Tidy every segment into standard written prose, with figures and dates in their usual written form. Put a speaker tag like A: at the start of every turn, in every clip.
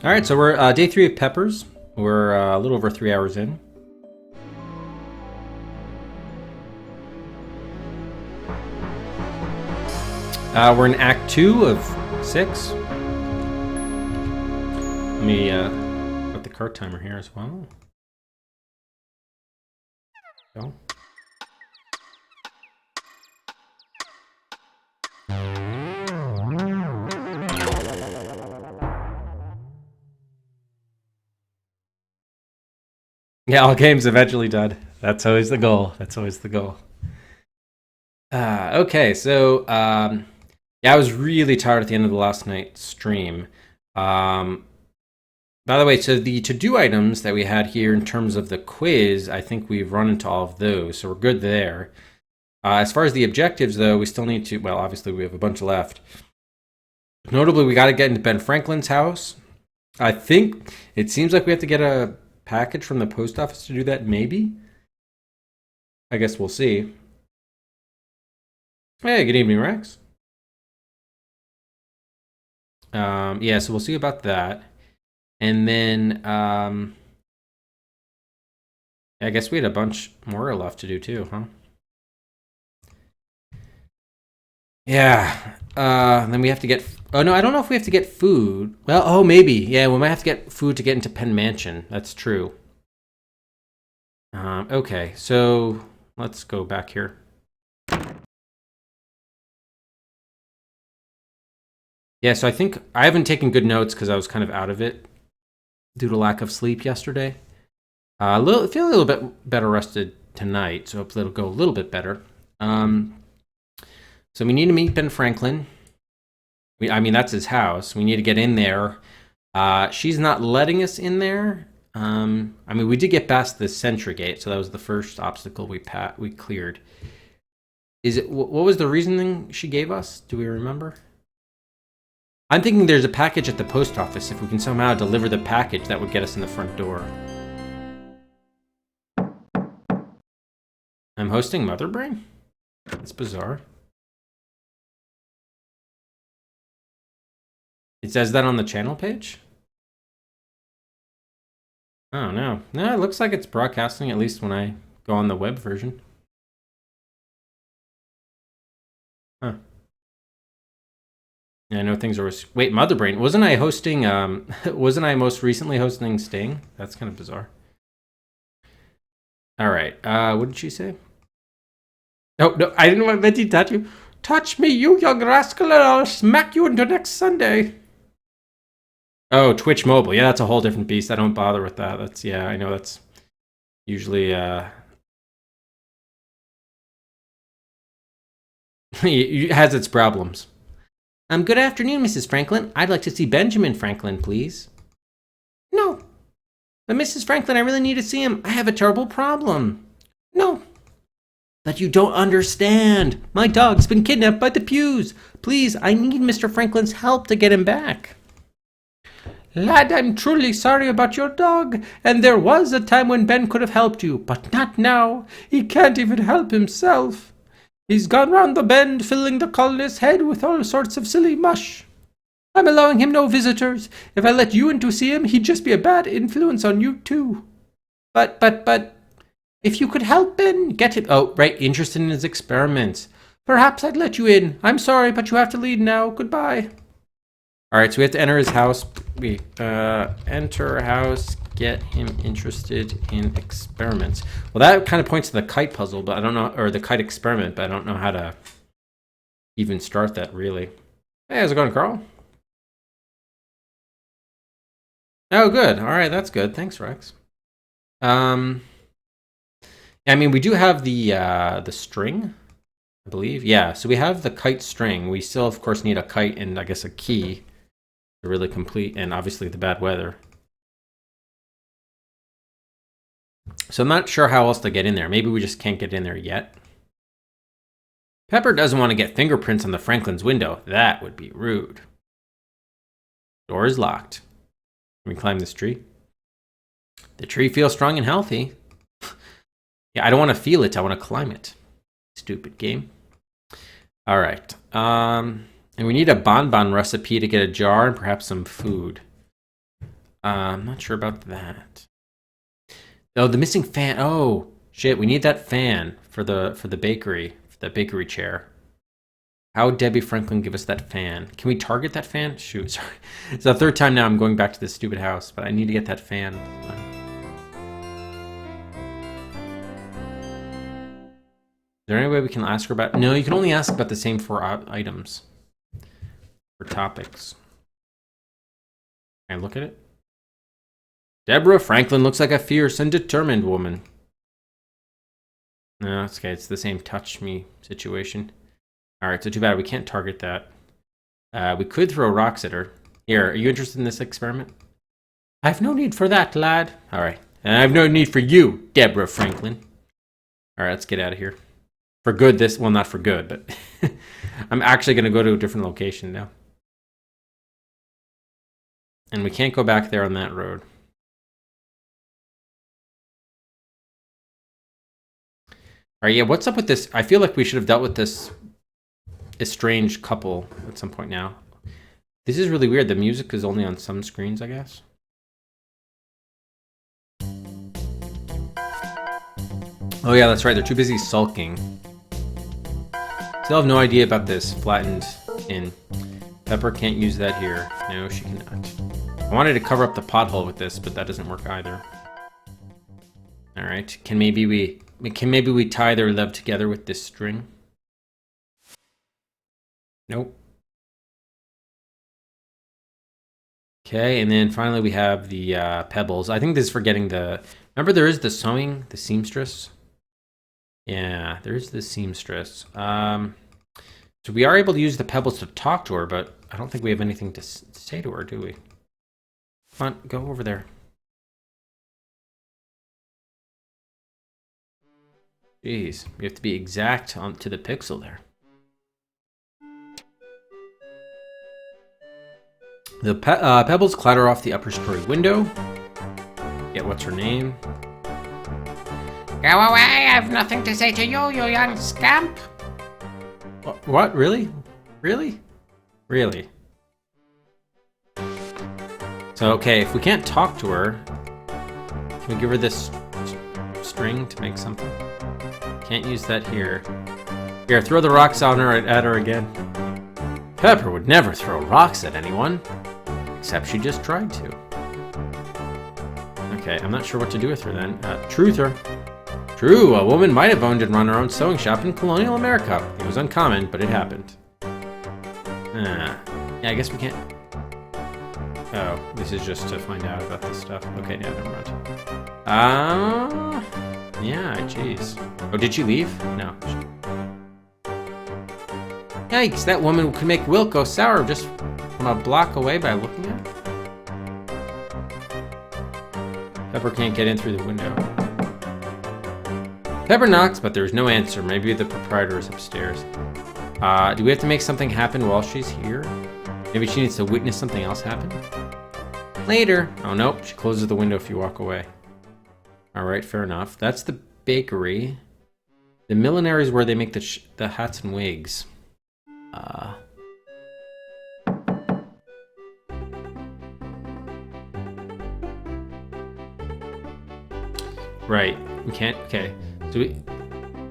A: All right, so we're day 3 of Peppers. We're a little over 3 hours in. We're in Act 2 of 6. Let me put the cart timer here as well. Go. Yeah, all games eventually done. That's always the goal. Okay, so yeah, I was really tired at the end of the last night's stream. By the way, so the to-do items that we had here in terms of the quiz, I think we've run into all of those, so we're good there. As far as the objectives, though, we still need to, well, obviously we have a bunch left. Notably, we got to get into Ben Franklin's house. I think it seems like we have to get a package from the post office to do that, maybe? I guess we'll see. Hey, good evening, Rex. Yeah, so we'll see about that. And then, I guess we had a bunch more left to do too, huh? Yeah. Then we have to get. Oh no, I don't know if we have to get food. Well, oh maybe. Yeah, we might have to get food to get into Penn Mansion. That's true. Okay, so let's go back here. Yeah, so I think I haven't taken good notes because I was kind of out of it due to lack of sleep yesterday. Feel a little bit better rested tonight, so hopefully it'll go a little bit better. So we need to meet Ben Franklin. I mean, that's his house. We need to get in there. She's not letting us in there. I mean, we did get past the sentry gate, so that was the first obstacle we cleared. What was the reasoning she gave us? Do we remember? I'm thinking there's a package at the post office. If we can somehow deliver the package, that would get us in the front door. I'm hosting Motherbrain? That's bizarre. It says that on the channel page? Oh, no. No, it looks like it's broadcasting, at least when I go on the web version. Huh. Yeah, I know things are... Wait, Motherbrain. Wasn't I hosting... wasn't I most recently hosting Sting? That's kind of bizarre. All right. What did she say? Oh, no, I didn't want Betty to touch you. Touch me, you young rascal, and I'll smack you into next Sunday. Oh, Twitch mobile. Yeah, that's a whole different beast. I don't bother with that. That's, yeah, I know that's usually, it has its problems. Good afternoon, Mrs. Franklin. I'd like to see Benjamin Franklin, please. No. But Mrs. Franklin, I really need to see him. I have a terrible problem. No. But you don't understand. My dog's been kidnapped by the Pews. Please, I need Mr. Franklin's help to get him back. Lad, I'm truly sorry about your dog, and there was a time when Ben could have helped you, but not now. He can't even help himself. He's gone round the bend, filling the colonist's head with all sorts of silly mush. I'm allowing him no visitors. If I let you in to see him, he'd just be a bad influence on you, too. But, if you could help Ben, get him... Oh, right, interested in his experiments. Perhaps I'd let you in. I'm sorry, but you have to leave now. Goodbye. All right, so we have to enter his house. We enter house, get him interested in experiments. Well, that kind of points to the kite puzzle, but I don't know, or the kite experiment, but I don't know how to even start that, really. Hey, how's it going, Carl? Oh, good. All right, that's good. Thanks, Rex. I mean, we do have the string, I believe. Yeah, so we have the kite string. We still, of course, need a kite and, I guess, a key to really complete, and obviously the bad weather. So I'm not sure how else to get in there. Maybe we just can't get in there yet. Pepper doesn't want to get fingerprints on the Franklin's window. That would be rude. Door is locked. Can we climb this tree? The tree feels strong and healthy. Yeah, I don't want to feel it. I want to climb it. Stupid game. All right. And we need a bonbon recipe to get a jar and perhaps some food. I'm not sure about that. Oh, the missing fan. Oh, shit. We need that fan for the bakery, for the bakery chair. How would Debbie Franklin give us that fan? Can we target that fan? Shoot, sorry. It's the third time now I'm going back to this stupid house, but I need to get that fan. Is there any way we can ask her about... No, you can only ask about the same 4 items. For topics. Can I look at it? Deborah Franklin looks like a fierce and determined woman. No, it's okay. It's the same touch me situation. Alright, so too bad we can't target that. We could throw rocks at her. Here, are you interested in this experiment? I have no need for that, lad. Alright. And I have no need for you, Deborah Franklin. Alright, let's get out of here. For good, this... Well, not for good, but... I'm actually going to go to a different location now. And we can't go back there on that road. Alright, yeah, what's up with this? I feel like we should have dealt with this estranged couple at some point now. This is really weird. The music is only on some screens, I guess. Oh yeah, that's right. They're too busy sulking. Still have no idea about this flattened in. Pepper can't use that here. No, she cannot. I wanted to cover up the pothole with this, but that doesn't work either. Alright, can maybe we tie their love together with this string? Nope. Okay, and then finally we have the pebbles. I think this is for getting the... Remember there is the sewing, the seamstress? Yeah, there is the seamstress. So we are able to use the pebbles to talk to her, but I don't think we have anything to say to her, do we? Come on, go over there. Jeez, we have to be exact to the pixel there. The pebbles clatter off the upper story window. Get what's her name?
B: Go away, I have nothing to say to you, you young scamp.
A: What? Really? Really? Really? So, okay, if we can't talk to her, can we give her this string to make something? Can't use that here. Here, throw the rocks on her at her again. Pepper would never throw rocks at anyone. Except she just tried to. Okay, I'm not sure what to do with her then. Truth her. True, a woman might have owned and run her own sewing shop in colonial America. It was uncommon, but it happened. Yeah, I guess we can't... Oh, this is just to find out about this stuff. Okay, yeah, never mind. Yeah, jeez. Oh, did she leave? No. Yikes, that woman could make Wilt go sour just from a block away by looking at it. Pepper can't get in through the window. Pepper knocks, but there's no answer. Maybe the proprietor is upstairs. Do we have to make something happen while she's here? Maybe she needs to witness something else happen? Later. Oh, nope. She closes the window if you walk away. Alright, fair enough. That's the bakery. The millinery is where they make the hats and wigs. Right. We can't... Okay. So we...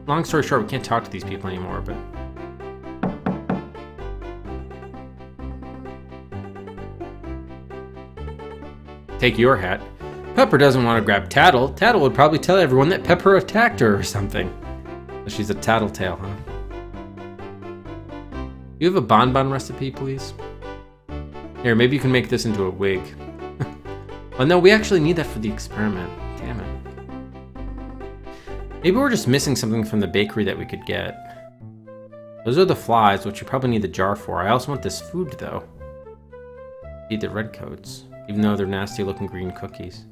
A: Long story short, we can't talk to these people anymore, but... Take your hat. Pepper doesn't want to grab Tattle. Tattle would probably tell everyone that Pepper attacked her or something. So she's a tattletale, huh? You have a bonbon recipe, please? Here, maybe you can make this into a wig. Oh no, we actually need that for the experiment. Damn it. Maybe we're just missing something from the bakery that we could get. Those are the flies, which you probably need the jar for. I also want this food, though. Eat the red coats, even though they're nasty looking green cookies.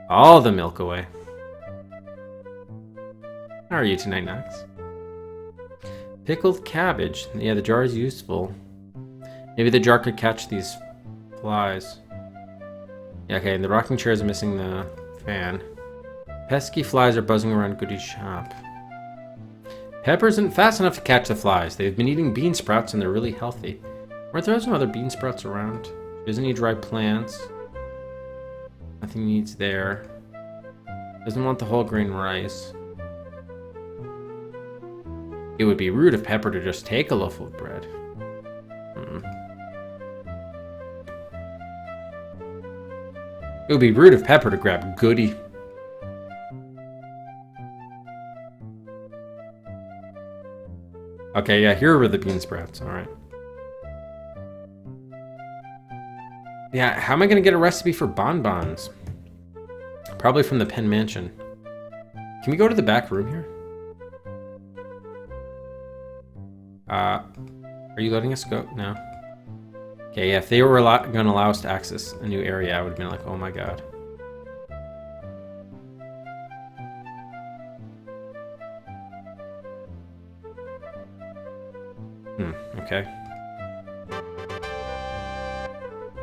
A: All the milk away. How are you tonight, Knox? Pickled cabbage. Yeah, the jar is useful. Maybe the jar could catch these flies. Yeah, okay, and the rocking chair is missing the fan. Pesky flies are buzzing around Goody's shop. Pepper isn't fast enough to catch the flies. They've been eating bean sprouts and they're really healthy. Weren't there some other bean sprouts around? She doesn't need dry plants. Nothing needs there. Doesn't want the whole grain rice. It would be rude of Pepper to just take a loaf of bread. It would be rude of Pepper to grab Goody. Okay, yeah, here were the bean sprouts. Alright. Yeah, how am I going to get a recipe for bonbons? Probably from the Penn Mansion. Can we go to the back room here? Are you letting us go? No. Okay, yeah, if they were going to allow us to access a new area, I would have been like, oh my god. Okay.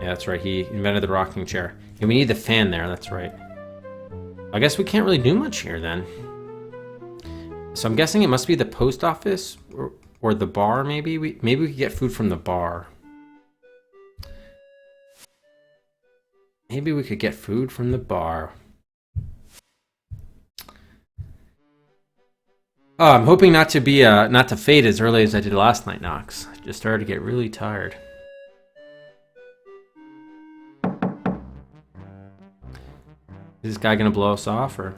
A: Yeah, that's right. He invented the rocking chair. And we need the fan there. That's right. I guess we can't really do much here then. So I'm guessing it must be the post office or the bar, maybe? Maybe we could get food from the bar. Maybe we could get food from the bar. Oh, I'm hoping not to fade as early as I did last night, Nox. I just started to get really tired. Is this guy gonna blow us off, or?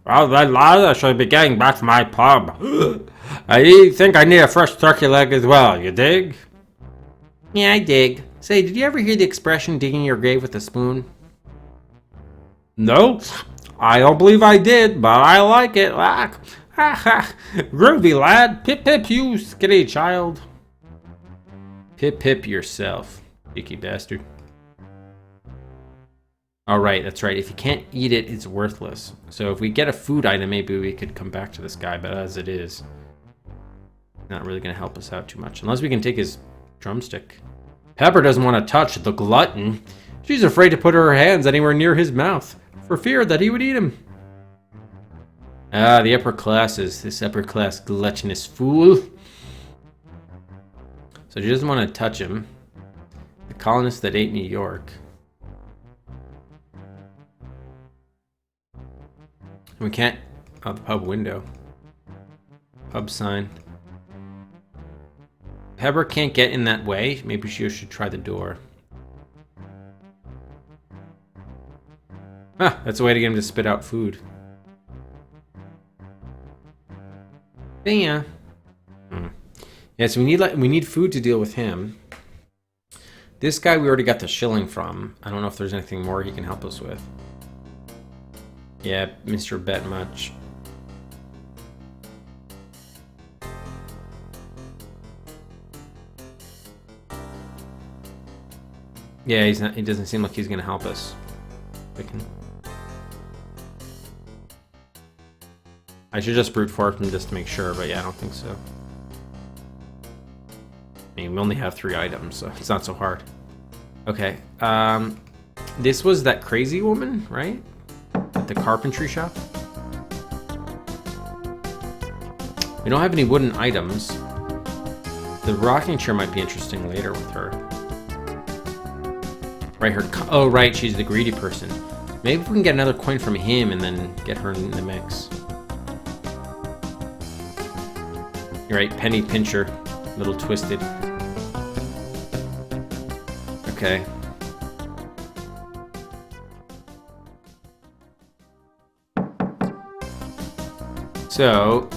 A: Well, then, lad, I should be getting back to my pub. I think I need a fresh turkey leg as well, you dig? Yeah, I dig. Say, did you ever hear the expression digging your grave with a spoon? No, I don't believe I did, but I like it. Ha ha. Groovy, lad. Pip pip you, skinny child. Pip pip yourself, cheeky bastard. Oh, right, that's right. If you can't eat it, it's worthless. So if we get a food item, maybe we could come back to this guy, but as it is, not really going to help us out too much. Unless we can take his drumstick. Pepper doesn't want to touch the glutton. She's afraid to put her hands anywhere near his mouth, for fear that he would eat him. Ah, the upper classes. This upper class gluttonous fool. So she doesn't want to touch him. The colonists that ate New York. We can't... Oh, the pub window. Pub sign. Pepper can't get in that way. Maybe she should try the door. Ah, that's a way to get him to spit out food. Yeah. Yeah, so we need food to deal with him. This guy we already got the shilling from. I don't know if there's anything more he can help us with. Yeah, Mr. Bet Much. Yeah, he's not. He doesn't seem like he's gonna help us. I should just brute force him just to make sure, but yeah, I don't think so. I mean, we only have 3 items, so it's not so hard. Okay. This was that crazy woman, right? At the carpentry shop. We don't have any wooden items. The rocking chair might be interesting later with her. Right, oh, right, she's the greedy person. Maybe if we can get another coin from him and then get her in the mix. You're right, penny pincher. A little twisted. Okay. So,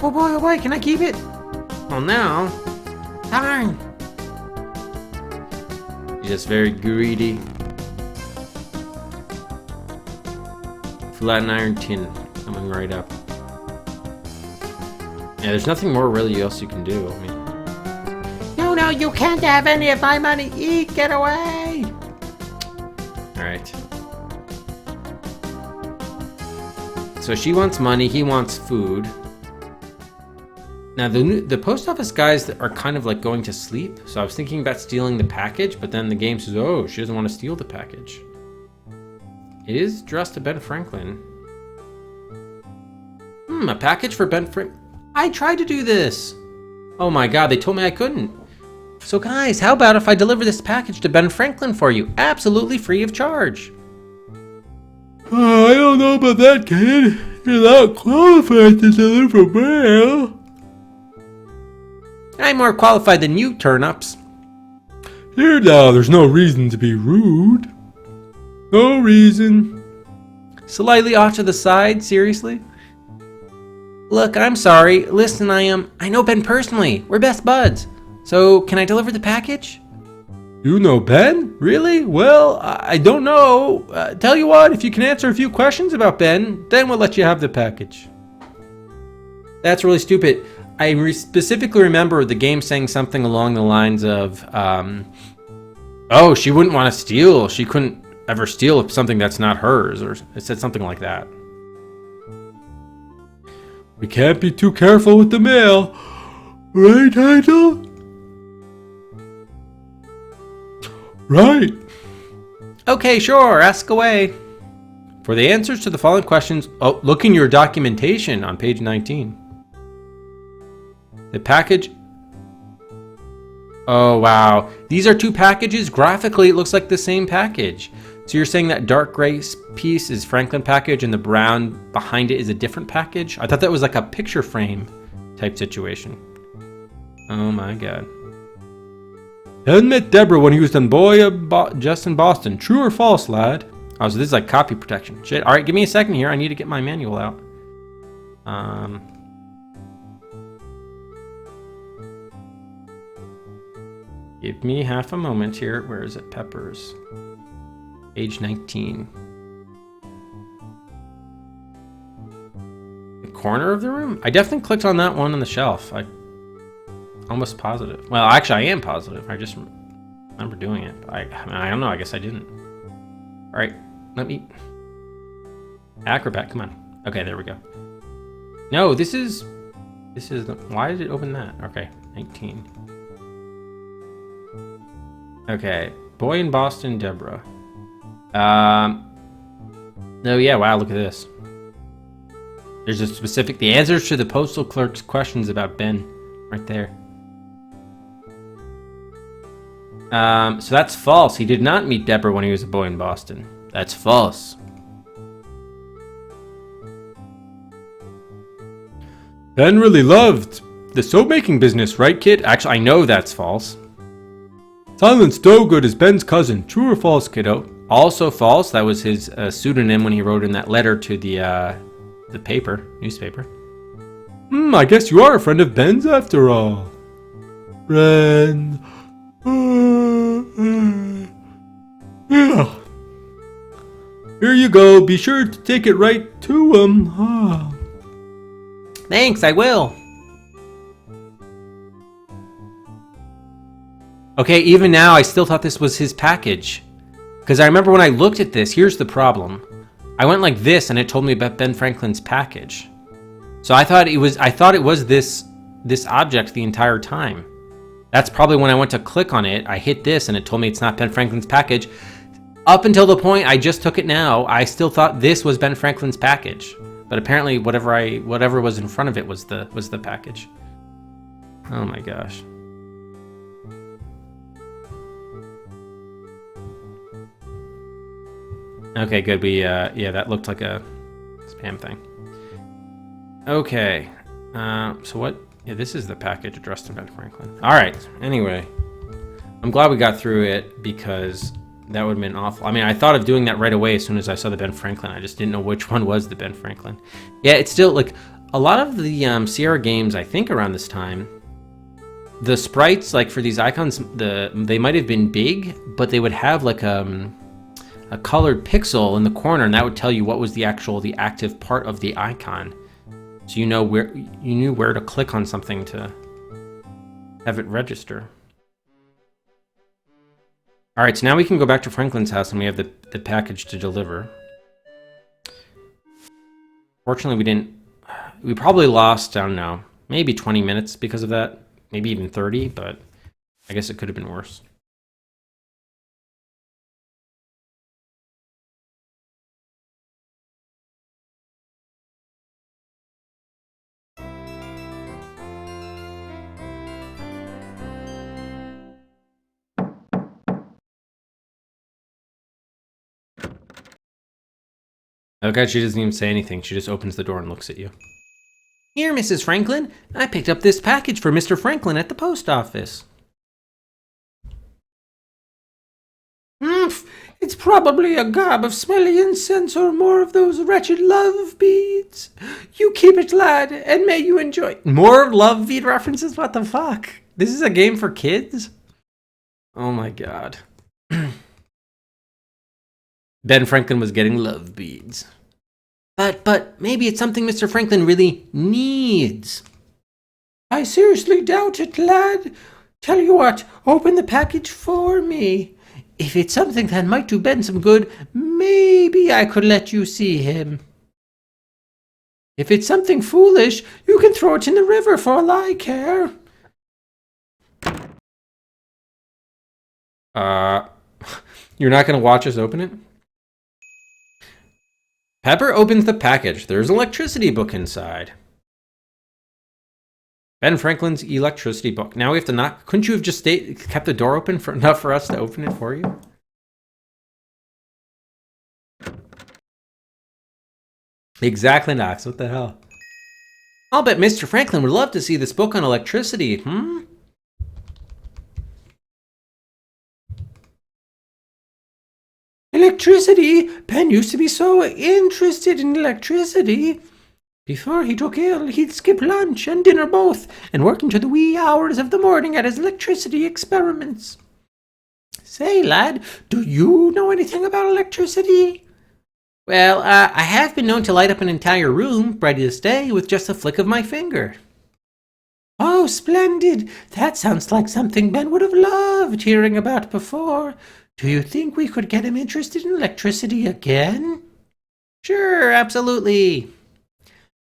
A: oh boy, can I keep it? Oh no. Darn. He's just very greedy. Flat iron tin coming right up. Yeah, there's nothing more really else you can do. I mean, no, you can't have any of my money. Eat, get away. All right. So she wants money, he wants food. Now the post office guys are kind of like going to sleep, so I was thinking about stealing the package, but then the game says, oh, she doesn't want to steal the package. It is addressed to Ben Franklin. A package for Ben Franklin. I tried to do this. Oh my god, they told me I couldn't. So guys, how about if I deliver this package to Ben Franklin for you, absolutely free of charge?
C: I don't know about that, kid. You're not qualified to deliver mail.
A: I'm more qualified than you, turnips.
C: Here now, there's no reason to be rude. No reason.
A: Slightly off to the side, seriously? Look, I'm sorry. Listen, I know Ben personally. We're best buds. So, can I deliver the package?
C: You know Ben?
A: Really? Well, I don't know. Tell you what, if you can answer a few questions about Ben, then we'll let you have the package. That's really stupid. I specifically remember the game saying something along the lines of, oh, she wouldn't want to steal. She couldn't ever steal something that's not hers, or it said something like that.
C: We can't be too careful with the mail. Right, Idol? Right.
A: Okay, sure, ask away. For the answers to the following questions, look in your documentation on page 19. The package... Oh, wow. These are two packages. Graphically, it looks like the same package. So you're saying that dark gray piece is Franklin package and the brown behind it is a different package? I thought that was like a picture frame type situation. Oh my god.
C: Ben met Deborah when he was in just in Boston. True or false, lad?
A: Oh, so this is like copy protection. Shit. All right, give me a second here. I need to get my manual out. Give me half a moment here. Where is it? Peppers. Page 19. The corner of the room? I definitely clicked on that one on the shelf. Almost positive. Well, actually, I am positive. I just remember doing it. I don't know. I guess I didn't. All right. Let me... Acrobat, come on. Okay, there we go. No, this is... Why did it open that? Okay, 19. Okay, boy in Boston, Deborah. No, yeah, wow, look at this. There's a specific... The answers to the postal clerk's questions about Ben. Right there. So that's false. He did not meet Deborah when he was a boy in Boston. That's false.
C: Ben really loved the soap making business, right, kid?
A: Actually, I know that's false.
C: Silent Stowgood is Ben's cousin. True or false, kiddo?
A: Also false. That was his pseudonym when he wrote in that letter to the newspaper.
C: I guess you are a friend of Ben's after all. Friend. Yeah. Here you go. Be sure to take it right to him.
A: Thanks, I will. Okay, even now, I still thought this was his package. Because I remember when I looked at this, here's the problem. I went like this, and it told me about Ben Franklin's package. So I thought it was this object the entire time. That's probably when I went to click on it. I hit this, and it told me it's not Ben Franklin's package. Up until the point I just took it now, I still thought this was Ben Franklin's package. But apparently, whatever was in front of it was the package. Oh my gosh. Okay, good. Yeah, that looked like a spam thing. Okay, so what? Yeah, this is the package addressed to Ben Franklin. All right. Anyway, I'm glad we got through it because that would have been awful. I mean, I thought of doing that right away as soon as I saw the Ben Franklin. I just didn't know which one was the Ben Franklin. Yeah, it's still like a lot of the Sierra games. I think around this time, the sprites like for these icons, they might have been big, but they would have like a colored pixel in the corner, and that would tell you what was the active part of the icon. So you knew where to click on something to have it register. All right, so now we can go back to Franklin's house and we have the package to deliver. Fortunately, we probably lost, I don't know, maybe 20 minutes because of that, maybe even 30, but I guess it could have been worse. Okay, she doesn't even say anything. She just opens the door and looks at you. Here, Mrs. Franklin. I picked up this package for Mr. Franklin at the post office.
C: It's probably a gob of smelly incense or more of those wretched love beads. You keep it, lad, and may you enjoy.
A: More love bead references? What the fuck? This is a game for kids? Oh my god. Ben Franklin was getting love beads. But maybe it's something Mr. Franklin really needs.
C: I seriously doubt it, lad. Tell you what, open the package for me. If it's something that might do Ben some good, maybe I could let you see him. If it's something foolish, you can throw it in the river for all I care.
A: You're not going to watch us open it? Pepper opens the package. There's an electricity book inside. Ben Franklin's electricity book. Now we have to knock. Couldn't you have just kept the door open enough for us to open it for you? Exactly, Knox. What the hell? I'll bet Mr. Franklin would love to see this book on electricity.
C: Electricity? Ben used to be so interested in electricity. Before he took ill, he'd skip lunch and dinner both, and work into the wee hours of the morning at his electricity experiments. Say, lad, do you know anything about electricity?
A: Well, I have been known to light up an entire room, bright as day, with just a flick of my finger.
C: Oh, splendid! That sounds like something Ben would have loved hearing about before. Do you think we could get him interested in electricity again?
A: Sure, absolutely.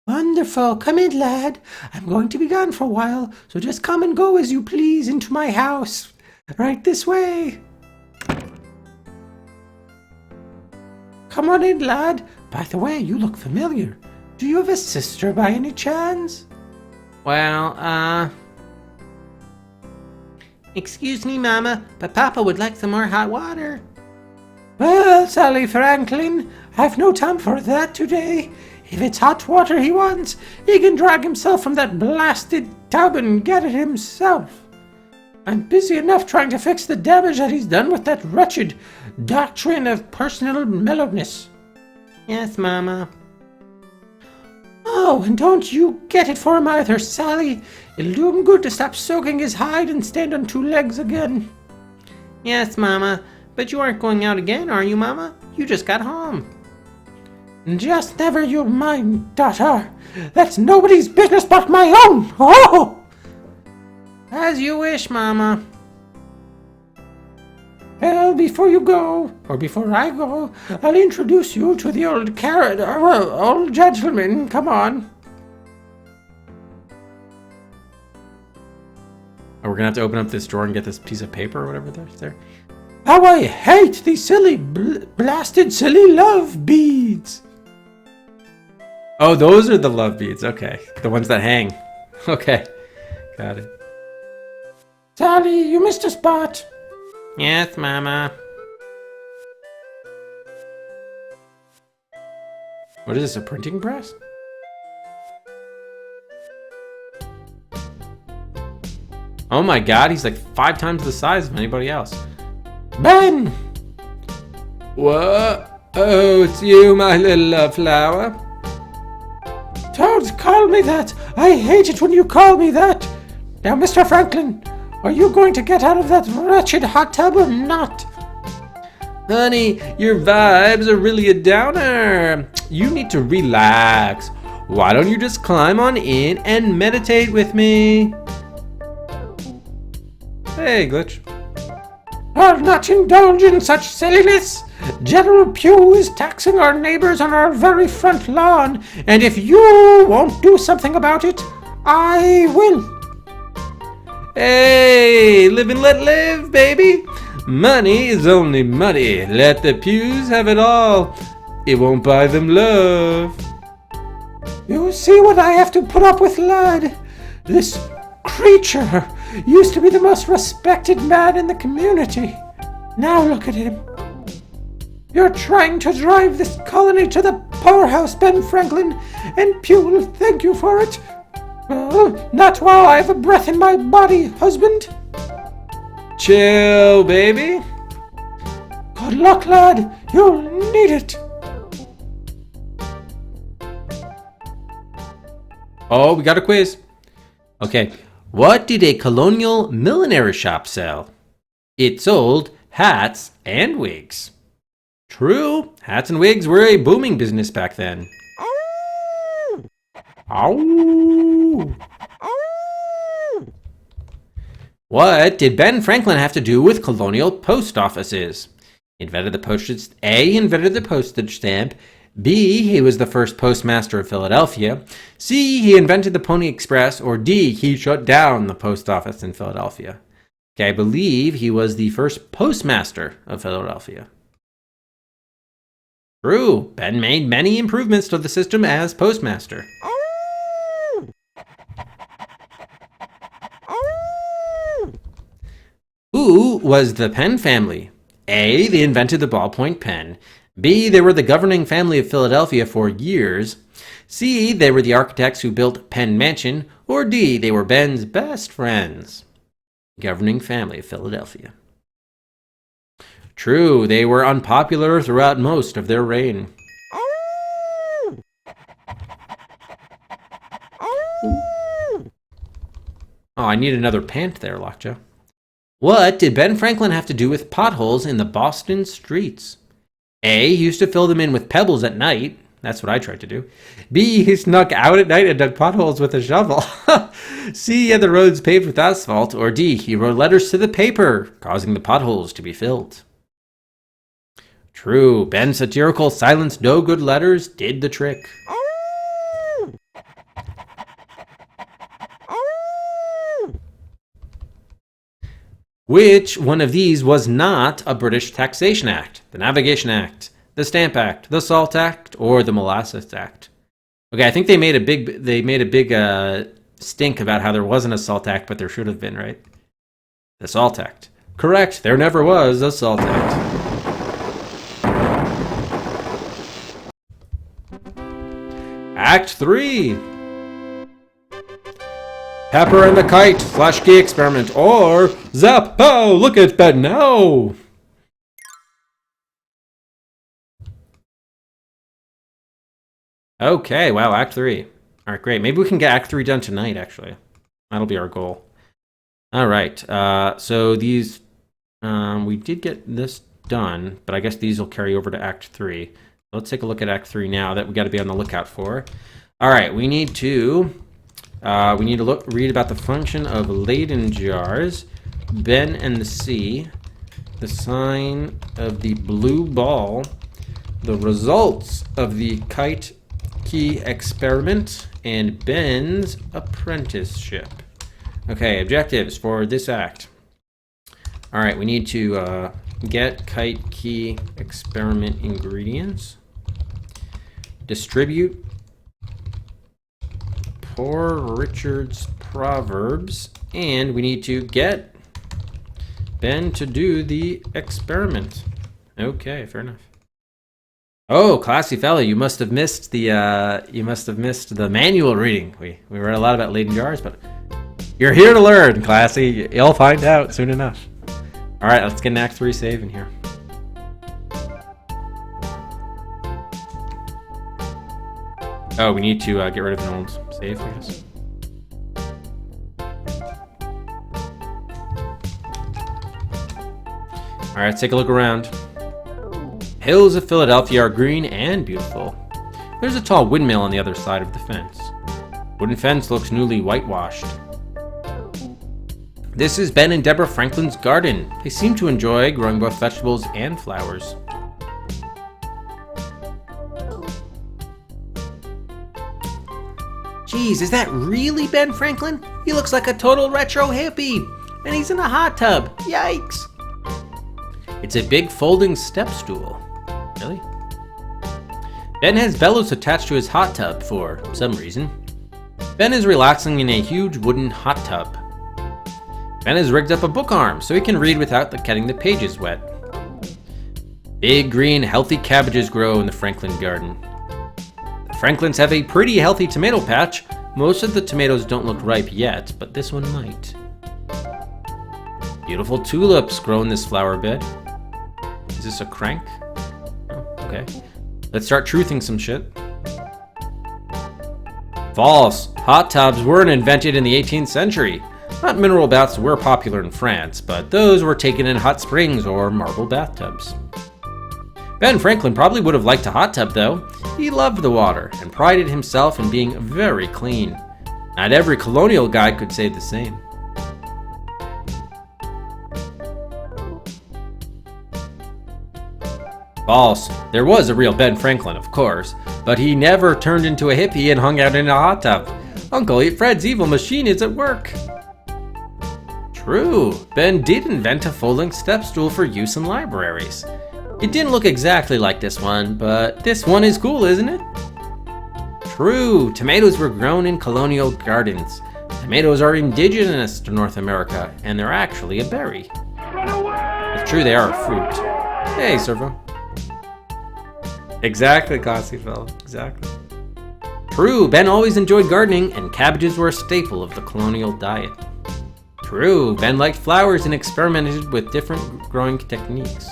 C: Wonderful. Come in, lad. I'm going to be gone for a while, so just come and go as you please into my house. Right this way. Come on in, lad. By the way, you look familiar. Do you have a sister by any chance?
A: Well, excuse me, Mama, but Papa would like some more hot water.
C: Well, Sally Franklin, I've no time for that today. If it's hot water he wants, he can drag himself from that blasted tub and get it himself. I'm busy enough trying to fix the damage that he's done with that wretched doctrine of personal mellowness.
A: Yes, Mama.
C: Oh, and don't you get it for him either, Sally. It'll do him good to stop soaking his hide and stand on two legs again.
A: Yes, Mama. But you aren't going out again, are you, Mama? You just got home.
C: Just never you mind, daughter. That's nobody's business but my own. Oh!
A: As you wish, Mama.
C: Well, before you go, or before I go, I'll introduce you to the old old gentleman. Come on.
A: Oh, we're gonna have to open up this drawer and get this piece of paper or whatever there's there.
C: How I hate these silly, blasted silly love beads.
A: Oh, those are the love beads. Okay. The ones that hang. Okay. Got it.
C: Sally, you missed a spot.
A: Yes, Mama. What is this, a printing press? Oh my god, he's like 5 times the size of anybody else.
C: Ben!
A: What? Oh, it's you, my little love flower.
C: Don't call me that! I hate it when you call me that! Now, Mr. Franklin, are you going to get out of that wretched hot tub or not?
A: Honey, your vibes are really a downer. You need to relax. Why don't you just climb on in and meditate with me? Hey, Glitch.
C: I'll not indulge in such silliness. General Pugh is taxing our neighbors on our very front lawn, and if you won't do something about it, I will.
A: Hey, live and let live, baby. Money is only money. Let the Pews have it all. It won't buy them love.
C: You see what I have to put up with, lad? This creature used to be the most respected man in the community. Now look at him. You're trying to drive this colony to the powerhouse, Ben Franklin, and Pule, thank you for it. Well, not while I have a breath in my body, husband.
A: Chill, baby.
C: Good luck, lad. You'll need it.
A: Oh, we got a quiz. Okay. What did a colonial millinery shop sell? It sold hats and wigs. True. Hats and wigs were a booming business back then.
C: Ow.
A: What did Ben Franklin have to do with colonial post offices? He invented the postage. A. He invented the postage stamp. B. He was the first postmaster of Philadelphia. C. He invented the Pony Express. Or D. He shut down the post office in Philadelphia. Okay, I believe he was the first postmaster of Philadelphia. True. Ben made many improvements to the system as postmaster. Who was the Penn family? A. They invented the ballpoint pen. B. They were the governing family of Philadelphia for years. C. They were the architects who built Penn Mansion. Or D. They were Ben's best friends. Governing family of Philadelphia. True, they were unpopular throughout most of their reign. Oh, I need another pant there, Lockjaw. What did Ben Franklin have to do with potholes in the Boston streets? A. He used to fill them in with pebbles at night. That's what I tried to do. B. He snuck out at night and dug potholes with a shovel. C. He had the roads paved with asphalt. Or D. He wrote letters to the paper, causing the potholes to be filled. True. Ben's satirical silence no good letters did the trick. Which one of these was not a British Taxation Act? The Navigation Act, the Stamp Act, the Salt Act, or the Molasses Act? Okay, I think they made a big stink about how there wasn't a Salt Act, but there should have been, right? The Salt Act. Correct, there never was a Salt Act. Act 3. Pepper and the Kite, Flash Key Experiment, or Zap, pow, look at Ben now! Okay, wow, Act 3. Alright, great. Maybe we can get Act 3 done tonight, actually. That'll be our goal. Alright, so these, we did get this done, but I guess these will carry over to Act 3. Let's take a look at Act 3 now that we got to be on the lookout for. Alright, we need to read about the function of Leyden jars, Ben and the sea, the sign of the blue ball, the results of the kite key experiment, and Ben's apprenticeship. Okay, objectives for this act. All right, we need to get kite key experiment ingredients, distribute Poor Richard's Proverbs, and we need to get Ben to do the experiment. Okay, fair enough. Oh, classy fella, you must have missed the manual reading. We read a lot about Leyden jars, but you're here to learn, classy. You'll find out soon enough. All right, let's get an Act 3 save in here. Oh, we need to get rid of an old save, I guess. All right, let's take a look around. Hills of Philadelphia are green and beautiful. There's a tall windmill on the other side of the fence. Wooden fence looks newly whitewashed. This is Ben and Deborah Franklin's garden. They seem to enjoy growing both vegetables and flowers. Geez, is that really Ben Franklin? He looks like a total retro hippie. And he's in a hot tub. Yikes. It's a big folding step stool. Really? Ben has bellows attached to his hot tub for some reason. Ben is relaxing in a huge wooden hot tub. Ben has rigged up a book arm so he can read without getting the pages wet. Big green healthy cabbages grow in the Franklin garden. Franklins have a pretty healthy tomato patch. Most of the tomatoes don't look ripe yet, but this one might. Beautiful tulips grow in this flower bed. Is this a crank? Oh, okay. Let's start truthing some shit. False. Hot tubs weren't invented in the 18th century. Hot mineral baths were popular in France, but those were taken in hot springs or marble bathtubs. Ben Franklin probably would have liked a hot tub, though. He loved the water and prided himself in being very clean. Not every colonial guy could say the same. False. There was a real Ben Franklin, of course, but he never turned into a hippie and hung out in a hot tub. Uncle Fred's evil machine is at work. True. Ben did invent a folding step stool for use in libraries. It didn't look exactly like this one, but this one is cool, isn't it? True. Tomatoes were grown in colonial gardens. Tomatoes are indigenous to North America, and they're actually a berry. It's true they are a fruit. Hey, Servo. Exactly, Classy Phil. Exactly. True. Ben always enjoyed gardening, and cabbages were a staple of the colonial diet. True. Ben liked flowers and experimented with different growing techniques.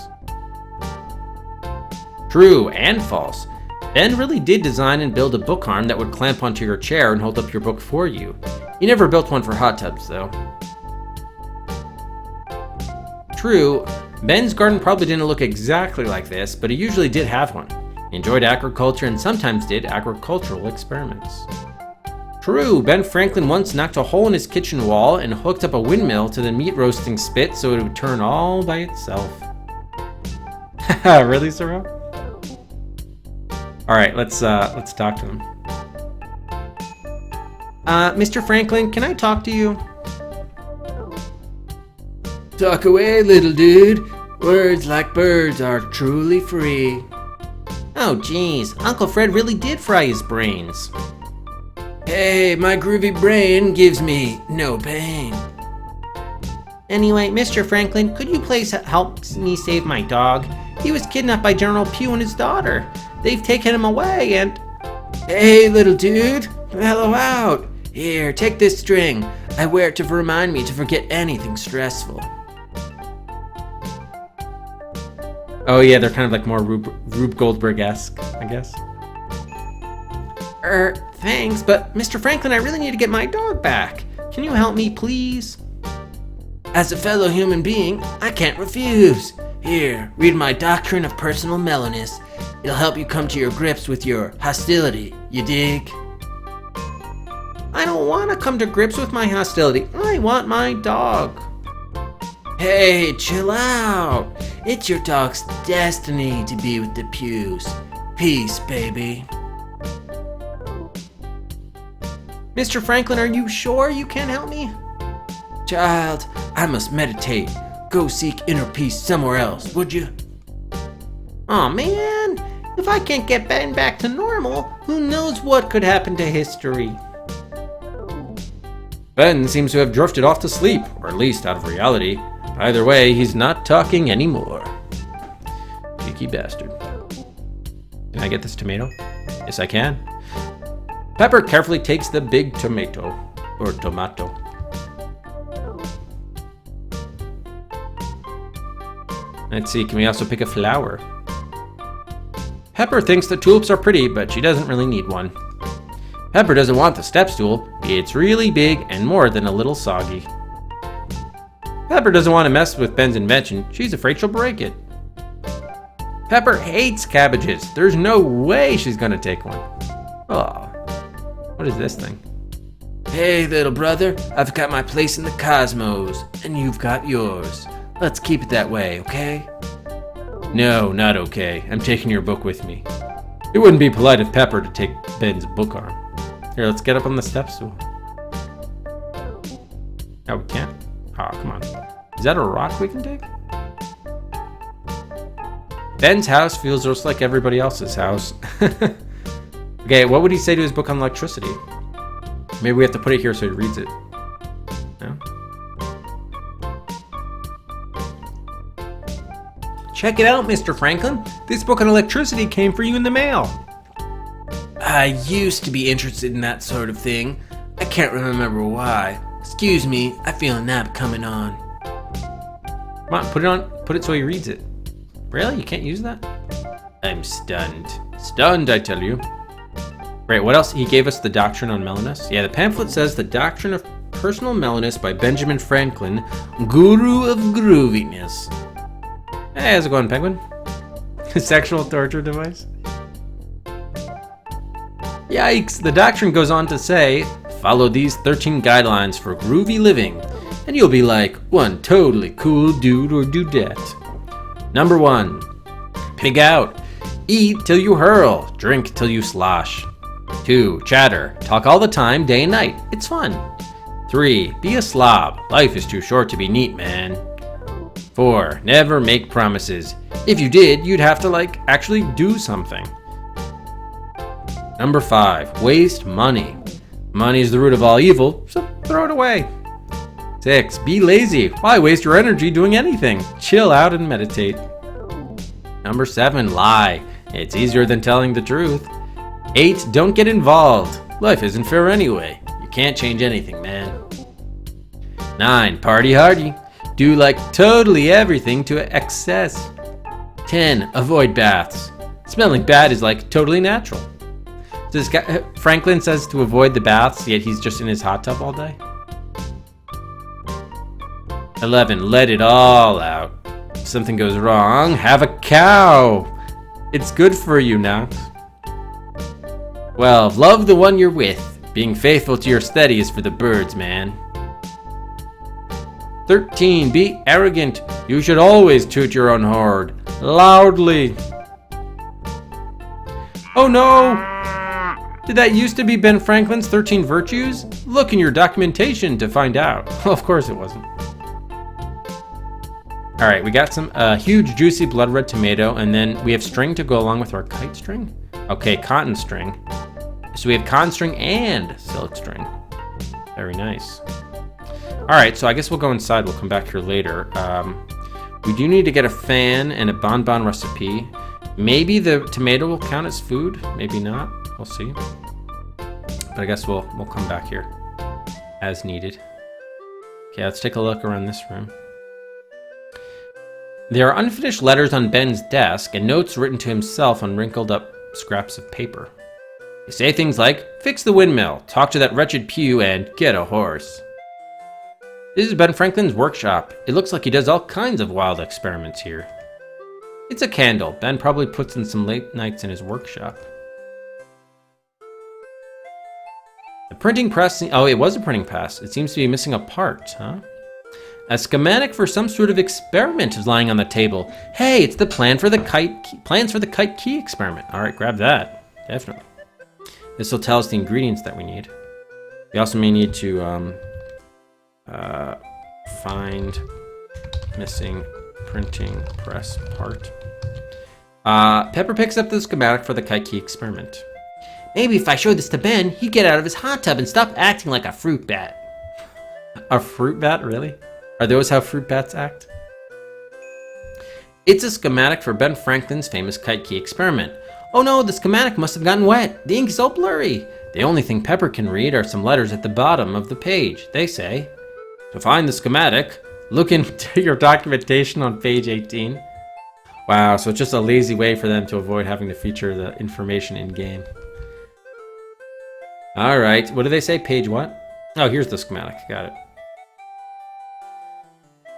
A: True and false. Ben really did design and build a book arm that would clamp onto your chair and hold up your book for you. He never built one for hot tubs, though. True, Ben's garden probably didn't look exactly like this, but he usually did have one. He enjoyed agriculture and sometimes did agricultural experiments. True, Ben Franklin once knocked a hole in his kitchen wall and hooked up a windmill to the meat roasting spit so it would turn all by itself. Haha, really, Sorrel? Alright, let's talk to him. Mr. Franklin, can I talk to you?
D: Talk away, little dude. Words like birds are truly free.
A: Oh, geez, Uncle Fred really did fry his brains.
D: Hey, my groovy brain gives me no pain.
A: Anyway, Mr. Franklin, could you please help me save my dog? He was kidnapped by General Pugh and his daughter. They've taken him away and...
D: Hey, little dude, mellow out. Here, take this string. I wear it to remind me to forget anything stressful.
A: Oh yeah, they're kind of like more Rube Goldberg-esque, I guess. Thanks, but Mr. Franklin, I really need to get my dog back. Can you help me, please?
D: As a fellow human being, I can't refuse. Here, read my Doctrine of Personal Mellowness. It'll help you come to your grips with your hostility, you dig?
A: I don't want to come to grips with my hostility. I want my dog.
D: Hey, chill out. It's your dog's destiny to be with the Pews. Peace, baby.
A: Mr. Franklin, are you sure you can help me?
D: Child, I must meditate. Go seek inner peace somewhere else, would you?
A: Aw, man. If I can't get Ben back to normal, who knows what could happen to history? Ben seems to have drifted off to sleep, or at least out of reality. Either way, he's not talking anymore. Cheeky bastard. Can I get this tomato? Yes, I can. Pepper carefully takes the big tomato, or tomato. Let's see, can we also pick a flower? Pepper thinks the tulips are pretty, but she doesn't really need one. Pepper doesn't want the step stool. It's really big and more than a little soggy. Pepper doesn't want to mess with Ben's invention. She's afraid she'll break it. Pepper hates cabbages. There's no way she's gonna take one. Oh, what is this thing?
D: Hey, little brother, I've got my place in the cosmos, and you've got yours. Let's keep it that way, okay?
A: No, not okay. I'm taking your book with me. It wouldn't be polite of Pepper to take Ben's book arm. Here, let's get up on the step stool. Oh, we can't? Oh, come on. Is that a rock we can take? Ben's house feels just like everybody else's house. Okay, what would he say to his book on electricity? Maybe we have to put it here so he reads it. No? Check it out, Mr. Franklin. This book on electricity came for you in the mail.
D: I used to be interested in that sort of thing. I can't remember why. Excuse me, I feel a nap coming on.
A: Come on, put it on. Put it so he reads it. Really? You can't use that? I'm stunned. Stunned, I tell you. Right, what else? He gave us the Doctrine on Mellinus. Yeah, the pamphlet says The Doctrine of Personal Mellinus by Benjamin Franklin, Guru of Grooviness. Hey, how's it going, Penguin? Sexual torture device? Yikes! The Doctrine goes on to say, follow these 13 guidelines for groovy living, and you'll be like one totally cool dude or dudette. Number 1. Pig out. Eat till you hurl. Drink till you slosh. 2. Chatter. Talk all the time, day and night. It's fun. 3. Be a slob. Life is too short to be neat, man. 4. Never make promises. If you did, you'd have to, actually do something. Number 5. Waste money. Money is the root of all evil, so throw it away. 6. Be lazy. Why waste your energy doing anything? Chill out and meditate. Number 7. Lie. It's easier than telling the truth. 8. Don't get involved. Life isn't fair anyway. You can't change anything, man. 9. Party hardy. Do totally everything to excess. 10. Avoid baths. Smelling bad is totally natural. This guy, Franklin says to avoid the baths, yet he's just in his hot tub all day. 11. Let it all out. If something goes wrong, have a cow. It's good for you now. 12. Love the one you're with. Being faithful to your steady is for the birds, man. 13. Be arrogant. You should always toot your own horn. Loudly. Oh no! Did that used to be Ben Franklin's 13 Virtues? Look in your documentation to find out. Well, of course it wasn't. Alright, we got some huge juicy blood red tomato, and then we have string to go along with our kite string. Okay, cotton string. So we have cotton string and silk string. Very nice. Alright, so I guess we'll go inside. We'll come back here later. We do need to get a fan and a bonbon recipe. Maybe the tomato will count as food. Maybe not. We'll see. But I guess we'll come back here as needed. Okay, let's take a look around this room. There are unfinished letters on Ben's desk and notes written to himself on wrinkled up scraps of paper. They say things like, fix the windmill, talk to that wretched pew, and get a horse. This is Ben Franklin's workshop. It looks like he does all kinds of wild experiments here. It's a candle. Ben probably puts in some late nights in his workshop. The printing press, oh, it was a printing press. It seems to be missing a part, huh? A schematic for some sort of experiment is lying on the table. Hey, it's the plans for the kite key experiment. All right, grab that. Definitely. This will tell us the ingredients that we need. We also may need to find missing printing press part. Pepper picks up the schematic for the kite key experiment. Maybe if I showed this to Ben, he'd get out of his hot tub and stop acting like a fruit bat. A fruit bat, really? Are those how fruit bats act? It's a schematic for Ben Franklin's famous kite key experiment. Oh no, the schematic must have gotten wet. The ink's all blurry. The only thing Pepper can read are some letters at the bottom of the page. They say, to find the schematic, look into your documentation on page 18. Wow, so it's just a lazy way for them to avoid having to feature the information in-game. Alright, what do they say? Page what? Oh, here's the schematic. Got it.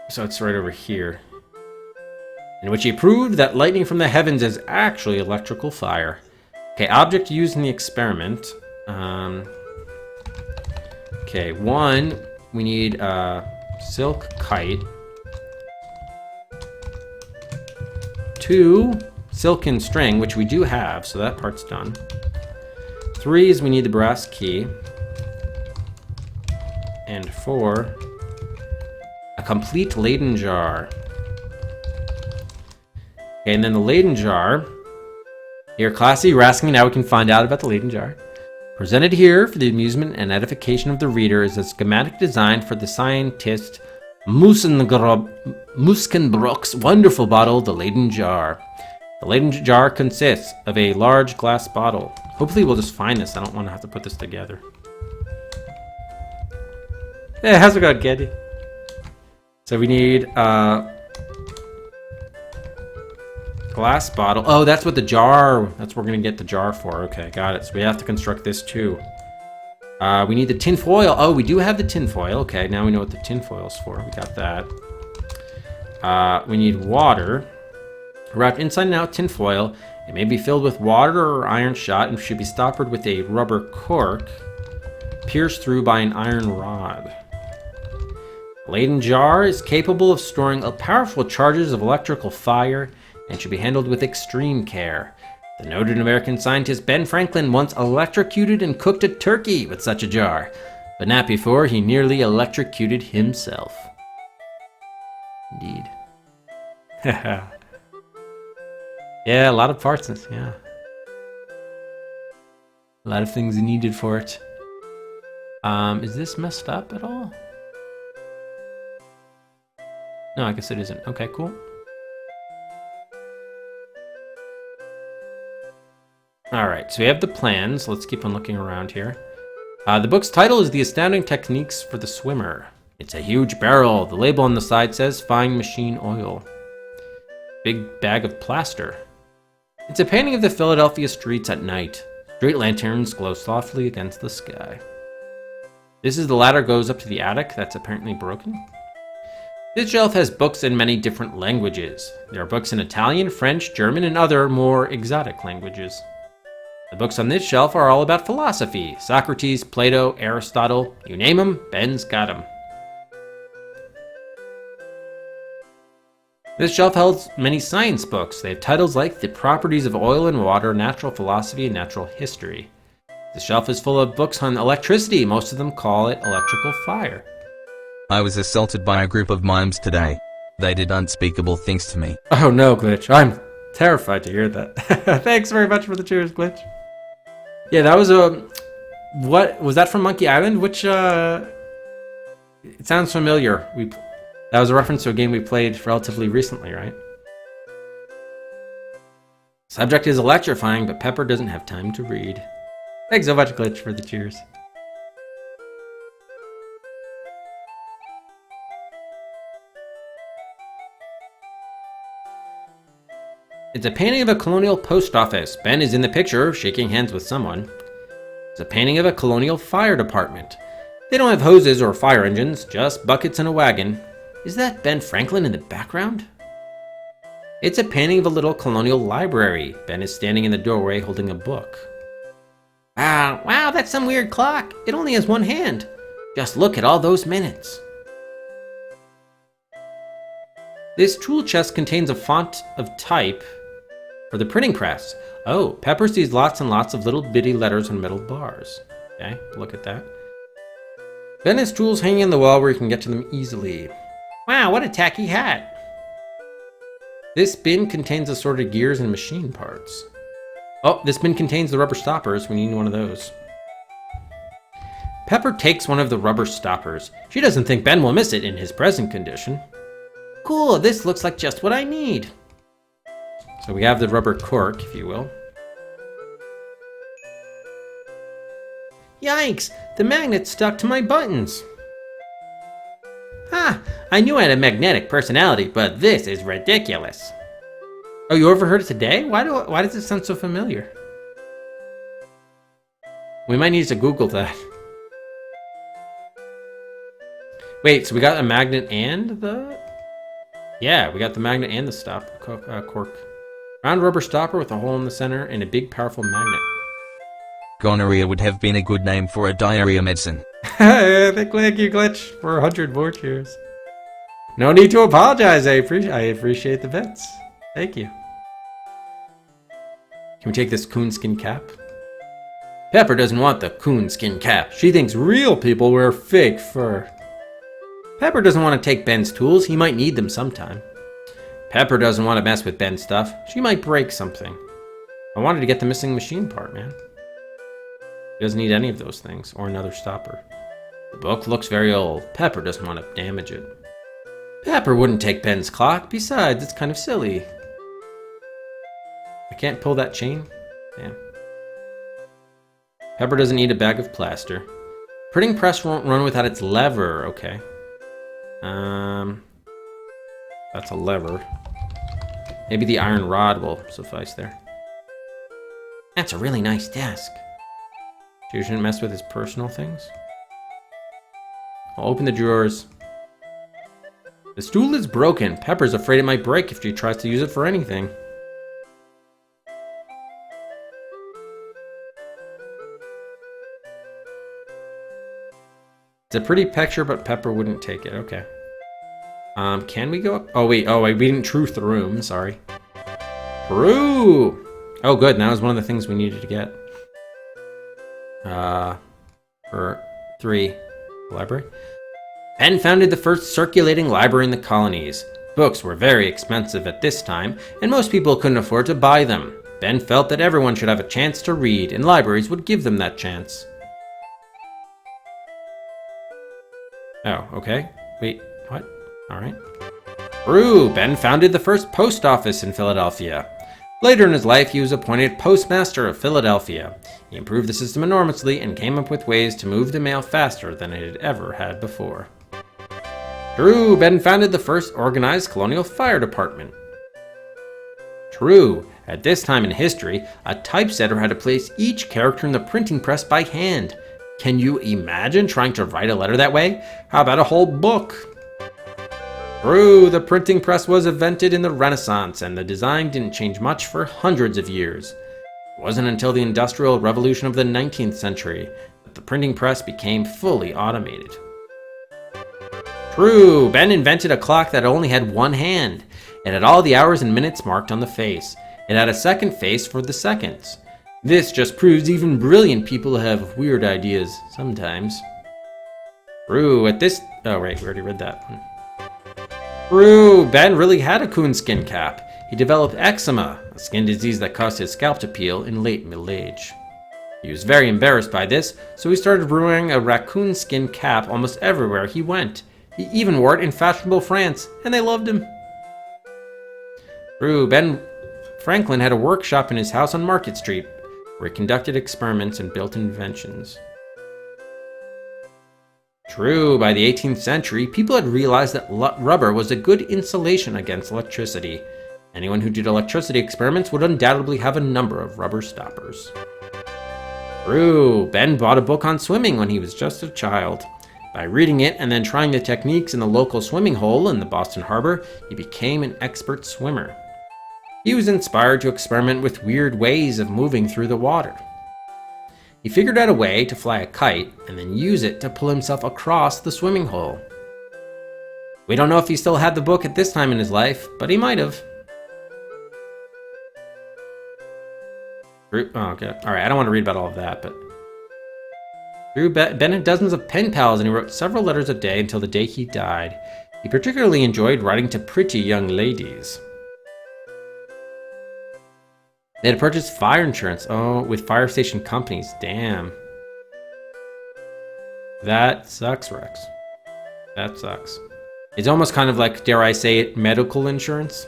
A: So it's right over here. In which he proved that lightning from the heavens is actually electrical fire. Okay, object used in the experiment. Okay, 1, we need a silk kite. 2, silken string, which we do have, so that part's done. 3 is we need the brass key. And 4, a complete Leyden jar. Okay, and then the Leyden jar. Here, classy, you're asking now we can find out about the Leyden jar. Presented here for the amusement and edification of the reader is a schematic design for the scientist Muskenbroek's wonderful bottle, the Leyden jar. The Leyden jar consists of a large glass bottle Hopefully we'll just find this. I don't want to have to put this together. Hey, how's it going, Candy? So we need glass bottle. Oh, that's what the jar, that's what we're going to get the jar for. Okay, got it. So we have to construct this too. We need the tin foil. Oh, we do have the tin foil. Okay, now we know what the tin foil is for. We got that. We need water. Wrapped inside and out tin foil. It may be filled with water or iron shot and should be stoppered with a rubber cork pierced through by an iron rod. A Leyden jar is capable of storing powerful charges of electrical fire and should be handled with extreme care. The noted American scientist Ben Franklin once electrocuted and cooked a turkey with such a jar, but not before he nearly electrocuted himself. Indeed. Yeah, a lot of parts. Yeah. A lot of things needed for it. Is this messed up at all? No, I guess it isn't. Okay, cool. Alright, so we have the plans. Let's keep on looking around here. The book's title is The Astounding Techniques for the Swimmer. It's a huge barrel. The label on the side says Fine Machine Oil. Big bag of plaster. It's a painting of the Philadelphia streets at night. Street lanterns glow softly against the sky. This is the ladder goes up to the attic that's apparently broken. This shelf has books in many different languages. There are books in Italian, French, German, and other more exotic languages. The books on this shelf are all about philosophy. Socrates, Plato, Aristotle, you name them, Ben's got them. This shelf holds many science books. They have titles like The Properties of Oil and Water, Natural Philosophy, and Natural History. The shelf is full of books on electricity. Most of them call it electrical fire.
E: I was assaulted by a group of mimes today. They did unspeakable things to me.
A: Oh no, Glitch. I'm terrified to hear that. Thanks very much for the cheers, Glitch. Yeah, that was what was that from Monkey Island? Which it sounds familiar. That was a reference to a game we played relatively recently, right? Subject is electrifying, but Pepper doesn't have time to read. Thanks so much, Glitch, for the cheers. It's a painting of a colonial post office. Ben is in the picture, shaking hands with someone. It's a painting of a colonial fire department. They don't have hoses or fire engines, just buckets and a wagon. Is that Ben Franklin in the background? It's a painting of a little colonial library. Ben is standing in the doorway holding a book. Wow, that's some weird clock. It only has one hand. Just look at all those minutes. This tool chest contains a font of type for the printing press. Oh, Pepper sees lots and lots of little bitty letters on metal bars. Okay, look at that. Ben has tools hanging on the wall where you can get to them easily. Wow, what a tacky hat. This bin contains assorted gears and machine parts. Oh, this bin contains the rubber stoppers. We need one of those. Pepper takes one of the rubber stoppers. She doesn't think Ben will miss it in his present condition. Cool, this looks like just what I need. So we have the rubber cork, if you will. Yikes, the magnet stuck to my buttons. Ha, I knew I had a magnetic personality, but this is ridiculous. Oh, you overheard it today? Why does it sound so familiar? We might need to Google that. Wait, so we got a magnet and the... Yeah, we got the magnet and the cork. Round rubber stopper with a hole in the center and a big powerful magnet.
E: Gonorrhea would have been a good name for a diarrhea medicine.
A: Thank you, Glitch, for 100 more cheers. No need to apologize. I appreciate the bits. Thank you. Can we take this coonskin cap? Pepper doesn't want the coonskin cap. She thinks real people wear fake fur. Pepper doesn't want to take Ben's tools. He might need them sometime. Pepper doesn't want to mess with Ben's stuff. She might break something. I wanted to get the missing machine part, man. He doesn't need any of those things, or another stopper. The book looks very old. Pepper doesn't want to damage it. Pepper wouldn't take Ben's clock. Besides, it's kind of silly. I can't pull that chain? Damn. Pepper doesn't need a bag of plaster. Printing press won't run without its lever. Okay. That's a lever. Maybe the iron rod will suffice there.
D: That's a really nice desk.
A: So you shouldn't mess with his personal things. I'll open the drawers. The stool is broken. Pepper's afraid it might break if she tries to use it for anything. It's a pretty picture, but Pepper wouldn't take it. Okay. Can we go up? Oh, wait. Oh, we didn't truth the room. Sorry. True. Oh, good. That was one of the things we needed to get. For 3. Library. Ben founded the first circulating library in the colonies. Books were very expensive at this time, and most people couldn't afford to buy them. Ben felt that everyone should have a chance to read, and libraries would give them that chance. Oh, okay. Wait, what? Alright. True, Ben founded the first post office in Philadelphia. Later in his life, he was appointed postmaster of Philadelphia. He improved the system enormously and came up with ways to move the mail faster than it had ever had before. True, Ben founded the first organized colonial fire department. True, at this time in history, a typesetter had to place each character in the printing press by hand. Can you imagine trying to write a letter that way? How about a whole book? True, the printing press was invented in the Renaissance, and the design didn't change much for hundreds of years. It wasn't until the Industrial Revolution of the 19th century that the printing press became fully automated. True, Ben invented a clock that only had one hand. It had all the hours and minutes marked on the face. It had a second face for the seconds. This just proves even brilliant people have weird ideas sometimes. True, at this... Oh, right, we already read that one. True, Ben really had a coonskin cap. He developed eczema, a skin disease that caused his scalp to peel in late middle age. He was very embarrassed by this, so he started wearing a raccoon skin cap almost everywhere he went. He even wore it in fashionable France, and they loved him. True, Ben Franklin had a workshop in his house on Market Street, where he conducted experiments and built inventions. True, by the 18th century, people had realized that rubber was a good insulation against electricity. Anyone who did electricity experiments would undoubtedly have a number of rubber stoppers. True, Ben bought a book on swimming when he was just a child. By reading it and then trying the techniques in the local swimming hole in the Boston Harbor, he became an expert swimmer. He was inspired to experiment with weird ways of moving through the water. He figured out a way to fly a kite and then use it to pull himself across the swimming hole. We don't know if he still had the book at this time in his life, but he might have. Oh, okay. Alright, I don't want to read about all of that, but... Ben had dozens of pen pals and he wrote several letters a day until the day he died. He particularly enjoyed writing to pretty young ladies. They had purchased fire insurance. Oh, with fire station companies. Damn. That sucks, Rex. That sucks. It's almost kind of like, dare I say it, medical insurance.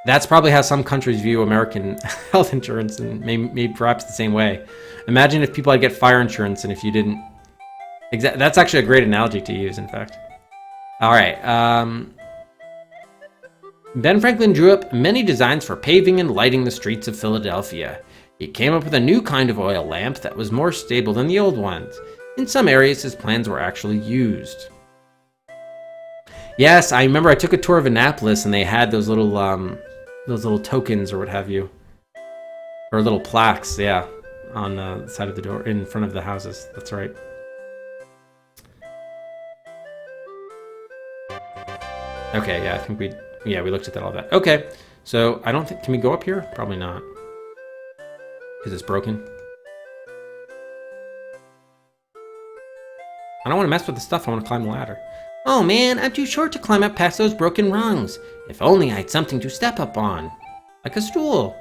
A: That's probably how some countries view American health insurance, and maybe perhaps the same way. Imagine if people had to get fire insurance and if you didn't. That's actually a great analogy to use, in fact. All right. Ben Franklin drew up many designs for paving and lighting the streets of Philadelphia. He came up with a new kind of oil lamp that was more stable than the old ones. In some areas, his plans were actually used. Yes, I remember I took a tour of Annapolis and they had those little tokens or what have you. Or little plaques, yeah, on the side of the door, in front of the houses. That's right. Okay, yeah, I think we looked at all that. Okay, so I don't think, can we go up here? Probably not. Because it's broken. I don't want to mess with the stuff, I want to climb the ladder. Oh man, I'm too short to climb up past those broken rungs. If only I had something to step up on. Like a stool.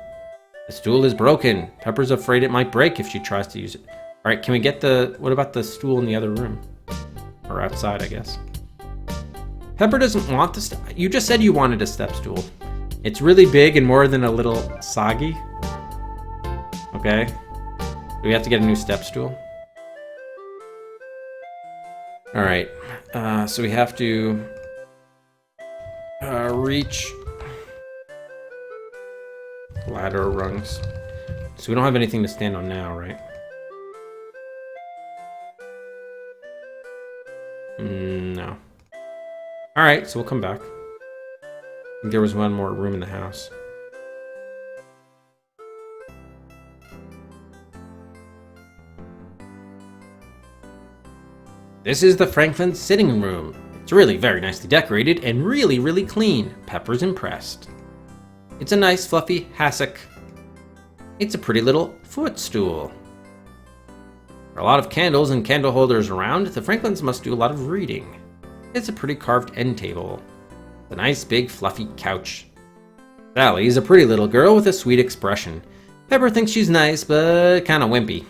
A: The stool is broken. Pepper's afraid it might break if she tries to use it. Alright, can we get what about the stool in the other room? Or outside, I guess. Pepper doesn't want the you just said you wanted a step stool. It's really big and more than a little soggy. Okay, Do we have to get a new step stool? Alright. So we have to reach ladder rungs. So we don't have anything to stand on now, right? No. Alright, so we'll come back. I think there was one more room in the house. This is the Franklin sitting room. It's really very nicely decorated and really, really clean. Pepper's impressed. It's a nice fluffy hassock. It's a pretty little footstool. There are a lot of candles and candle holders around. The Franklins must do a lot of reading. It's a pretty carved end table. A nice big fluffy couch. Sally is a pretty little girl with a sweet expression. Pepper thinks she's nice, but kinda wimpy.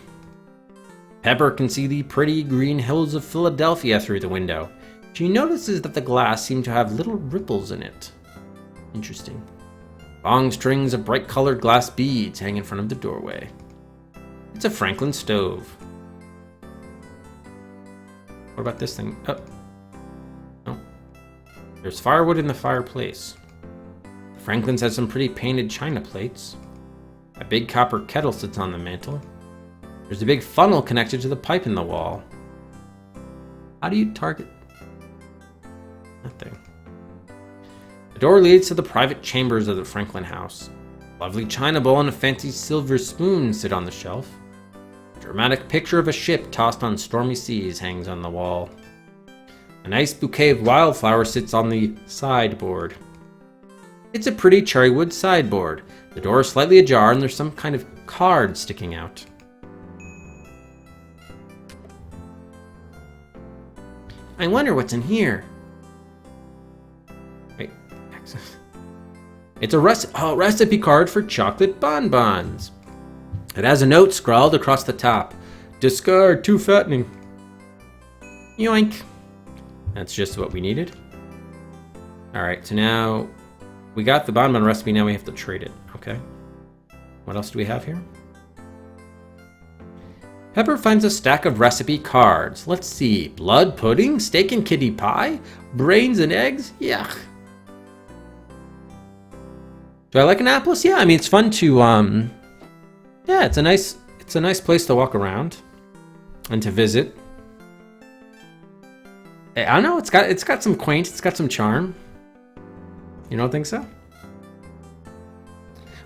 A: Pepper can see the pretty green hills of Philadelphia through the window. She notices that the glass seemed to have little ripples in it. Interesting. Long strings of bright-colored glass beads hang in front of the doorway. It's a Franklin stove. What about this thing? Oh. No. There's firewood in the fireplace. The Franklins have some pretty painted china plates. A big copper kettle sits on the mantel. There's a big funnel connected to the pipe in the wall. How do you target? Nothing. The door leads to the private chambers of the Franklin house. A lovely china bowl and a fancy silver spoon sit on the shelf. A dramatic picture of a ship tossed on stormy seas hangs on the wall. A nice bouquet of wildflowers sits on the sideboard. It's a pretty cherrywood sideboard. The door is slightly ajar and there's some kind of card sticking out. I wonder what's in here. Wait. It's a recipe card for chocolate bonbons. It has a note scrawled across the top. Discard, too fattening. Yoink. That's just what we needed. Alright, so now we got the bonbon recipe, now we have to trade it. Okay. What else do we have here? Pepper finds a stack of recipe cards. Let's see. Blood pudding, steak and kitty pie, brains and eggs. Yuck. Do I like Annapolis? Yeah, I mean it's fun to yeah, it's a nice place to walk around and to visit. I don't know, it's got some quaint, it's got some charm. You don't think so?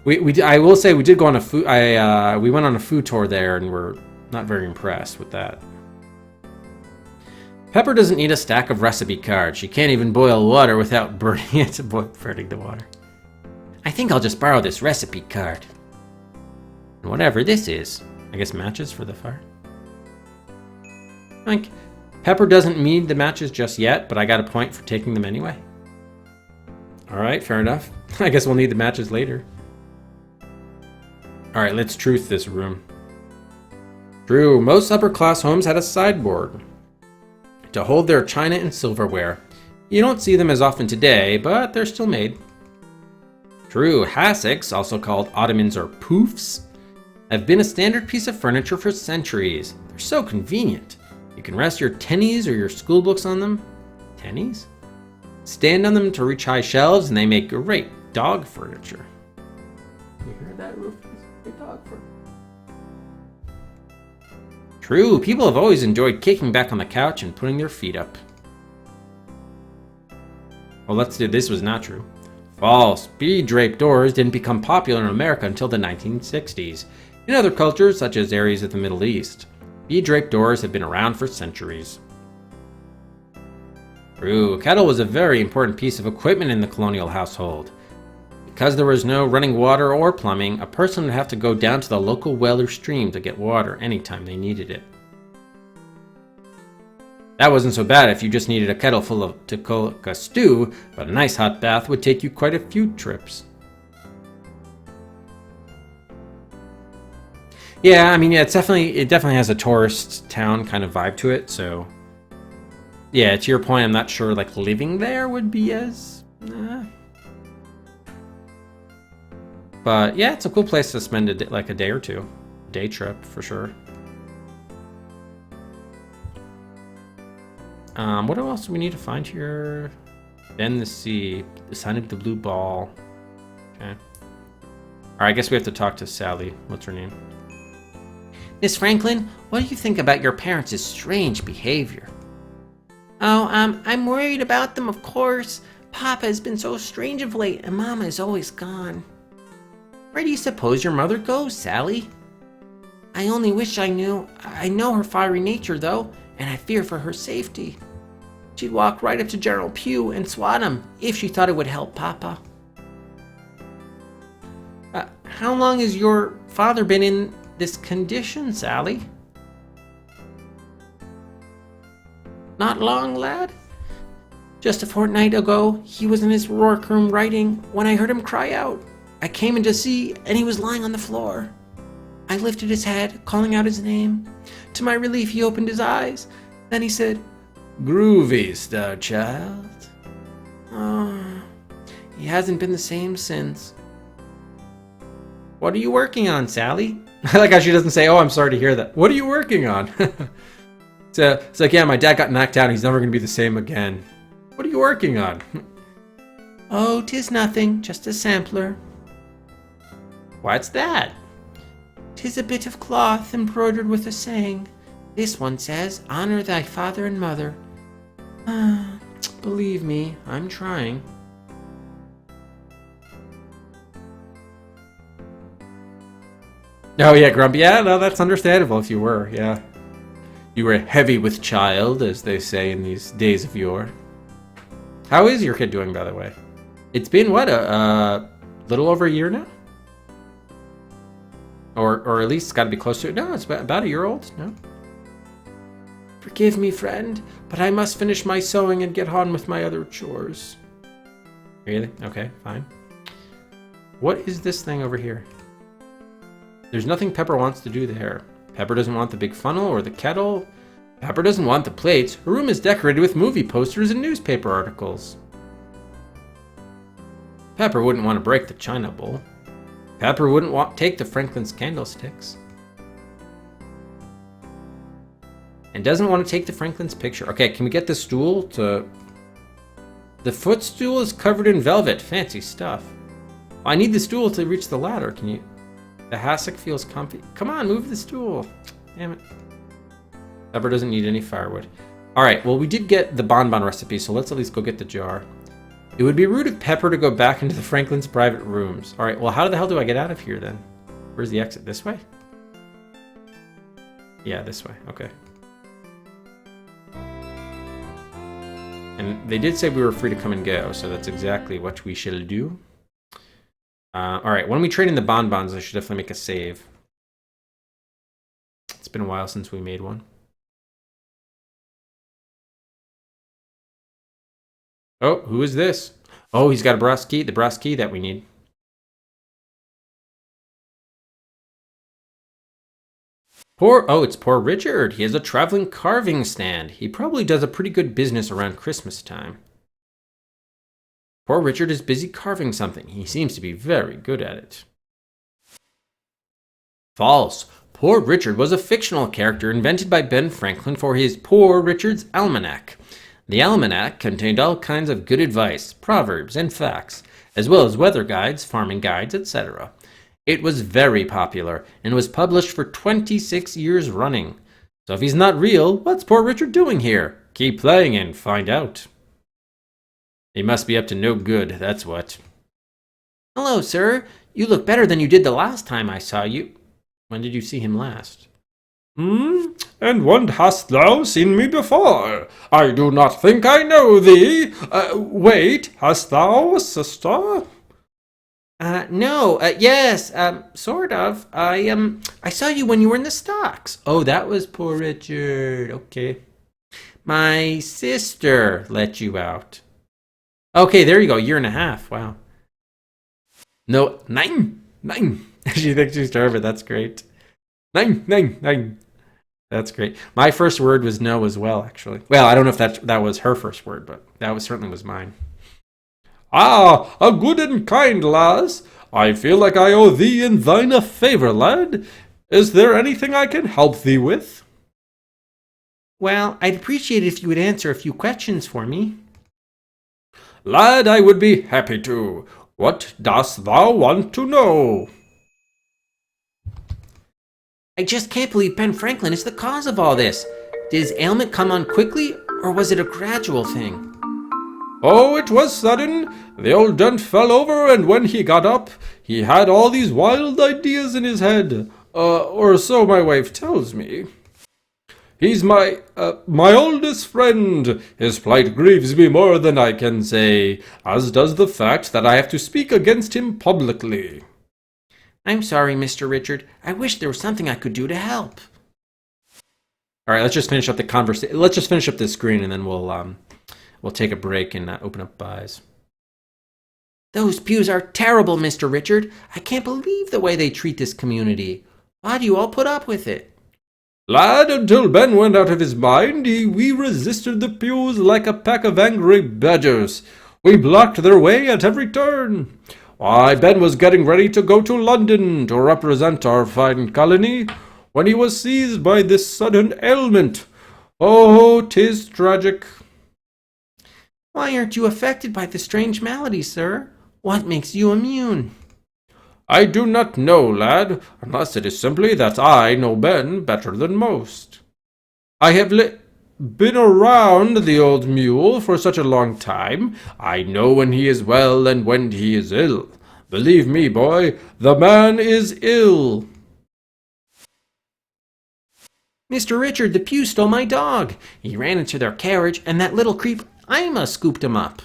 A: I will say we did go on a food we went on a food tour there and we're not very impressed with that. Pepper doesn't need a stack of recipe cards. She can't even boil water without burning it, burning the water. I think I'll just borrow this recipe card. And whatever this is. I guess matches for the fire. Like, Pepper doesn't need the matches just yet, but I got a point for taking them anyway. Alright, fair enough. I guess we'll need the matches later. Alright, let's truth this room. True, most upper-class homes had a sideboard to hold their china and silverware. You don't see them as often today, but they're still made. True, hassocks, also called ottomans or poufs, have been a standard piece of furniture for centuries. They're so convenient. You can rest your tennies or your school books on them. Tennies? Stand on them to reach high shelves, and they make great dog furniture. You heard that, Rufus? Great dog furniture. True, people have always enjoyed kicking back on the couch and putting their feet up. Well, this was not true. False. Bead draped doors didn't become popular in America until the 1960s. In other cultures, such as areas of the Middle East, bead draped doors have been around for centuries. True, a kettle was a very important piece of equipment in the colonial household. Because there was no running water or plumbing, a person would have to go down to the local well or stream to get water anytime they needed it. That wasn't so bad if you just needed a kettle to cook a stew, but a nice hot bath would take you quite a few trips. Yeah, I mean, yeah, it definitely has a tourist town kind of vibe to it, so yeah, to your point, I'm not sure like living there would be as but yeah, it's a cool place to spend a day or two. day trip for sure. What else do we need to find here? Bend the sea, the sign of the blue ball. Okay. All right, I guess we have to talk to Sally. What's her name?
D: Miss Franklin, what do you think about your parents' strange behavior? Oh, I'm worried about them, of course. Papa has been so strange of late, and Mama is always gone. Where do you suppose your mother goes, Sally? I only wish I knew. I know her fiery nature, though, and I fear for her safety. She'd walk right up to General Pugh and swat him if she thought it would help Papa.
A: How long has your father been in this condition, Sally?
D: Not long, lad. Just a fortnight ago, he was in his workroom writing when I heard him cry out. I came in to see, and he was lying on the floor. I lifted his head, calling out his name. To my relief, he opened his eyes. Then he said, "Groovy, star child." Oh, he hasn't been the same since.
A: What are you working on, Sally? I like how she doesn't say, "Oh, I'm sorry to hear that." What are you working on? It's like, yeah, my dad got knocked out. He's never going to be the same again. What are you working on?
D: Oh, 'tis nothing, just a sampler.
A: What's that?
D: 'Tis a bit of cloth embroidered with a saying. This one says, "Honor thy father and mother." Believe me, I'm trying.
A: Oh, yeah, Grumpy. Yeah, no, that's understandable if you were, yeah. You were heavy with child, as they say in these days of yore. How is your kid doing, by the way? It's been, what, a little over a year now? Or at least it's got to be close to it. No, it's about a year old, no?
D: Forgive me, friend, but I must finish my sewing and get on with my other chores.
A: Really? Okay, fine. What is this thing over here? There's nothing Pepper wants to do there. Pepper doesn't want the big funnel or the kettle. Pepper doesn't want the plates. Her room is decorated with movie posters and newspaper articles. Pepper wouldn't want to break the china bowl. Pepper wouldn't take the Franklin's candlesticks. And doesn't want to take the Franklin's picture. Okay, can we get the stool to... The footstool is covered in velvet. Fancy stuff. I need the stool to reach the ladder. Can you... The hassock feels comfy. Come on, move the stool. Damn it. Pepper doesn't need any firewood. Alright, well, we did get the bonbon recipe, so let's at least go get the jar. It would be rude of Pepper to go back into the Franklin's private rooms. Alright, well, how the hell do I get out of here, then? Where's the exit? This way? Yeah, this way. Okay. And they did say we were free to come and go, so that's exactly what we shall do. Alright, when we trade in the bonbons, I should definitely make a save. It's been a while since we made one. Oh, who is this? Oh, he's got a brass key, the brass key that we need. It's poor Richard. He has a traveling carving stand. He probably does a pretty good business around Christmas time. Poor Richard is busy carving something. He seems to be very good at it. False. Poor Richard was a fictional character invented by Ben Franklin for his Poor Richard's Almanac. The almanac contained all kinds of good advice, proverbs, and facts, as well as weather guides, farming guides, etc. It was very popular and was published for 26 years running. So if he's not real, what's Poor Richard doing here? Keep playing and find out. He must be up to no good, that's what.
D: Hello, sir. You look better than you did the last time I saw you.
A: When did you see him last?
C: And when hast thou seen me before? I do not think I know thee. Wait, hast thou a sister?
D: Yes, sort of. I saw you when you were in the stocks.
A: Oh, that was Poor Richard. Okay.
D: My sister let you out.
A: Okay, there you go. Year and a half. Wow. No, 9. She thinks she's Trevor. That's great. 9. That's great. My first word was no as well, actually. Well, I don't know if that was her first word, but that certainly was mine.
C: Ah, a good and kind lass. I feel like I owe thee and thine a favour, lad.
F: Is there anything I can help thee with?
A: Well, I'd appreciate it if you would answer a few questions for me.
F: Lad, I would be happy to. What dost thou want to know?
A: I just can't believe Ben Franklin is the cause of all this. Did his ailment come on quickly, or was it a gradual thing?
F: Oh, it was sudden. The old dunt fell over, and when he got up, he had all these wild ideas in his head. Or so my wife tells me. He's my oldest friend. His plight grieves me more than I can say, as does the fact that I have to speak against him publicly.
A: I'm sorry, Mr. Richard. I wish there was something I could do to help. All right, let's just finish up the conversation. Let's just finish up this screen, and then we'll take a break and open up Buys. Those pews are terrible, Mr. Richard. I can't believe the way they treat this community. Why do you all put up with it?
F: Lad, until Ben went out of his mind, we resisted the pews like a pack of angry badgers. We blocked their way at every turn. Why, Ben was getting ready to go to London to represent our fine colony when he was seized by this sudden ailment. Oh, 'tis tragic.
A: Why aren't you affected by the strange malady, sir? What makes you immune?
F: I do not know, lad, unless it is simply that I know Ben better than most. I have been around the old mule for such a long time. I know when he is well and when he is ill. Believe me, boy, the man is ill.
A: Mr. Richard, the pew stole my dog. He ran into their carriage, and that little creep Ima scooped him up.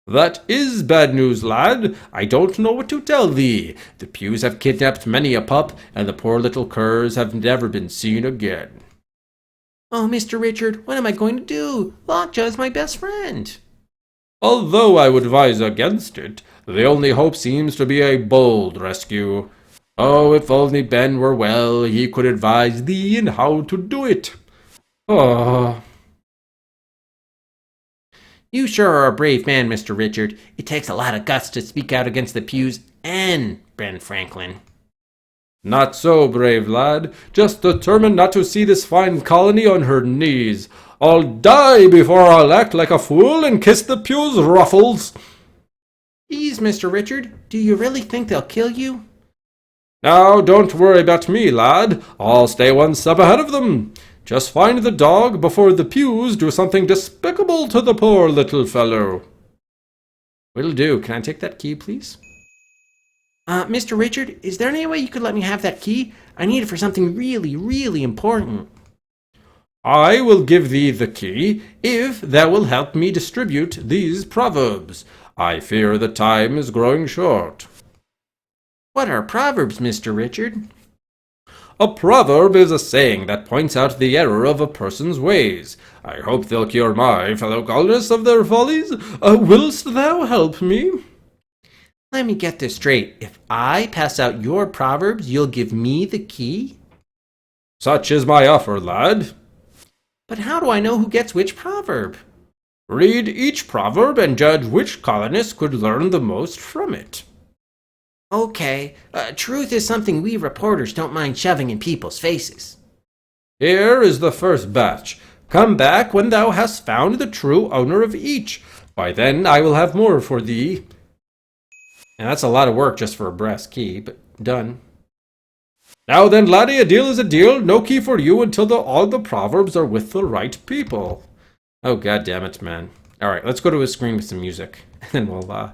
F: That is bad news, lad. I don't know what to tell thee. The pews have kidnapped many a pup, and the poor little curs have never been seen again.
A: Oh, Mr. Richard, what am I going to do? Lockjaw is my best friend.
F: Although I would advise against it, the only hope seems to be a bold rescue. Oh, if only Ben were well, he could advise thee in how to do it. Oh.
A: You sure are a brave man, Mr. Richard. It takes a lot of guts to speak out against the pews and Ben Franklin.
F: Not so, brave lad. Just determined not to see this fine colony on her knees. I'll die before I'll act like a fool and kiss the pew's ruffles.
A: Ease, Mr. Richard. Do you really think they'll kill you?
F: Now, don't worry about me, lad. I'll stay one step ahead of them. Just find the dog before the pews do something despicable to the poor little fellow.
A: Will do. Can I take that key, please? Mr. Richard, is there any way you could let me have that key? I need it for something really, really important.
F: I will give thee the key if thou will help me distribute these proverbs. I fear the time is growing short.
A: What are proverbs, Mr. Richard?
F: A proverb is a saying that points out the error of a person's ways. I hope they'll cure my fellow colonists of their follies. Willst thou help me?
A: Let me get this straight. If I pass out your proverbs, you'll give me the key?
F: Such is my offer, lad.
A: But how do I know who gets which proverb?
F: Read each proverb and judge which colonist could learn the most from it.
A: Okay, truth is something we reporters don't mind shoving in people's faces.
F: Here is the first batch. Come back when thou hast found the true owner of each. By then I will have more for thee.
A: And that's a lot of work just for a brass key, but done.
F: Now then, laddie, a deal is a deal. No key for you until all the proverbs are with the right people.
A: Oh, god damn it, man. Alright, let's go to a screen with some music, and then we'll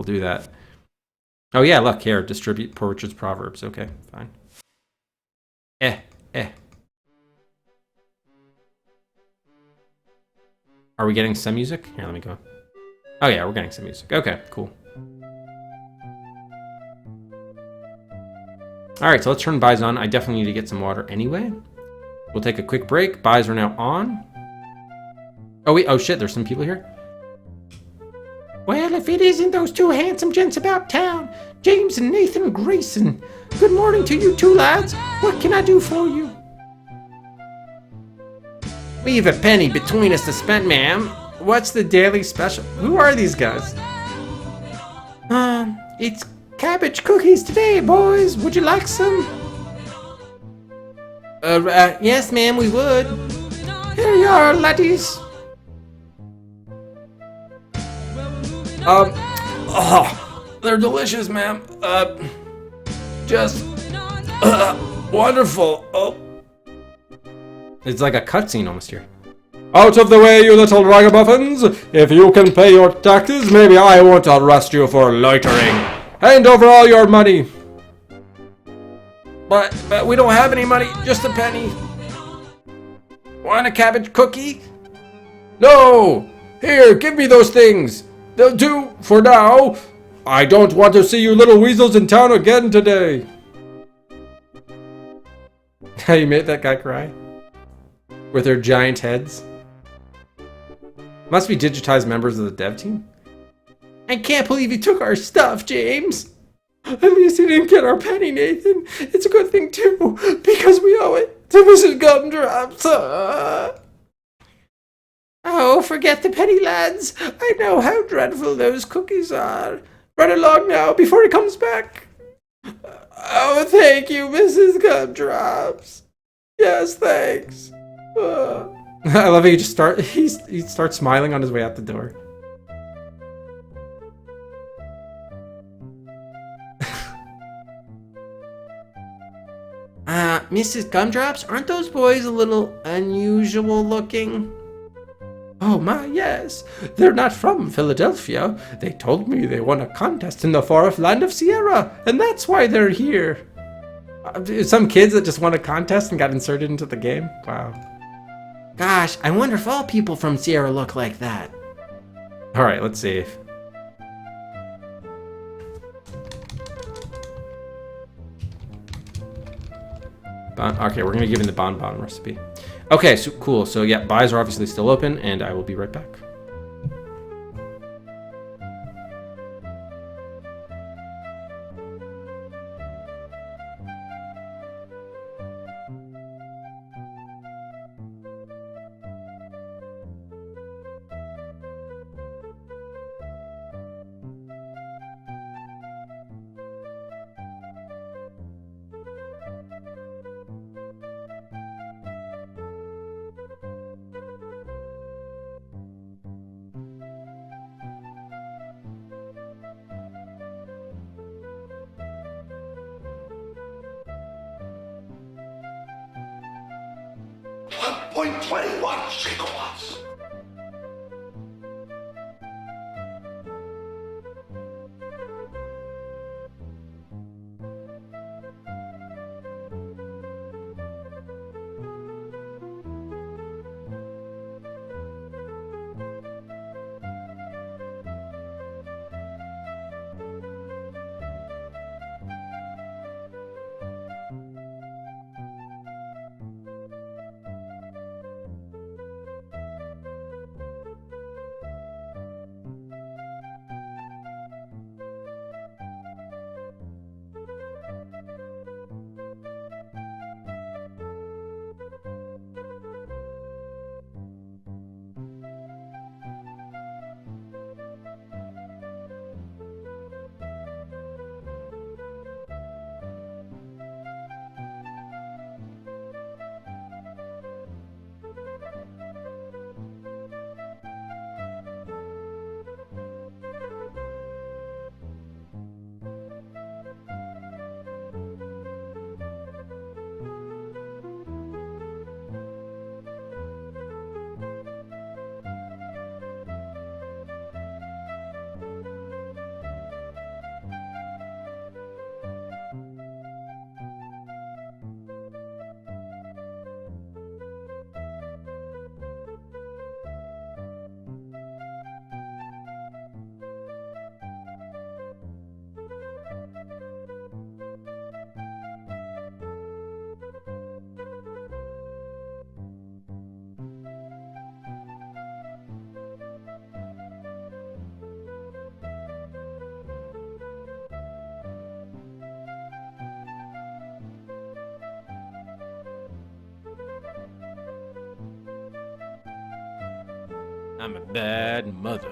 A: do that. Oh yeah, look here, distribute Poor Richard's proverbs. Okay, fine. Are we getting some music? Here, let me go. Oh yeah, we're getting some music. Okay, cool. Alright, so let's turn buys on. I definitely need to get some water anyway. We'll take a quick break. Buys are now on. Oh wait, oh shit, there's some people here.
C: Well, if it isn't those two handsome gents about town, James and Nathan Grayson. Good morning to you two lads. What can I do for you?
A: We've a penny between us to spend, ma'am. What's the daily special? Who are these guys?
C: It's cabbage cookies today, boys. Would you like some?
A: Yes, ma'am, we would.
C: Here you are, laddies.
F: They're delicious, ma'am. Just wonderful. Oh.
A: It's like a cutscene almost here.
F: Out of the way, you little ragamuffins! If you can pay your taxes, maybe I won't arrest you for loitering. Hand over all your money. But we don't have any money, just a penny. Want a cabbage cookie? No! Here, give me those things. They'll do for now. I don't want to see you little weasels in town again today.
A: You made that guy cry? With their giant heads? Must be digitized members of the dev team. I can't believe you took our stuff, James. At least you didn't get our penny, Nathan. It's a good thing, too, because we owe it to Mrs. Gumdrops. Oh, forget the penny, lads. I know how dreadful those cookies are. Run along now before he comes back. Oh, thank you, Mrs. Gumdrops. Yes, thanks. I love how he starts smiling on his way out the door. Mrs. Gumdrops, aren't those boys a little unusual looking? Oh my, yes. They're not from Philadelphia. They told me they won a contest in the far off land of Sierra, and that's why they're here. Some kids that just won a contest and got inserted into the game? Wow. Gosh, I wonder if all people from Sierra look like that. Alright, let's see. Okay, we're gonna give him the bonbon recipe. Okay, so cool. So yeah, buys are obviously still open, and I will be right back.
G: Gigawatts.
A: I'm a bad mother.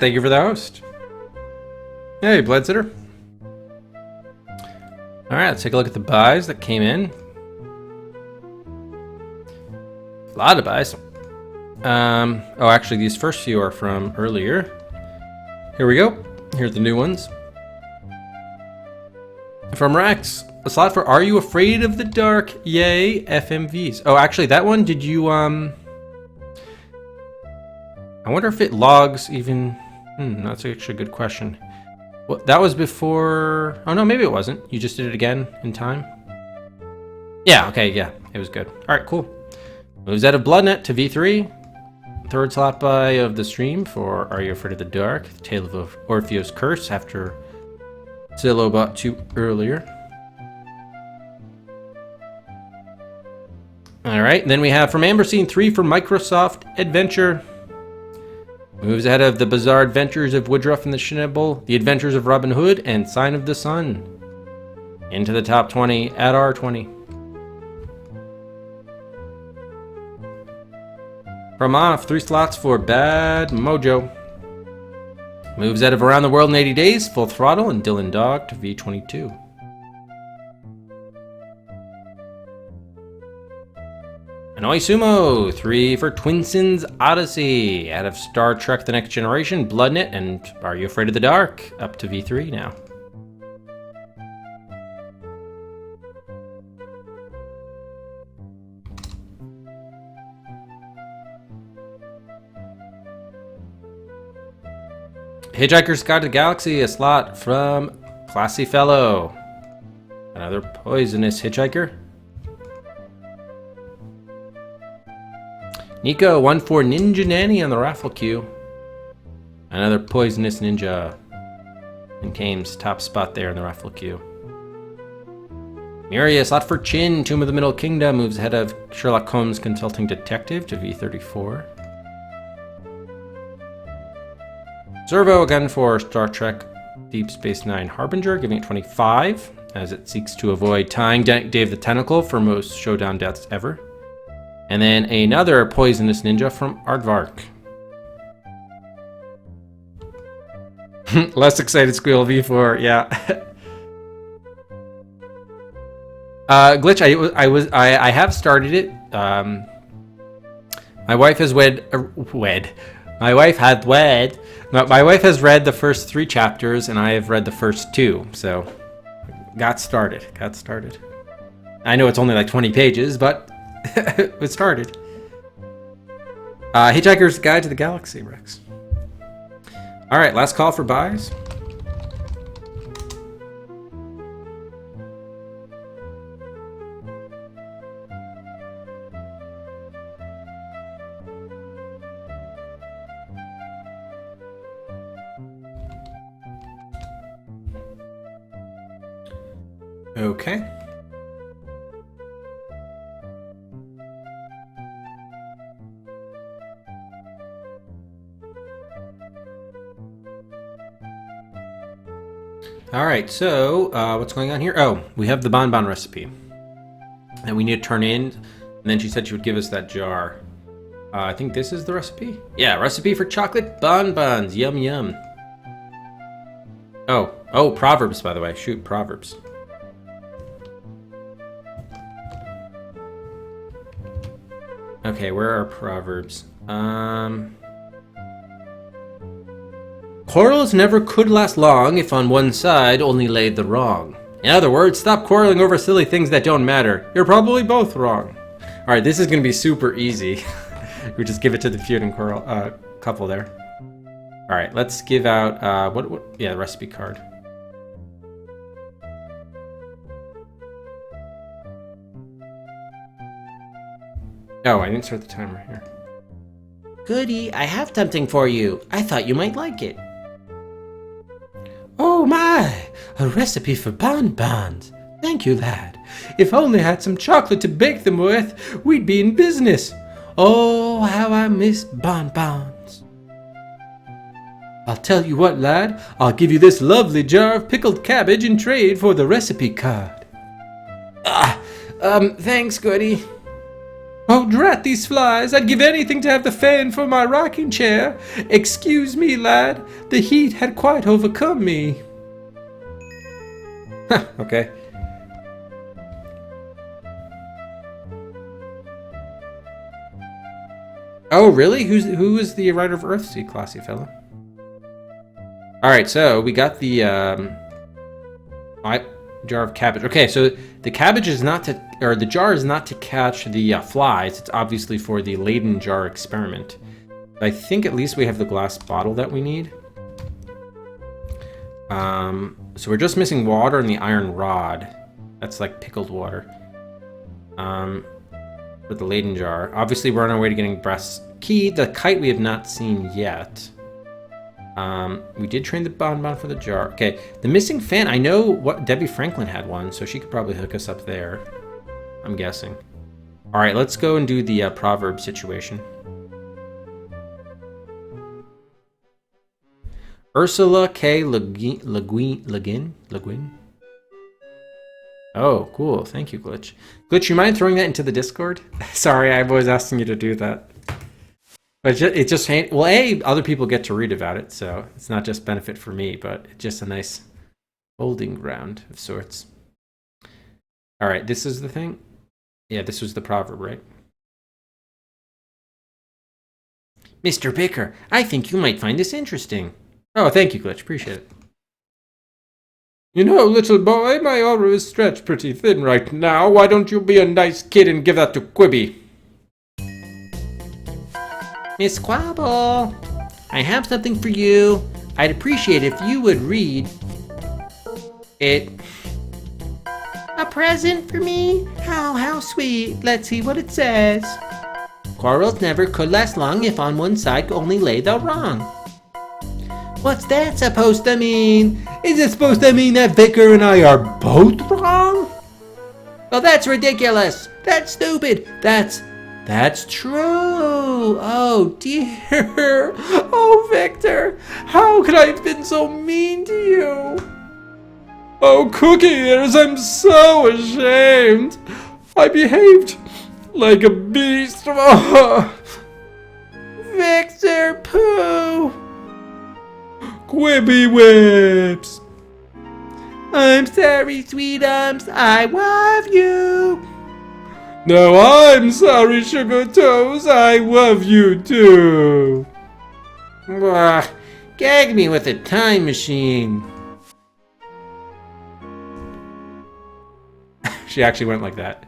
A: Thank you for the host. Hey, Bloodsitter. Alright, let's take a look at the buys that came in. A lot of buys. Oh, actually, these first few are from earlier. Here we go. Here's the new ones. From Rex, a slot for Are You Afraid of the Dark? Yay, FMVs. Oh, actually, that one, did you, I wonder if it logs even... that's actually a good question. Well, that was before... Oh, no, maybe it wasn't. You just did it again in time? Yeah, okay, yeah. It was good. All right, cool. Moves out of Bloodnet to V3. Third slot buy of the stream for Are You Afraid of the Dark? The Tale of Orpheus Curse after Zillow bought 2 earlier. All right, then we have from Amberseen 3 for Microsoft Adventure. Moves ahead of The Bizarre Adventures of Woodruff and the Schnibble, The Adventures of Robin Hood, and Sign of the Sun. Into the top 20 at R20. From Off, 3 slots for Bad Mojo. Moves out of Around the World in 80 Days, Full Throttle, and Dylan Dog to V22. And Oisumo, 3 for Twinsons Odyssey, out of Star Trek The Next Generation, Bloodnet, and Are You Afraid of the Dark, up to V3 now. Hitchhiker's Guide to the Galaxy, a slot from Classy Fellow. Another poisonous hitchhiker. Nico, 1 for Ninja Nanny on the raffle queue. Another poisonous ninja. And Kames, top spot there in the raffle queue. Miria, slot for Chin, Tomb of the Middle Kingdom, moves ahead of Sherlock Holmes Consulting Detective to V34. Servo again for Star Trek Deep Space Nine Harbinger, giving it 25, as it seeks to avoid tying Dave the Tentacle for most showdown deaths ever. And then another poisonous ninja from Aardvark. Less excited Squeal V4, yeah. Glitch, I have started it. My wife has My wife has read the first 3 chapters, and I have read the first 2, so got started. I know it's only like 20 pages, but it started. Hitchhiker's Guide to the Galaxy, Rex. All right, last call for buys. Okay. All right, so what's going on here? Oh, we have the bonbon recipe that we need to turn in, and then she said she would give us that jar. I think this is the recipe. Yeah, recipe for chocolate bonbons. Yum yum. Oh, Proverbs, by the way. Shoot, Proverbs. Okay, where are Proverbs? Quarrels never could last long if on one side only laid the wrong. In other words, stop quarreling over silly things that don't matter. You're probably both wrong. Alright, this is going to be super easy. We just give it to the feud and quarrel couple there. All right, let's give out yeah, the recipe card. Oh, I didn't start the timer here.
D: Goody, I have something for you. I thought you might like it.
C: Oh my! A recipe for bonbons. Thank you, lad. If only I had some chocolate to bake them with, we'd be in business. Oh, how I miss bonbons. I'll tell you what, lad. I'll give you this lovely jar of pickled cabbage in trade for the recipe card.
A: Thanks, Goody.
C: Oh, drat these flies! I'd give anything to have the fan for my rocking chair. Excuse me, lad. The heat had quite overcome me.
A: Okay. Oh, really? Who is the writer of Earthseed, classy fella? All right, so we got the jar of cabbage. Okay, so the cabbage is not to, or the jar is not to catch the flies. It's obviously for the Leyden jar experiment. I think at least we have the glass bottle that we need. So we're just missing water and the iron rod. That's like pickled water. With the Leyden jar. Obviously, we're on our way to getting brass key. The kite we have not seen yet. We did train the bonbon for the jar. Okay, the missing fan. I know what Debbie Franklin had one, so she could probably hook us up there. I'm guessing. All right, let's go and do the proverb situation. Ursula K. Le Guin? Oh, cool. Thank you, Glitch. Glitch, you mind throwing that into the Discord? Sorry, I've always asking you to do that. But it just ain't... Well, A, other people get to read about it, so it's not just benefit for me, but it's just a nice holding ground of sorts. All right, this is the thing? Yeah, this was the proverb, right?
D: Mr. Bicker, I think you might find this interesting.
A: Oh, thank you, Glitch. Appreciate it.
F: You know, little boy, my aura is stretched pretty thin right now. Why don't you be a nice kid and give that to Quibi?
D: Miss Quabble, I have something for you. I'd appreciate if you would read it. A present for me? How sweet. Let's see what it says. Quarrels never could last long if on one side only lay the wrong. What's that supposed to mean? Is it supposed to mean that Vicar and I are both wrong? Well, that's ridiculous. That's stupid. That's true. Oh, dear. Oh, Victor. How could I have been so mean to you?
F: Oh, Cookie Ears, I'm so ashamed. I behaved like a beast.
D: Victor Pooh.
F: Quibby Whips.
D: I'm sorry, sweetums. I love you.
F: No, I'm sorry, Sugar Toes. I love you too.
D: Gag me with a time machine.
A: She actually went like that.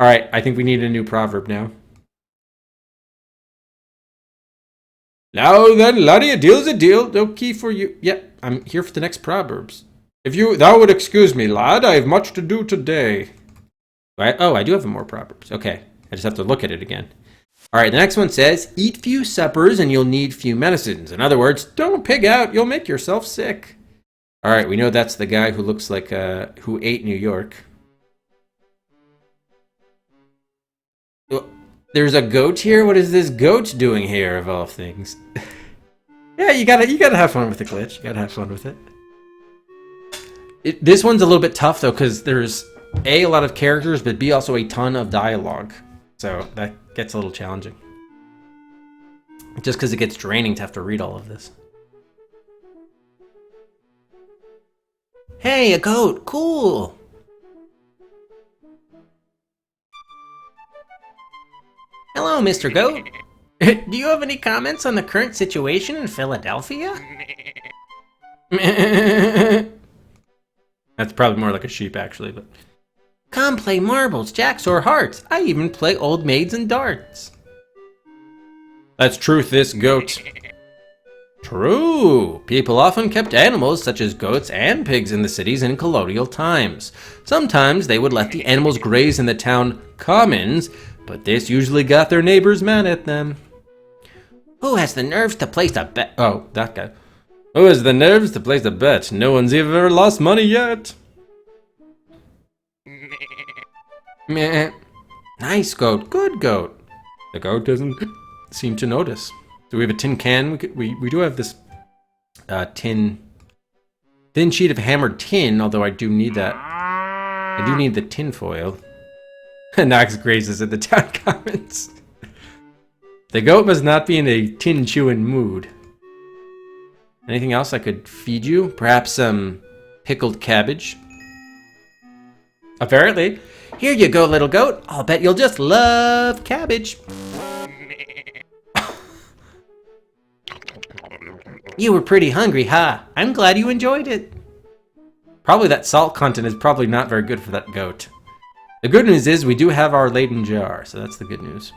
A: All right, I think we need a new proverb now.
F: Now then, laddie, a deal's a deal. No key for you.
A: Yep, I'm here for the next proverbs.
F: If thou would excuse me, lad, I have much to do today.
A: I do have more proverbs. Okay, I just have to look at it again. All right, the next one says, eat few suppers and you'll need few medicines. In other words, don't pig out, you'll make yourself sick. All right, we know that's the guy who looks like, who ate New York. There's a goat here? What is this goat doing here, of all things? Yeah, you gotta have fun with the Glitch. You gotta have fun with it. This one's a little bit tough, though, because there's A, a lot of characters, but B, also a ton of dialogue. So that gets a little challenging. Just because it gets draining to have to read all of this.
D: Hey, a goat. Cool. Hello, Mr. Goat. Do you have any comments on the current situation in Philadelphia?
A: That's probably more like a sheep, actually, but...
D: Come play marbles, jacks, or hearts. I even play old maids and darts.
A: That's truth, this goat. True. People often kept animals such as goats and pigs in the cities in colonial times. Sometimes they would let the animals graze in the town commons, but this usually got their neighbors mad at them.
D: Who has the nerves to place a bet?
A: Oh, that guy. Who has the nerves to place a bet? No one's ever lost money yet. Meh. Nice goat. Good goat. The goat doesn't seem to notice. Do we have a tin can? We do have this thin sheet of hammered tin, although I do need that. I do need the tin foil. Knox grazes at the town commons. The goat must not be in a tin chewing mood. Anything else I could feed you? Perhaps some pickled cabbage? Apparently.
D: Here you go, little goat. I'll bet you'll just love cabbage. You were pretty hungry, huh? I'm glad you enjoyed it.
A: Probably that salt content is probably not very good for that goat. The good news is we do have our Leyden jar, so that's the good news.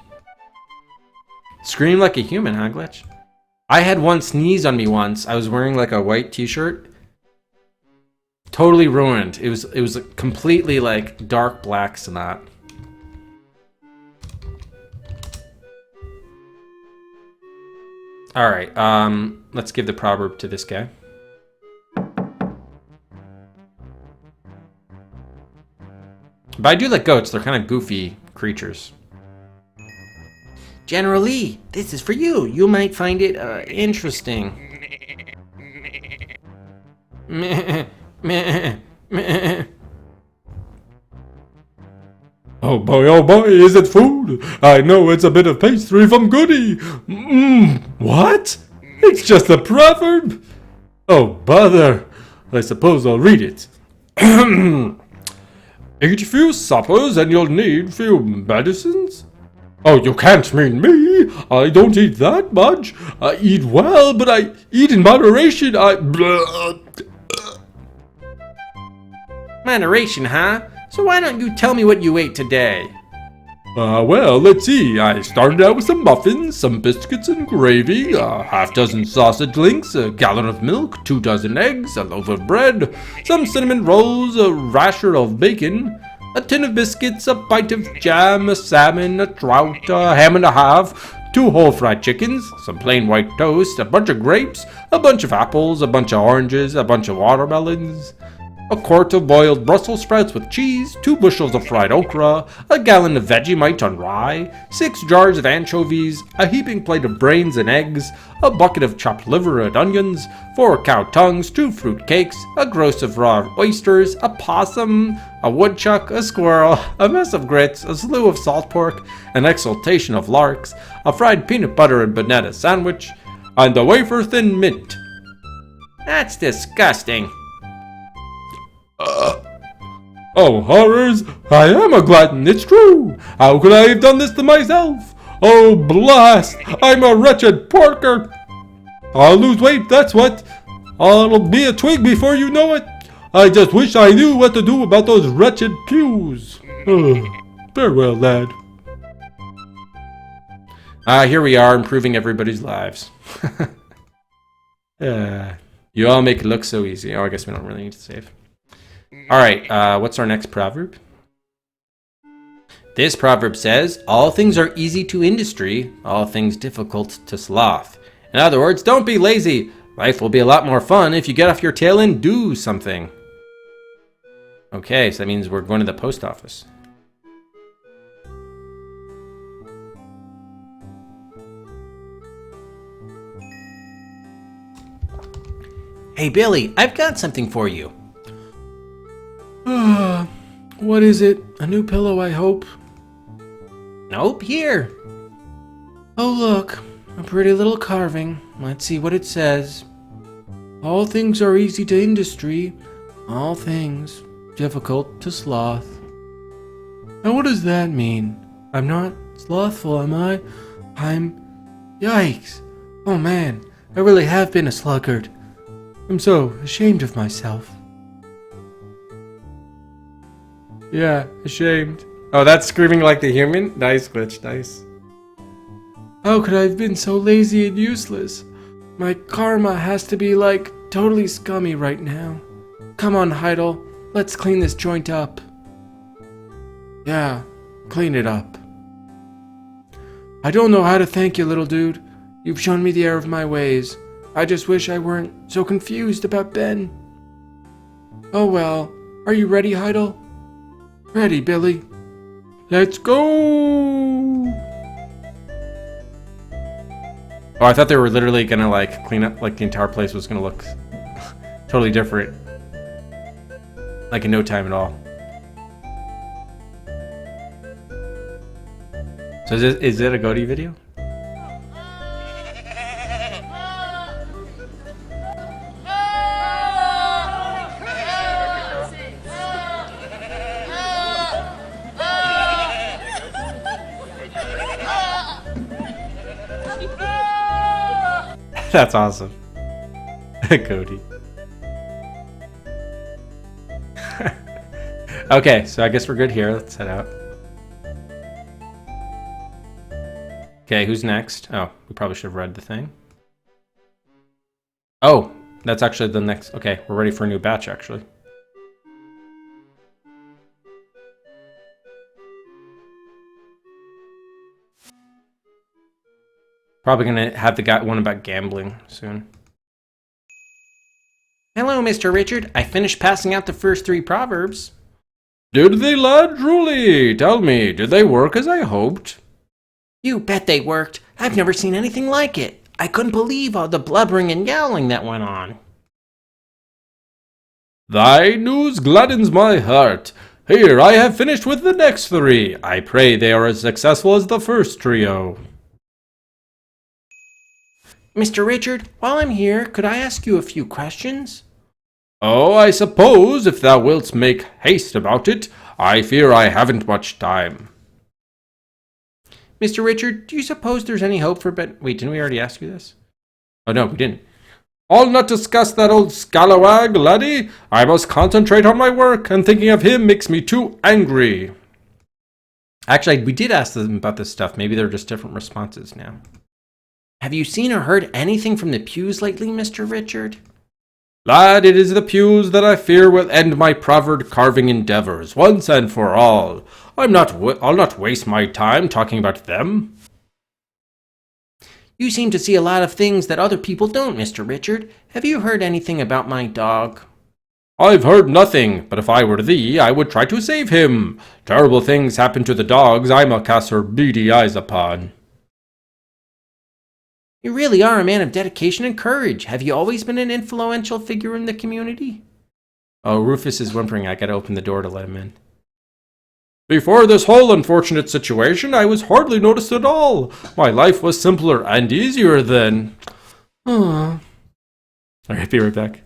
A: Scream like a human, huh, Glitch? I had one sneeze on me once. I was wearing like a white t-shirt. Totally ruined. It was a completely like dark black snot. All right, let's give the proverb to this guy. But I do like goats. They're kind of goofy creatures.
D: General Lee, this is for you. You might find it interesting.
A: Meh, meh, meh.
F: Oh boy, is it food? I know it's a bit of pastry from Goody. What? It's just a proverb? Oh, bother. I suppose I'll read it. Eat few suppers and you'll need few medicines? Oh, you can't mean me. I don't eat that much. I eat well, but I eat in moderation.
A: Moderation, huh? So why don't you tell me what you ate today?
F: Well, let's see. I started out with some muffins, some biscuits and gravy, a half-dozen sausage links, a gallon of milk, 2 dozen eggs, a loaf of bread, some cinnamon rolls, a rasher of bacon, a tin of biscuits, a pint of jam, a salmon, a trout, a ham and a half, 2 whole fried chickens, some plain white toast, a bunch of grapes, a bunch of apples, a bunch of oranges, a bunch of watermelons, a quart of boiled Brussels sprouts with cheese, 2 bushels of fried okra, a gallon of Vegemite on rye, 6 jars of anchovies, a heaping plate of brains and eggs, a bucket of chopped liver and onions, 4 cow tongues, 2 fruit cakes, a gross of raw oysters, a possum, a woodchuck, a squirrel, a mess of grits, a slew of salt pork, an exultation of larks, a fried peanut butter and banana sandwich, and a wafer thin mint.
D: That's disgusting.
F: Oh, horrors! I am a glutton, it's true! How could I have done this to myself? Oh, blast! I'm a wretched porker! I'll lose weight, that's what! I'll be a twig before you know it! I just wish I knew what to do about those wretched pews! Farewell, lad.
A: Here we are, improving everybody's lives. You all make it look so easy. Oh, I guess we don't really need to save. Alright, what's our next proverb? This proverb says, all things are easy to industry, all things difficult to sloth. In other words, don't be lazy. Life will be a lot more fun if you get off your tail and do something. Okay, so that means we're going to the post office.
D: Hey, Billy, I've got something for you.
A: What is it? A new pillow, I hope?
D: Nope, here.
A: Oh, look. A pretty little carving. Let's see what it says. All things are easy to industry. All things difficult to sloth. Now, what does that mean? I'm not slothful, am I? Yikes. Oh, man. I really have been a sluggard. I'm so ashamed of myself. Yeah, ashamed. Oh, that's screaming like the human? Nice, Glitch, nice. How could I have been so lazy and useless?
F: My karma has to be like totally scummy right now. Come on, Heidel, let's clean this joint up. Yeah, clean it up. I don't know how to thank you, little dude. You've shown me the error of my ways. I just wish I weren't so confused about Ben. Oh well, are you ready, Heidel? Ready, Billy. Let's go! Oh, I thought they were literally gonna like clean up, like the entire place was gonna look totally different. Like in no time at all. So is it a Goaty video? That's awesome. Cody. Okay, so I guess we're good here. Let's head out. Okay, who's next? Oh, we probably should have read the thing. Oh, that's actually the next. Okay, we're ready for a new batch, actually. Probably gonna have the guy one about gambling soon.
A: Hello, Mr. Richard. I finished passing out the first 3 proverbs.
F: Did they, lad? Truly? Tell me, did they work as I hoped?
A: You bet they worked. I've never seen anything like it. I couldn't believe all the blubbering and yowling that went on.
F: Thy news gladdens my heart. Here, I have finished with the next 3. I pray they are as successful as the first trio.
A: Mr. Richard, while I'm here, could I ask you a few questions?
F: Oh, I suppose if thou wilt make haste about it, I fear I haven't much time.
A: Mr. Richard, do you suppose there's any hope for Ben? Wait, didn't we already ask you this?
F: Oh, no, we didn't. I'll not discuss that old scalawag, laddie. I must concentrate on my work, and thinking of him makes me too angry.
A: Actually, we did ask them about this stuff. Maybe they're just different responses now. Have you seen or heard anything from the pews lately, Mr. Richard?
F: Lad, it is the pews that I fear will end my proverb carving endeavors, once and for all. I'll not waste my time talking about them.
A: You seem to see a lot of things that other people don't, Mr. Richard. Have you heard anything about my dog?
F: I've heard nothing, but if I were thee, I would try to save him. Terrible things happen to the dogs I must cast her beady eyes upon.
A: You really are a man of dedication and courage. Have you always been an influential figure in the community? Oh, Rufus is whimpering. I gotta open the door to let him in.
F: Before this whole unfortunate situation, I was hardly noticed at all. My life was simpler and easier then.
A: Aww.
F: Alright, be right back.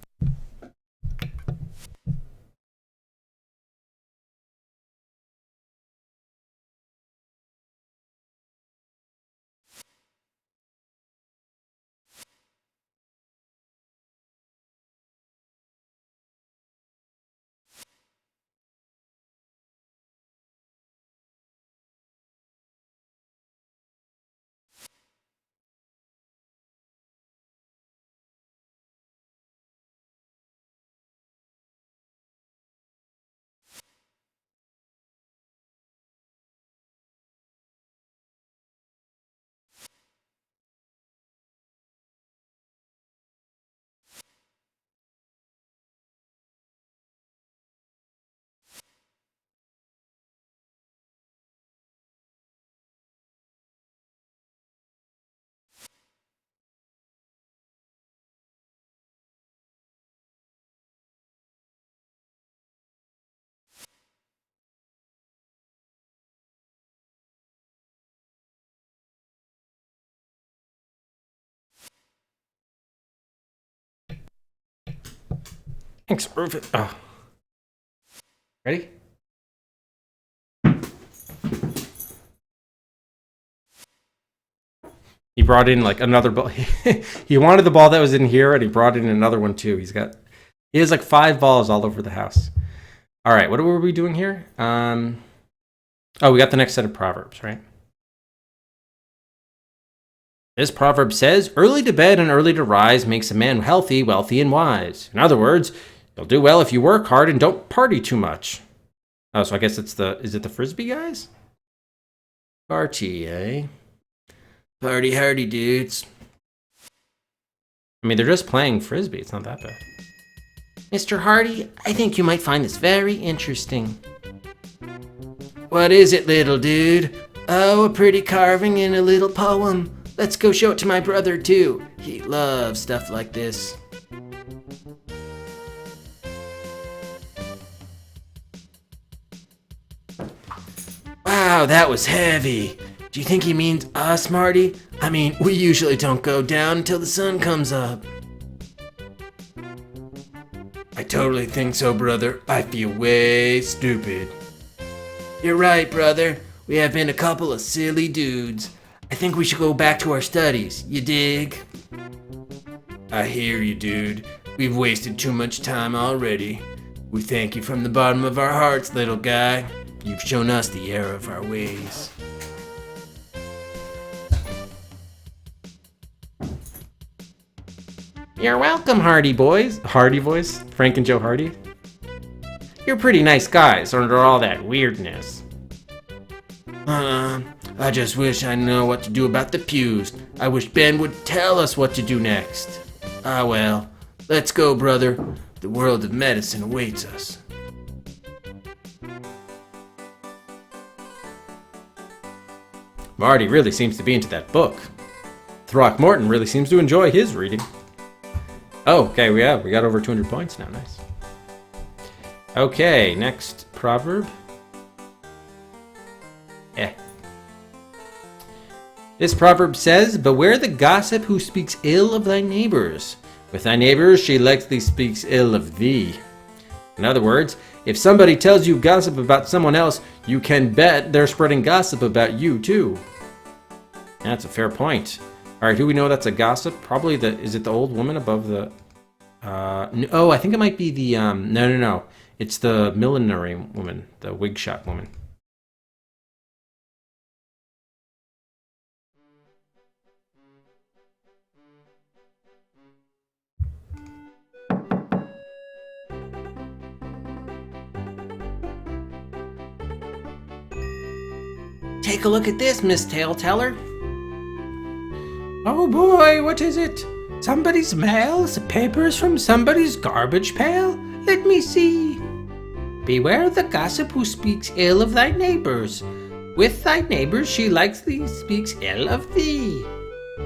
A: Thanks, Rufus. Oh. Ready? He brought in like another ball. He wanted the ball that was in here, and he brought in another one too. He has like 5 balls all over the house. All right, what were we doing here? Oh, we got the next set of proverbs, right? This proverb says, early to bed and early to rise makes a man healthy, wealthy, and wise. In other words, you'll do well if you work hard and don't party too much. Oh, so I guess is it the Frisbee guys? Party, eh? Party hardy, dudes. I mean, they're just playing Frisbee. It's not that bad.
D: Mr. Hardy, I think you might find this very interesting.
A: What is it, little dude? Oh, a pretty carving and a little poem. Let's go show it to my brother, too. He loves stuff like this. Wow, that was heavy. Do you think he means us, Marty? I mean, we usually don't go down until the sun comes up. I totally think so, brother. I feel way stupid. You're right, brother. We have been a couple of silly dudes. I think we should go back to our studies. You dig? I hear you, dude. We've wasted too much time already. We thank you from the bottom of our hearts, little guy. You've shown us the error of our ways. You're welcome, Hardy boys. Hardy boys? Frank and Joe Hardy? You're pretty nice guys under all that weirdness. I just wish I know what to do about the pews. I wish Ben would tell us what to do next. Ah well, let's go, brother. The world of medicine awaits us. Marty really seems to be into that book. Throckmorton really seems to enjoy his reading. Oh, okay, we got over 200 points now, nice. Okay, next proverb. This proverb says, beware the gossip who speaks ill of thy neighbors. With thy neighbors she likely speaks ill of thee. In other words, if somebody tells you gossip about someone else, you can bet they're spreading gossip about you too. That's a fair point. Alright, who we know that's a gossip? Probably is it the old woman above the... oh, I think it might be the... No. It's the millinery woman, the wig shop woman. Take a look at this, Miss Tale-Teller.
C: Oh boy, what is it? Somebody's mail? Papers from somebody's garbage pail? Let me see.
D: Beware the gossip who speaks ill of thy neighbors. With thy neighbors she likely speaks ill of thee.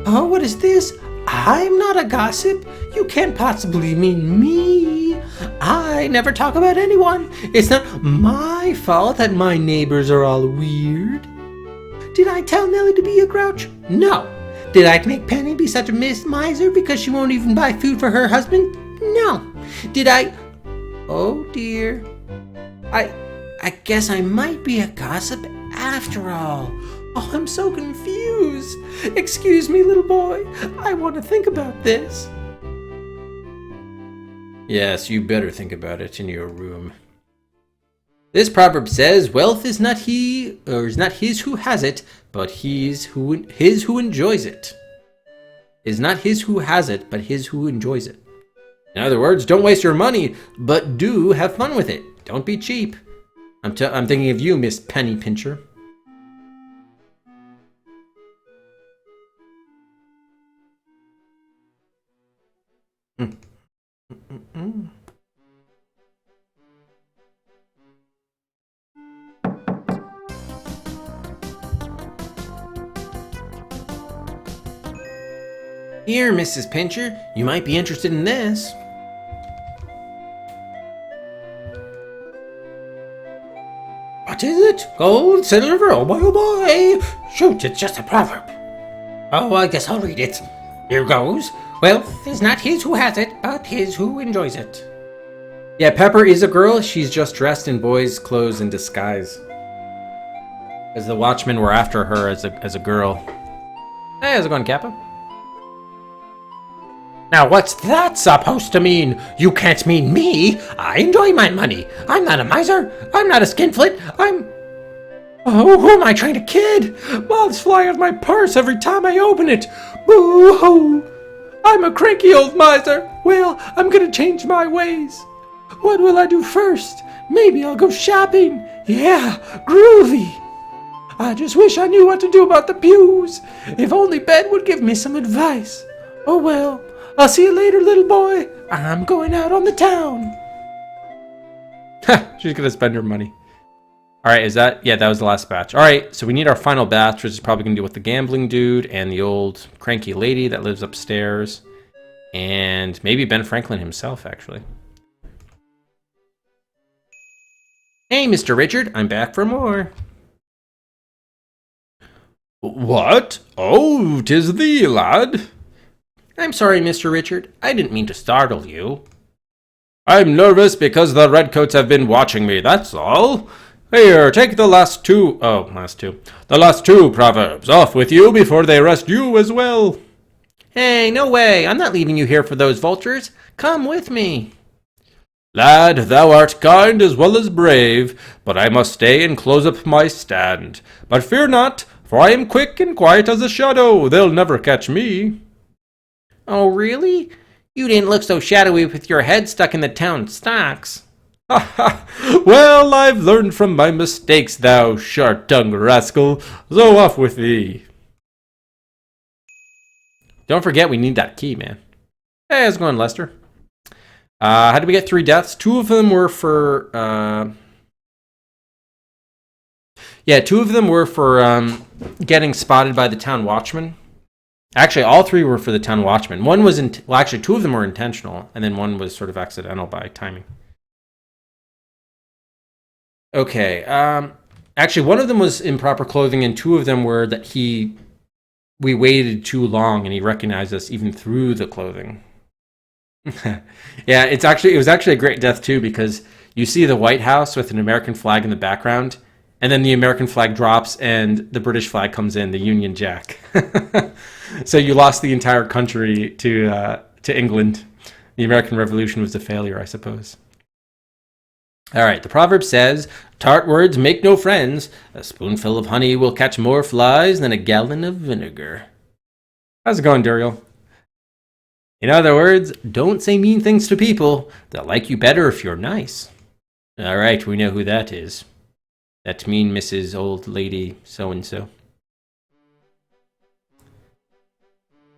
C: Oh, what is this? I'm not a gossip. You can't possibly mean me. I never talk about anyone. It's not my fault that my neighbors are all weird. Did I tell Nellie to be a grouch? No. Did I make Penny be such a miser because she won't even buy food for her husband? No. Did I... Oh dear. I guess I might be a gossip after all. Oh, I'm so confused. Excuse me, little boy. I want to think about this.
A: Yes, you better think about it in your room. This proverb says, wealth is not his who has it, but his who enjoys it. Is not his who has it, but his who enjoys it. In other words, don't waste your money, but do have fun with it. Don't be cheap. I'm thinking of you, Miss Penny Pincher. Here, Mrs. Pincher, you might be interested in this.
C: What is it? Gold, silver, oh boy, oh boy. Shoot, it's just a proverb. Oh, I guess I'll read it. Here goes. Wealth is not his who has it, but his who enjoys it.
A: Yeah, Pepper is a girl. She's just dressed in boys' clothes in disguise. As the Watchmen were after her as a girl. Hey, how's it going, Kappa?
C: Now what's that supposed to mean? You can't mean me. I enjoy my money. I'm not a miser. I'm not a skinflint. Oh, who am I trying to kid? Moths fly out of my purse every time I open it. Boo-hoo! I'm a cranky old miser. Well, I'm gonna change my ways. What will I do first? Maybe I'll go shopping. Yeah, groovy. I just wish I knew what to do about the pews. If only Ben would give me some advice. Oh well, I'll see you later, little boy. I'm going out on the town.
A: She's gonna spend her money. Alright, is that... Yeah, that was the last batch. Alright, so we need our final batch, which is probably gonna deal with the gambling dude and the old cranky lady that lives upstairs. And maybe Ben Franklin himself, actually. Hey, Mr. Richard, I'm back for more.
F: What? Oh, 'tis thee, lad.
A: I'm sorry, Mr. Richard. I didn't mean to startle you.
F: I'm nervous because the redcoats have been watching me, that's all. Here, take the last two. Oh, last two. The last two proverbs. Off with you before they arrest you as well.
A: Hey, no way. I'm not leaving you here for those vultures. Come with me.
F: Lad, thou art kind as well as brave, but I must stay and close up my stand. But fear not, for I am quick and quiet as a shadow. They'll never catch me.
A: Oh, really? You didn't look so shadowy with your head stuck in the town stocks.
F: Ha ha! Well, I've learned from my mistakes, thou sharp-tongued rascal. So off with thee.
A: Don't forget we need that key, man. Hey, how's it going, Lester? How did we get 3 deaths? 2 of them were for... Yeah, 2 of them were for getting spotted by the town watchman. Actually, all 3 were for the town watchman. One was... Well, actually, 2 of them were intentional, and then one was sort of accidental by timing. Okay, actually, one of them was improper clothing, and 2 of them were that we waited too long, and he recognized us even through the clothing. Yeah, it was actually a great death, too, because you see the White House with an American flag in the background, and then the American flag drops, and the British flag comes in, the Union Jack. So you lost the entire country to England. The American Revolution was a failure, I suppose. All right, the proverb says, "Tart words make no friends. A spoonful of honey will catch more flies than a gallon of vinegar." How's it going, Duriel? In other words, don't say mean things to people. They'll like you better if you're nice. All right, we know who that is. That mean Mrs. Old Lady So-and-so.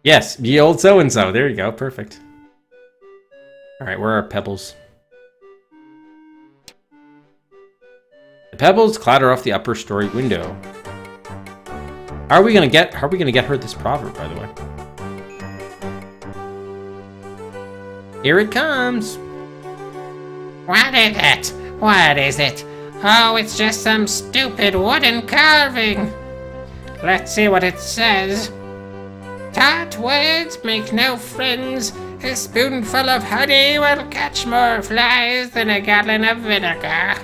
A: Yes, ye old so-and-so. There you go, perfect. All right, where are pebbles? The pebbles clatter off the upper story window. How are we gonna get her this proverb, by the way? Here it comes.
B: What is it? What is it? Oh, it's just some stupid wooden carving. Let's see what it says. Tart words make no friends. A spoonful of honey will catch more flies than a gallon of vinegar.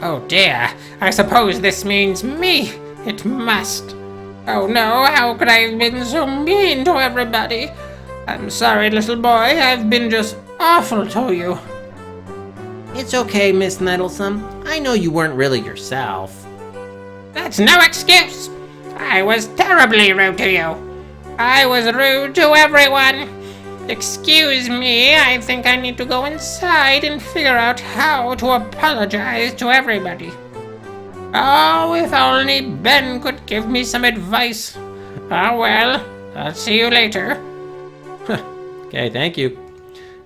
B: Oh dear, I suppose this means me. It must. Oh no, how could I have been so mean to everybody? I'm sorry, little boy, I've been just awful to you.
A: It's okay, Miss Nettlesome. I know you weren't really yourself.
B: That's no excuse. I was terribly rude to you. I was rude to everyone. Excuse me, I think I need to go inside and figure out how to apologize to everybody. Oh, if only Ben could give me some advice. Oh well, I'll see you later.
A: Okay, thank you.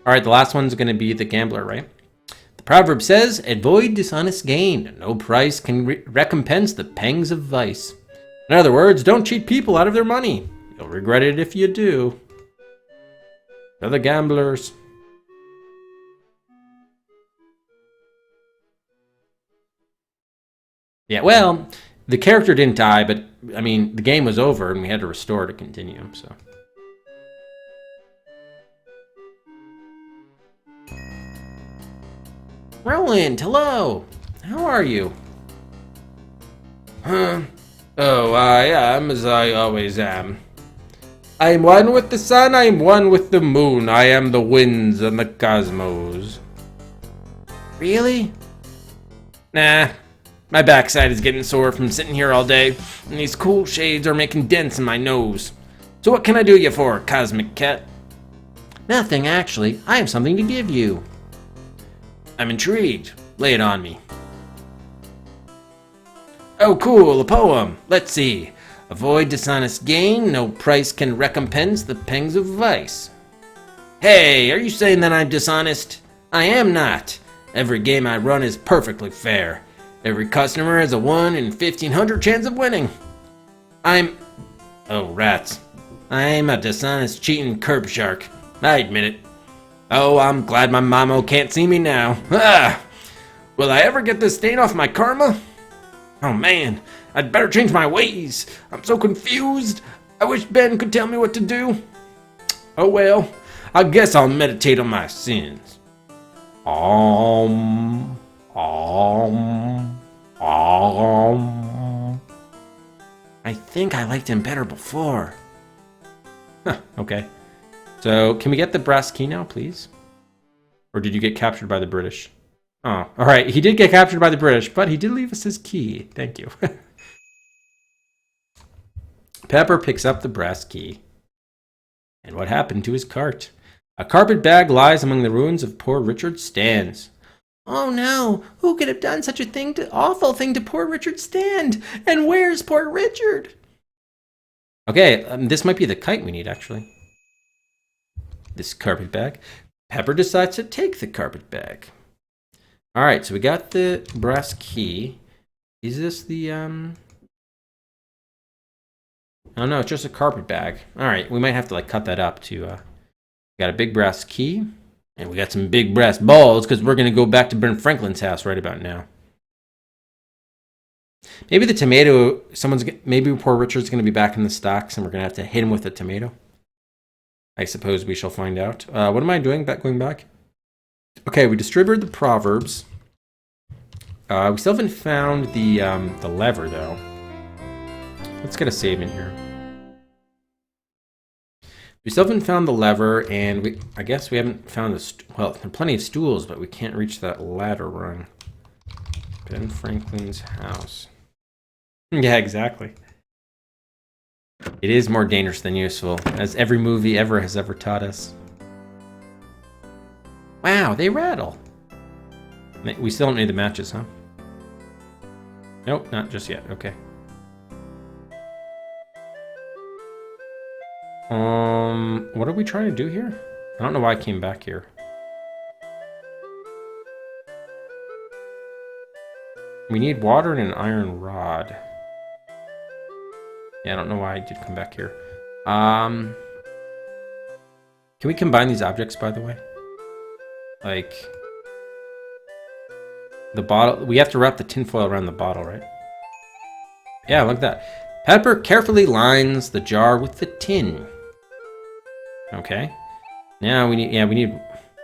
A: All right, the last one's going to be the gambler, right? The proverb says, "Avoid dishonest gain. No price can recompense the pangs of vice." In other words, don't cheat people out of their money. You'll regret it if you do. They're the gamblers. Yeah, well, the character didn't die, but, I mean, the game was over and we had to restore to continue, so. Roland, hello! How are you?
F: Huh? Oh, I am as I always am. I am one with the sun, I am one with the moon, I am the winds and the cosmos.
A: Really?
F: Nah,
A: My backside is getting sore from sitting here all day, and these cool shades are making dents in my nose. So what can I do you for, Cosmic Cat?
D: Nothing, actually. I have something to give you.
A: I'm intrigued. Lay it on me. Oh, cool, a poem. Let's see. Avoid dishonest gain, no price can recompense the pangs of vice. Hey, are you saying that I'm dishonest? I am not. Every game I run is perfectly fair. Every customer has a 1 in 1,500 chance of winning. Oh, rats. I'm a dishonest, cheating curb shark. I admit it. Oh, I'm glad my mamo can't see me now. Ah! Will I ever get this stain off my karma? Oh man, I'd better change my ways. I'm so confused. I wish Ben could tell me what to do. Oh well, I guess I'll meditate on my sins.
D: I think I liked him better before.
A: Huh, okay. So, can we get the brass key now, please? Or did you get captured by the British? Oh, alright. He did get captured by the British, but he did leave us his key. Thank you. Pepper picks up the brass key. And what happened to his cart? A carpet bag lies among the ruins of poor Richard Stands.
D: Oh no! Who could have done such a awful thing to poor Richard Stand? And where's poor Richard?
A: Okay, this might be the kite we need, actually. This carpet bag. Pepper decides to take the carpet bag. Alright, so we got the brass key. Is this the, Oh no, it's just a carpet bag. Alright, we might have to, like, cut that up to, We got a big brass key. And we got some big brass balls, because we're going to go back to Ben Franklin's house right about now. Maybe the tomato, maybe poor Richard's going to be back in the stocks, and we're going to have to hit him with a tomato. I suppose we shall find out. What am I doing? Going back? Okay, we distributed the proverbs. We still haven't found the lever, though. Let's get a save in here. We still haven't found the lever, and I guess we haven't found well, there are plenty of stools, but we can't reach that ladder rung. Ben Franklin's house. Yeah, exactly. It is more dangerous than useful, as every movie ever has ever taught us. Wow, they rattle. We still don't need the matches, huh? Nope, not just yet. Okay. What are we trying to do here? I don't know why I came back here. We need water and an iron rod. Yeah, I don't know why I did come back here. Can we combine these objects, by the way? Like, the bottle, we have to wrap the tinfoil around the bottle, right? Yeah, like that. Pepper carefully lines the jar with the tin. Okay. Now we need,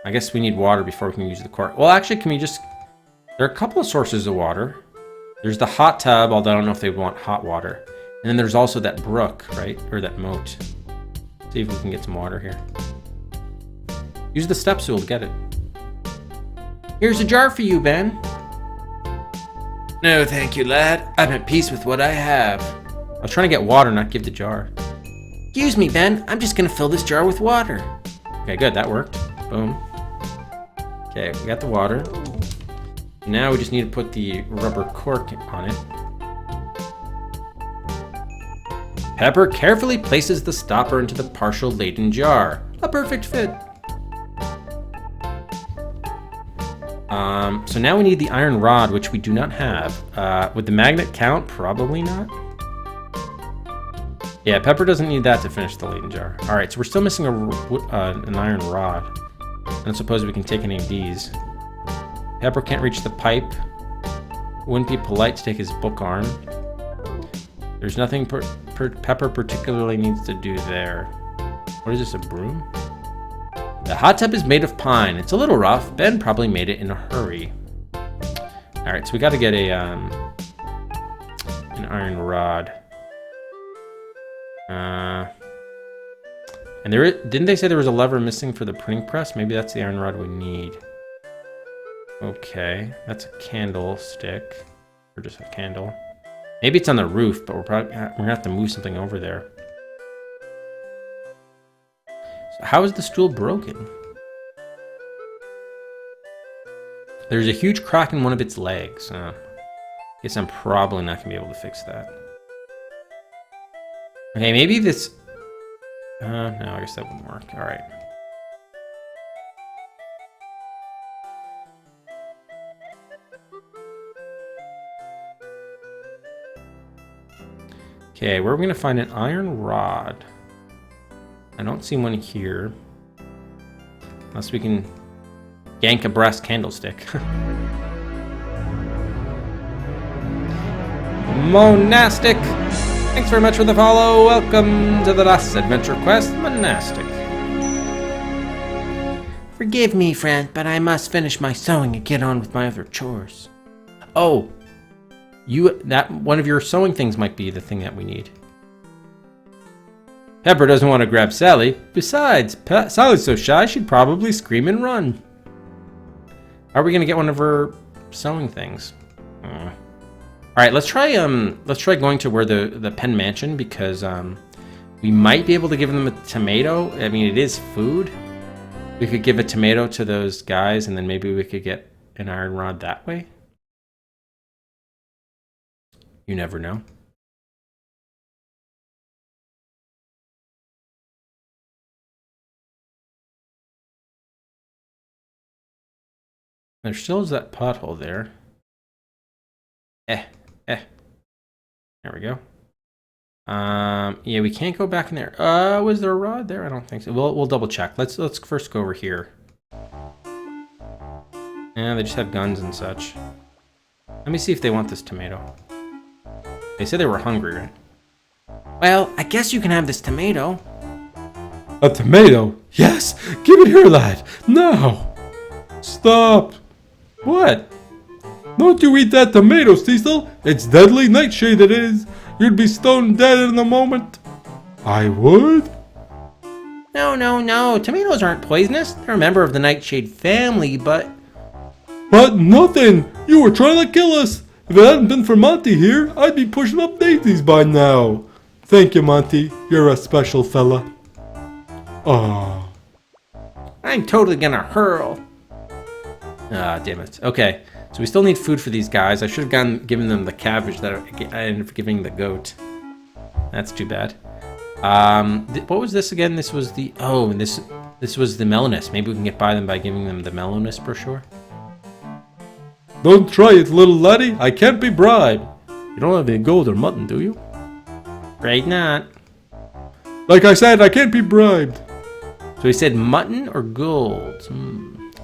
A: I guess we need water before we can use the cork. Well, actually, can we just, there are a couple of sources of water. There's the hot tub, although I don't know if they want hot water. And then there's also that brook, right? Or that moat. See if we can get some water here. Use the step stool to get it. Here's a jar for you, Ben. No, thank you, lad. I'm at peace with what I have. I was trying to get water, not give the jar.
D: Excuse me, Ben. I'm just gonna fill this jar with water.
A: Okay, good. That worked. Boom. Okay, we got the water. Now we just need to put the rubber cork on it. Pepper carefully places the stopper into the partial laden jar. A perfect fit. So now we need the iron rod, which we do not have. Would the magnet count? Probably not. Yeah, Pepper doesn't need that to finish the laden jar. All right, so we're still missing an iron rod. I don't suppose we can take any of these. Pepper can't reach the pipe. Wouldn't be polite to take his book arm. There's nothing Pepper particularly needs to do there. What is this, a broom? The hot tub is made of pine. It's a little rough. Ben probably made it in a hurry. All right, so we got to get an iron rod. And didn't they say there was a lever missing for the printing press? Maybe that's the iron rod we need. Okay, that's a candlestick. Or just a candle. Maybe it's on the roof, but we're gonna have to move something over there. So how is the stool broken? There's a huge crack in one of its legs. Guess I'm probably not gonna be able to fix that. Okay, maybe this... no, I guess that wouldn't work. Alright. Okay, where are we gonna find an iron rod? I don't see one here. Unless we can yank a brass candlestick. Monastic! Thanks very much for the follow. Welcome to the last adventure quest, Monastic.
D: Forgive me, friend, but I must finish my sewing and get on with my other chores.
A: Oh, that one of your sewing things might be the thing that we need. Pepper doesn't want to grab Sally. Besides, Sally's so shy she'd probably scream and run. Are we gonna get one of her sewing things? All right, let's try going to where the Penn Mansion, because we might be able to give them a tomato. I mean, it is food. We could give a tomato to those guys, and then maybe we could get an iron rod that way. You never know. There still is that pothole there. There we go. Yeah, we can't go back in there. Was there a rod there? I don't think so. We'll double check. Let's first go over here. Yeah, they just have guns and such. Let me see if they want this tomato. They said they were hungry, right?
D: Well, I guess you can have this tomato.
F: A tomato? Yes! Give it here, lad! Now! Stop! What? Don't you eat that tomato, Cecil! It's deadly nightshade it is! You'd be stone dead in a moment! I would?
A: No. Tomatoes aren't poisonous. They're a member of the nightshade family, but...
F: But nothing! You were trying to kill us! If it hadn't been for Monty here, I'd be pushing up daisies by now! Thank you, Monty. You're a special fella. Oh.
A: I'm totally gonna hurl. Ah, damn it. Okay, so we still need food for these guys. I should have given them the cabbage that I ended up giving the goat. That's too bad. What was this again? This was the... Oh, and this was the Melonist. Maybe we can get by them by giving them the Melonist brochure.
F: Don't try it, little laddie. I can't be bribed. You don't have any gold or mutton, do you?
A: Right, not.
F: Like I said, I can't be bribed.
A: So he said mutton or gold?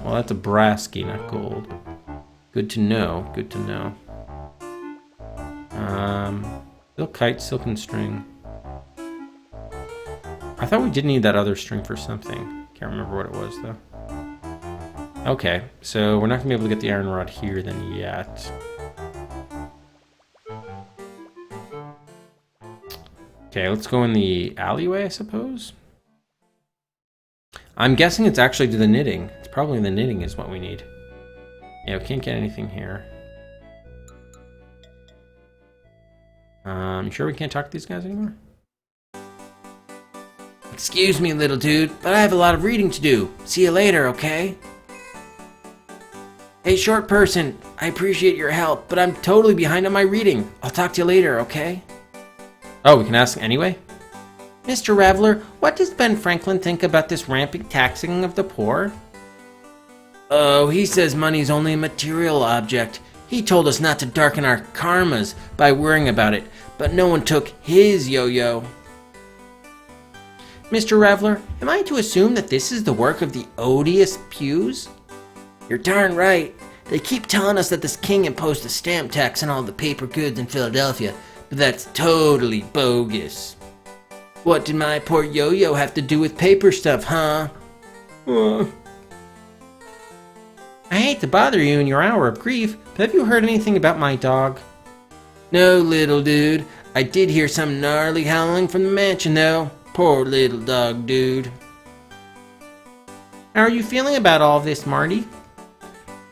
A: Well, that's a brasky, not gold. Good to know. Good to know. Silk kite, silken string. I thought we did need that other string for something. Can't remember what it was, though. Okay, so we're not going to be able to get the iron rod here then yet. Okay, let's go in the alleyway, I suppose. I'm guessing it's actually to the knitting. It's probably the knitting is what we need. Yeah, we can't get anything here. You sure we can't talk to these guys anymore?
D: Excuse me, little dude, but I have a lot of reading to do. See you later, okay? Hey, short person, I appreciate your help, but I'm totally behind on my reading. I'll talk to you later, okay?
A: Oh, we can ask anyway?
D: Mr. Raveler, what does Ben Franklin think about this rampant taxing of the poor? Oh, he says money's only a material object. He told us not to darken our karmas by worrying about it, but no one took his yo-yo. Mr. Raveler, am I to assume that this is the work of the odious Pews? You're darn right. They keep telling us that this king imposed a stamp tax on all the paper goods in Philadelphia, but that's totally bogus. What did my poor yo-yo have to do with paper stuff, huh?
A: I hate to bother you in your hour of grief, but have you heard anything about my dog?
D: No, little dude. I did hear some gnarly howling from the mansion, though. Poor little dog dude.
A: How are you feeling about all this, Marty?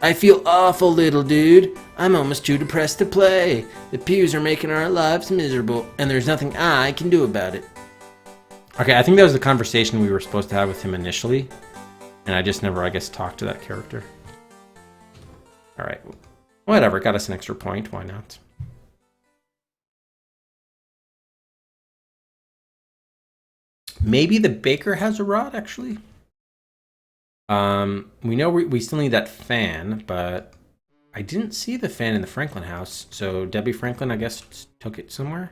D: I feel awful, little dude. I'm almost too depressed to play. The pews are making our lives miserable, and there's nothing I can do about it.
A: Okay, I think that was the conversation we were supposed to have with him initially. And I just never, I guess, talked to that character. Alright. Whatever, got us an extra point. Why not? Maybe the baker has a rod, actually. We know we still need that fan, but I didn't see the fan in the Franklin house. So Debbie Franklin, I guess, took it somewhere.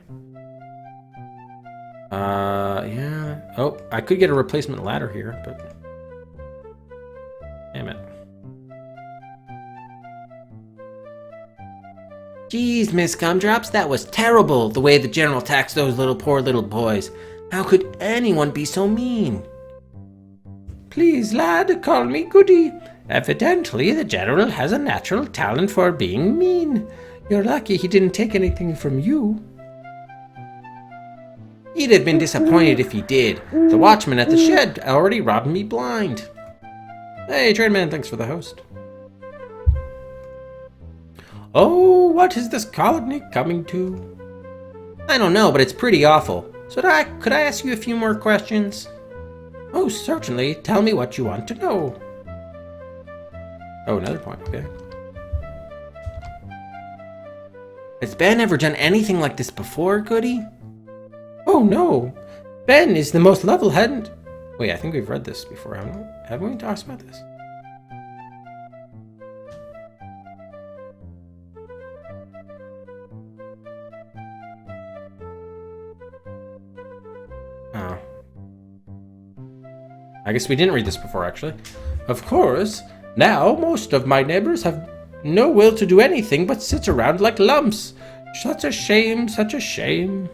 A: Yeah. Oh, I could get a replacement ladder here, but damn it.
D: Jeez, Miss Gumdrops, that was terrible, the way the General taxed those poor little boys. How could anyone be so mean?
C: Please, lad, call me Goody. Evidently, the General has a natural talent for being mean. You're lucky he didn't take anything from you.
D: He'd have been disappointed if he did. The watchman at the shed already robbed me blind.
A: Hey, Trainman, thanks for the host.
C: Oh, what is this colony coming to?
D: I don't know, but it's pretty awful. So could I ask you a few more questions?
C: Oh, certainly. Tell me what you want to know.
A: Oh, another point, okay.
D: Has Ben ever done anything like this before, Goody?
C: Oh, no. Ben is the most level-headed.
A: Wait, I think we've read this before, haven't we? Haven't we talked about this? Oh. I guess we didn't read this before, actually.
C: Of course. Now, most of my neighbors have no will to do anything but sit around like lumps. Such a shame, such a shame.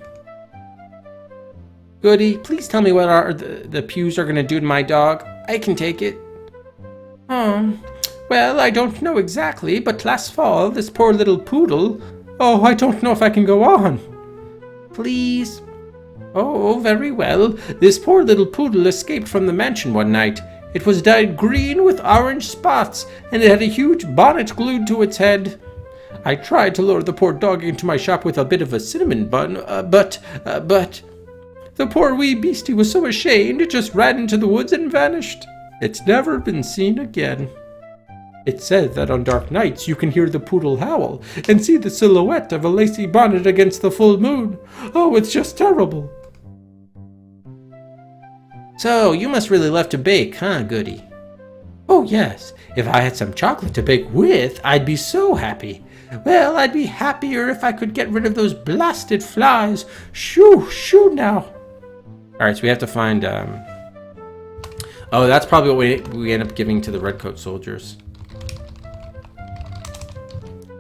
A: Goody, please tell me what the pews are going to do to my dog. I can take it.
C: Well, I don't know exactly, but last fall, this poor little poodle... Oh, I don't know if I can go on.
D: Please?
C: Oh, very well. This poor little poodle escaped from the mansion one night. It was dyed green with orange spots, and it had a huge bonnet glued to its head. I tried to lure the poor dog into my shop with a bit of a cinnamon bun, but... The poor wee beastie was so ashamed it just ran into the woods and vanished. It's never been seen again. It said that on dark nights you can hear the poodle howl and see the silhouette of a lacy bonnet against the full moon. Oh, it's just terrible.
D: So, you must really love to bake, huh, Goody?
C: Oh, yes. If I had some chocolate to bake with, I'd be so happy. Well, I'd be happier if I could get rid of those blasted flies. Shoo, shoo now.
A: Alright, so we have to find, Oh, that's probably what we end up giving to the redcoat soldiers.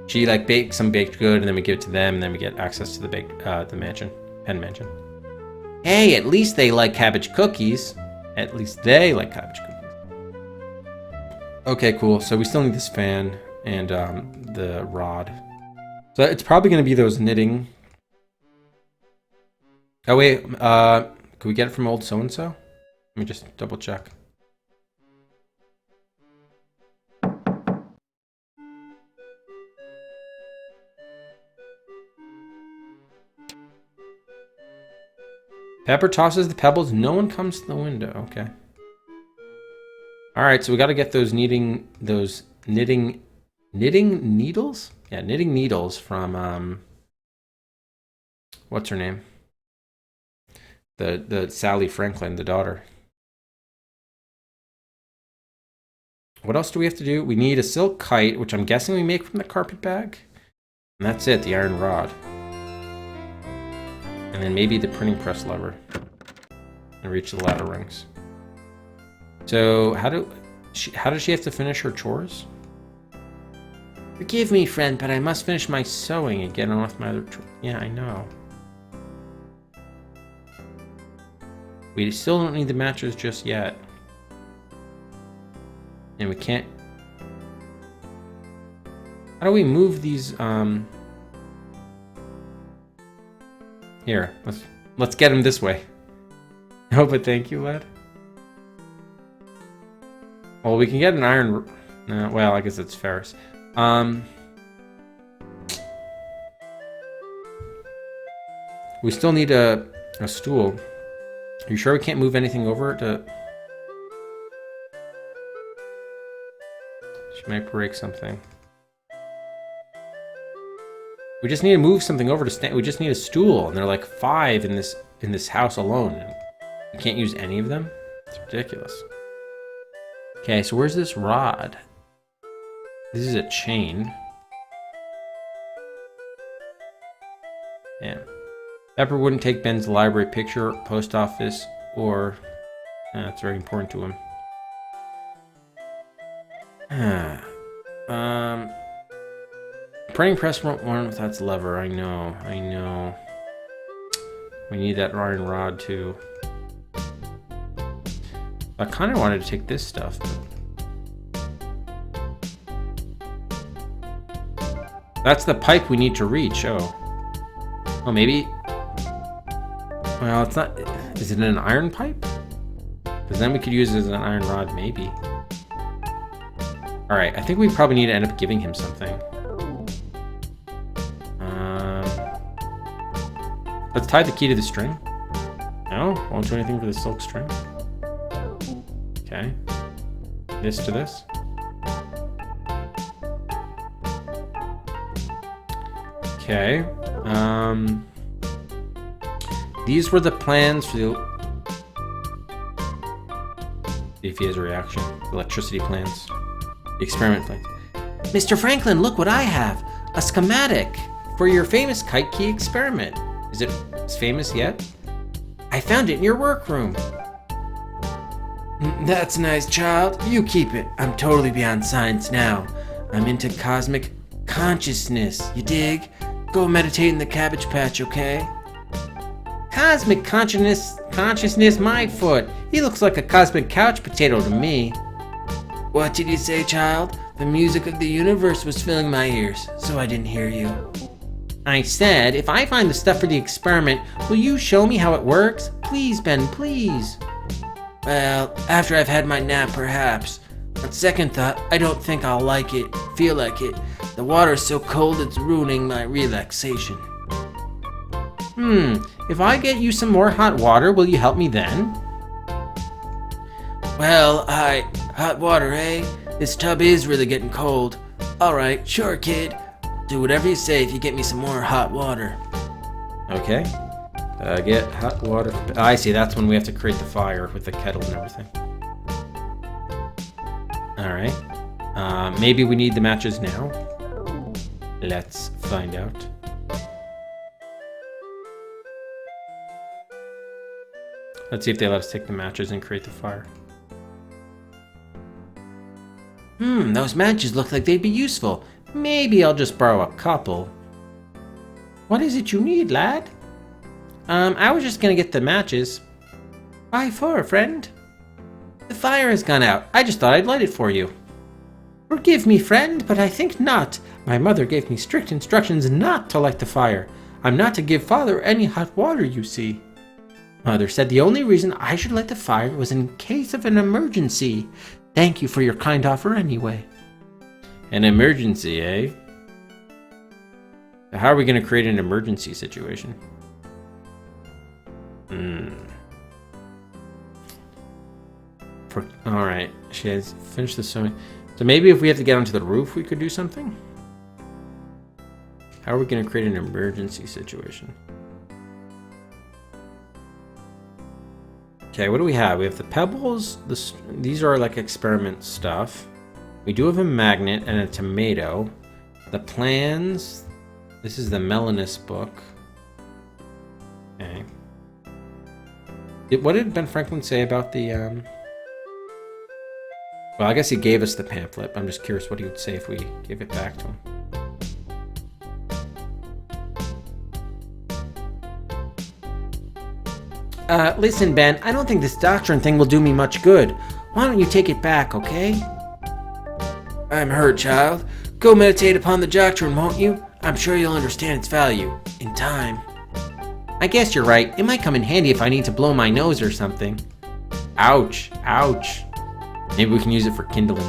A: She, bakes some baked good, and then we give it to them, and then we get access to the mansion. Pen mansion.
D: Hey, at least they like cabbage cookies.
A: At least they like cabbage cookies. Okay, cool. So we still need this fan and the rod. So it's probably going to be those knitting. Oh, wait. Can we get it from old so-and-so? Let me just double check. Pepper tosses the pebbles. No one comes to the window. Okay. All right, so we got to get those knitting needles. Yeah, knitting needles from what's her name? The Sally Franklin, the daughter. What else do we have to do? We need a silk kite, which I'm guessing we make from the carpet bag. And that's it, the iron rod. And then maybe the printing press lever. And reach the ladder rungs. So how does she have to finish her chores?
D: Forgive me, friend, but I must finish my sewing and get on with my other chores.
A: Yeah, I know. We still don't need the mattress just yet. And we can't... How do we move these, Here, let's get him this way. Oh, but thank you, lad. Well, we can get an iron... well, I guess it's Ferris. We still need a stool. Are you sure we can't move anything over to... She might break something. We just need to move something over to stand. We just need a stool, and there are like 5 in this house alone. You can't use any of them? It's ridiculous. Okay, so where's this rod? This is a chain. Yeah. Pepper wouldn't take Ben to the library, picture, post office, or... it's very important to him. Printing press won't run without its lever. I know. We need that iron rod too. I kind of wanted to take this stuff, but... That's the pipe we need to reach. Oh, maybe... Well, it's not... Is it an iron pipe? Because then we could use it as an iron rod, maybe. Alright, I think we probably need to end up giving him something. Let's tie the key to the string. No? Won't do anything for the silk string. Okay. This to this. Okay. These were the plans for the... If he has a reaction. Electricity plans. The experiment plans.
D: Mr. Franklin, look what I have. A schematic.
A: For your famous kite key experiment. Is it famous yet?
D: I found it in your workroom. That's nice, child. You keep it. I'm totally beyond science now. I'm into cosmic consciousness. You dig? Go meditate in the cabbage patch, okay?
A: Cosmic consciousness, my foot. He looks like a cosmic couch potato to me.
D: What did you say, child? The music of the universe was filling my ears, so I didn't hear you.
A: I said, if I find the stuff for the experiment, will you show me how it works? Please, Ben, please.
D: Well, after I've had my nap, perhaps. On second thought, I don't think I'll feel like it. The water's so cold it's ruining my relaxation.
A: If I get you some more hot water, will you help me then?
D: Well, hot water, eh? This tub is really getting cold. Alright, sure, kid. Do whatever you say if you get me some more hot water.
A: Okay. Get hot water. I see, that's when we have to create the fire with the kettle and everything. Alright. Maybe we need the matches now. Let's find out. Let's see if they let us take the matches and create the fire.
D: Those matches look like they'd be useful.
A: Maybe I'll just borrow a couple.
C: What is it you need, lad?
A: I was just gonna get the matches.
C: Why for, friend?
A: The fire has gone out. I just thought I'd light it for you.
C: Forgive me, friend, but I think not. My mother gave me strict instructions not to light the fire. I'm not to give father any hot water, you see. Mother said the only reason I should light the fire was in case of an emergency. Thank you for your kind offer anyway.
A: An emergency, eh? How are we going to create an emergency situation? Alright, she has finished the sewing. So maybe if we have to get onto the roof, we could do something? How are we going to create an emergency situation? Okay, what do we have? We have the pebbles. These are like experiment stuff. We do have a magnet and a tomato. The plans. This is the Melanus book. Okay. What did Ben Franklin say about the... Well, I guess he gave us the pamphlet. I'm just curious what he would say if we gave it back to him.
D: Listen, Ben, I don't think this doctrine thing will do me much good. Why don't you take it back, okay? I'm hurt, child. Go meditate upon the doctrine, won't you? I'm sure you'll understand its value. In time.
A: I guess you're right. It might come in handy if I need to blow my nose or something. Ouch. Ouch. Maybe we can use it for kindling.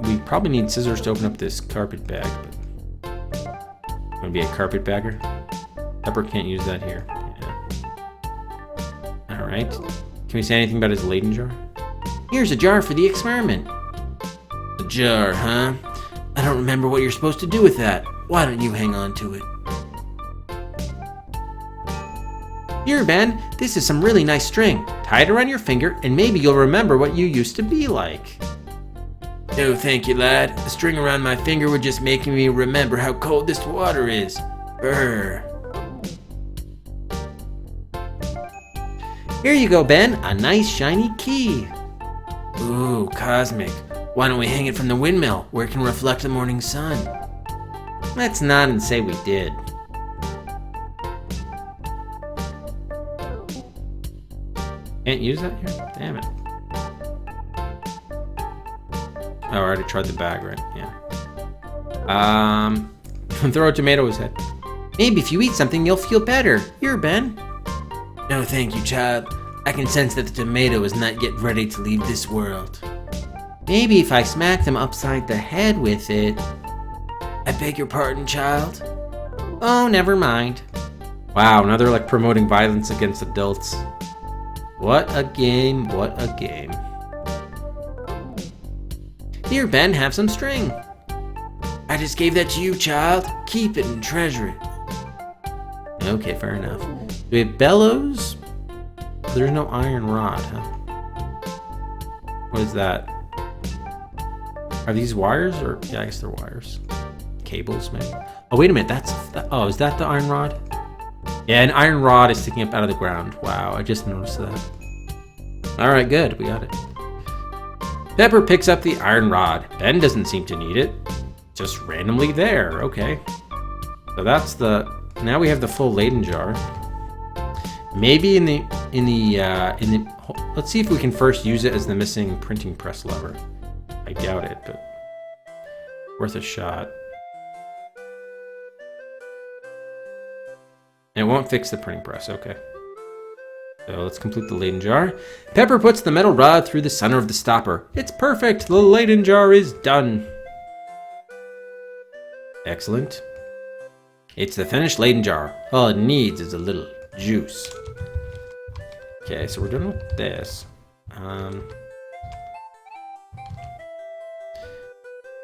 A: We probably need scissors to open up this carpet bag, but Gonna be a carpetbagger. Pepper can't use that here. Yeah. All right. Can we say anything about his Leyden jar?
D: Here's a jar for the experiment. A jar, huh? I don't remember what you're supposed to do with that. Why don't you hang on to it? Here, Ben, this is some really nice string. Tie it around your finger, and maybe you'll remember what you used to be like. No, thank you, lad. The string around my finger would just make me remember how cold this water is. Brr. Here you go, Ben. A nice shiny key. Ooh, cosmic. Why don't we hang it from the windmill where it can reflect the morning sun?
A: Let's nod and say we did. Can't use that here? Damn it. Oh, I already tried the bag, right? Yeah. Throw a tomato at his head.
D: Maybe if you eat something, you'll feel better. Here, Ben. No, thank you, child. I can sense that the tomato is not yet ready to leave this world. Maybe if I smack them upside the head with it. I beg your pardon, child. Oh, never mind.
A: Wow, now they're like promoting violence against adults. What a game, what a game.
D: Here, Ben, have some string. I just gave that to you, child. Keep it and treasure it.
A: Okay, fair enough. Do we have bellows? There's no iron rod, huh? What is that? Are these wires or? Yeah, I guess they're wires. Cables, maybe. Oh, wait a minute. Oh, is that the iron rod? Yeah, an iron rod is sticking up out of the ground. Wow, I just noticed that. All right, good. We got it. Pepper picks up the iron rod. Ben doesn't seem to need it. Just randomly there. Okay. So that's the. Now we have the full Leyden jar. Maybe in the. Let's see if we can first use it as the missing printing press lever. I doubt it, but worth a shot. It won't fix the printing press. Okay. So let's complete the Leyden jar. Pepper puts the metal rod through the center of the stopper. It's perfect. The Leyden jar is done. Excellent. It's the finished Leyden jar. All it needs is a little juice. Okay, so we're done with this.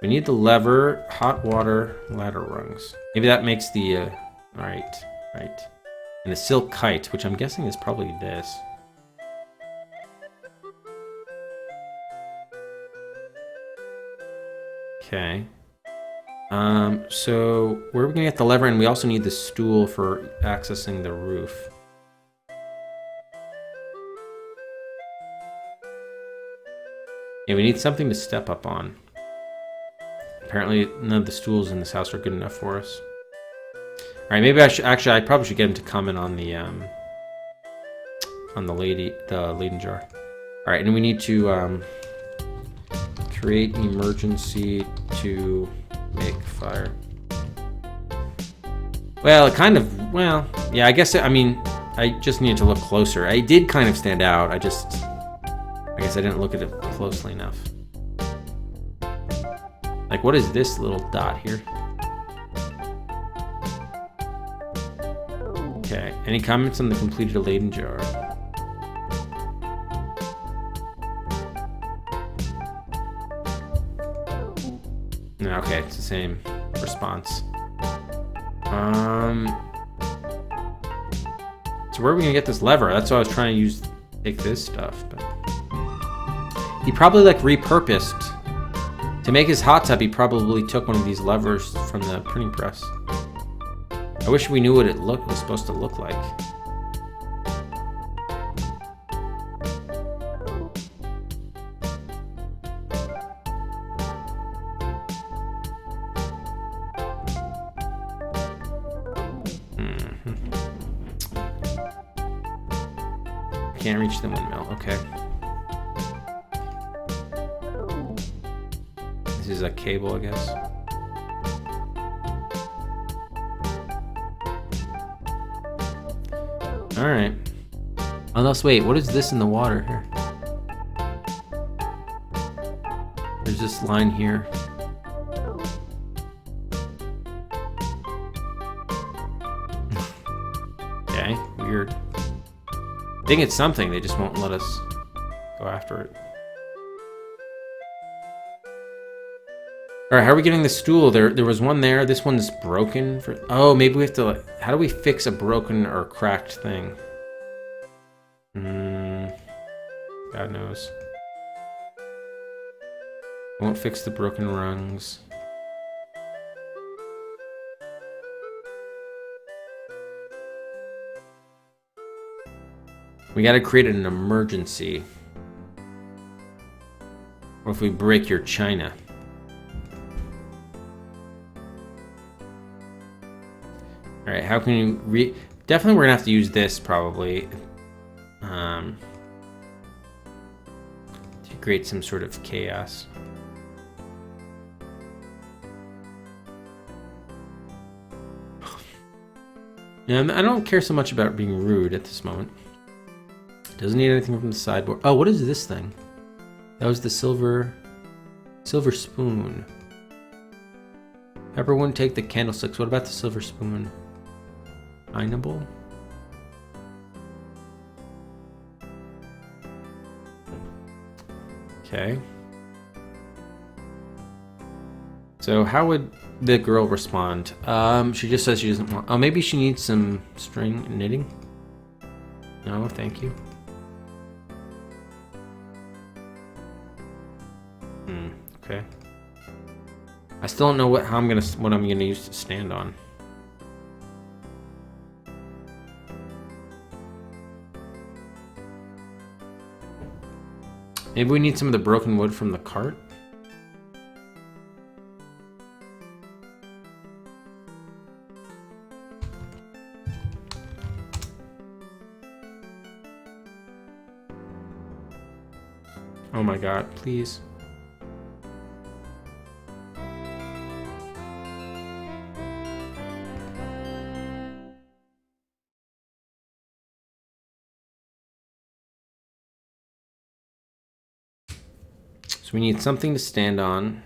A: We need the lever, hot water, ladder rungs. Maybe that makes the, right. And the silk kite, which I'm guessing is probably this. Okay. So where are we gonna get the lever? And we also need the stool for accessing the roof. Yeah, we need something to step up on. Apparently, none of the stools in this house are good enough for us. All right, maybe I probably should get him to comment on the Leyden jar. All right, and we need to create emergency to make fire. Well, yeah, I guess, I just needed to look closer. I did kind of stand out. I guess I didn't look at it closely enough. Like, what is this little dot here? Okay, any comments on the completed Leyden jar? No, okay, it's the same response. So where are we gonna get this lever? That's what I was trying to use. Take this stuff, but he probably like repurposed to make his hot tub. He probably took one of these levers from the printing press. I wish we knew what it was supposed to look like. Can't reach the windmill. Okay. This is a cable, I guess. Alright. Unless, wait, what is this in the water here? There's this line here. weird. I think it's something, they just won't let us go after it. Alright, how are we getting the stool? There was one there, this one's broken. Oh, maybe we have to, like, how do we fix a broken or cracked thing? God knows. Won't fix the broken rungs. We gotta create an emergency. Or if we break your china. Alright, how can you definitely we're gonna have to use this probably. To create some sort of chaos. Yeah, I don't care so much about being rude at this moment. Doesn't need anything from the sideboard. Oh, what is this thing? That was the silver spoon. Pepper wouldn't take the candlesticks. What about the silver spoon? Pineapple? Okay. So how would the girl respond? She just says she doesn't want... Oh, maybe she needs some string knitting? No, thank you. Okay. I still don't know what I'm gonna use to stand on. Maybe we need some of the broken wood from the cart. Oh my god, please. So we need something to stand on.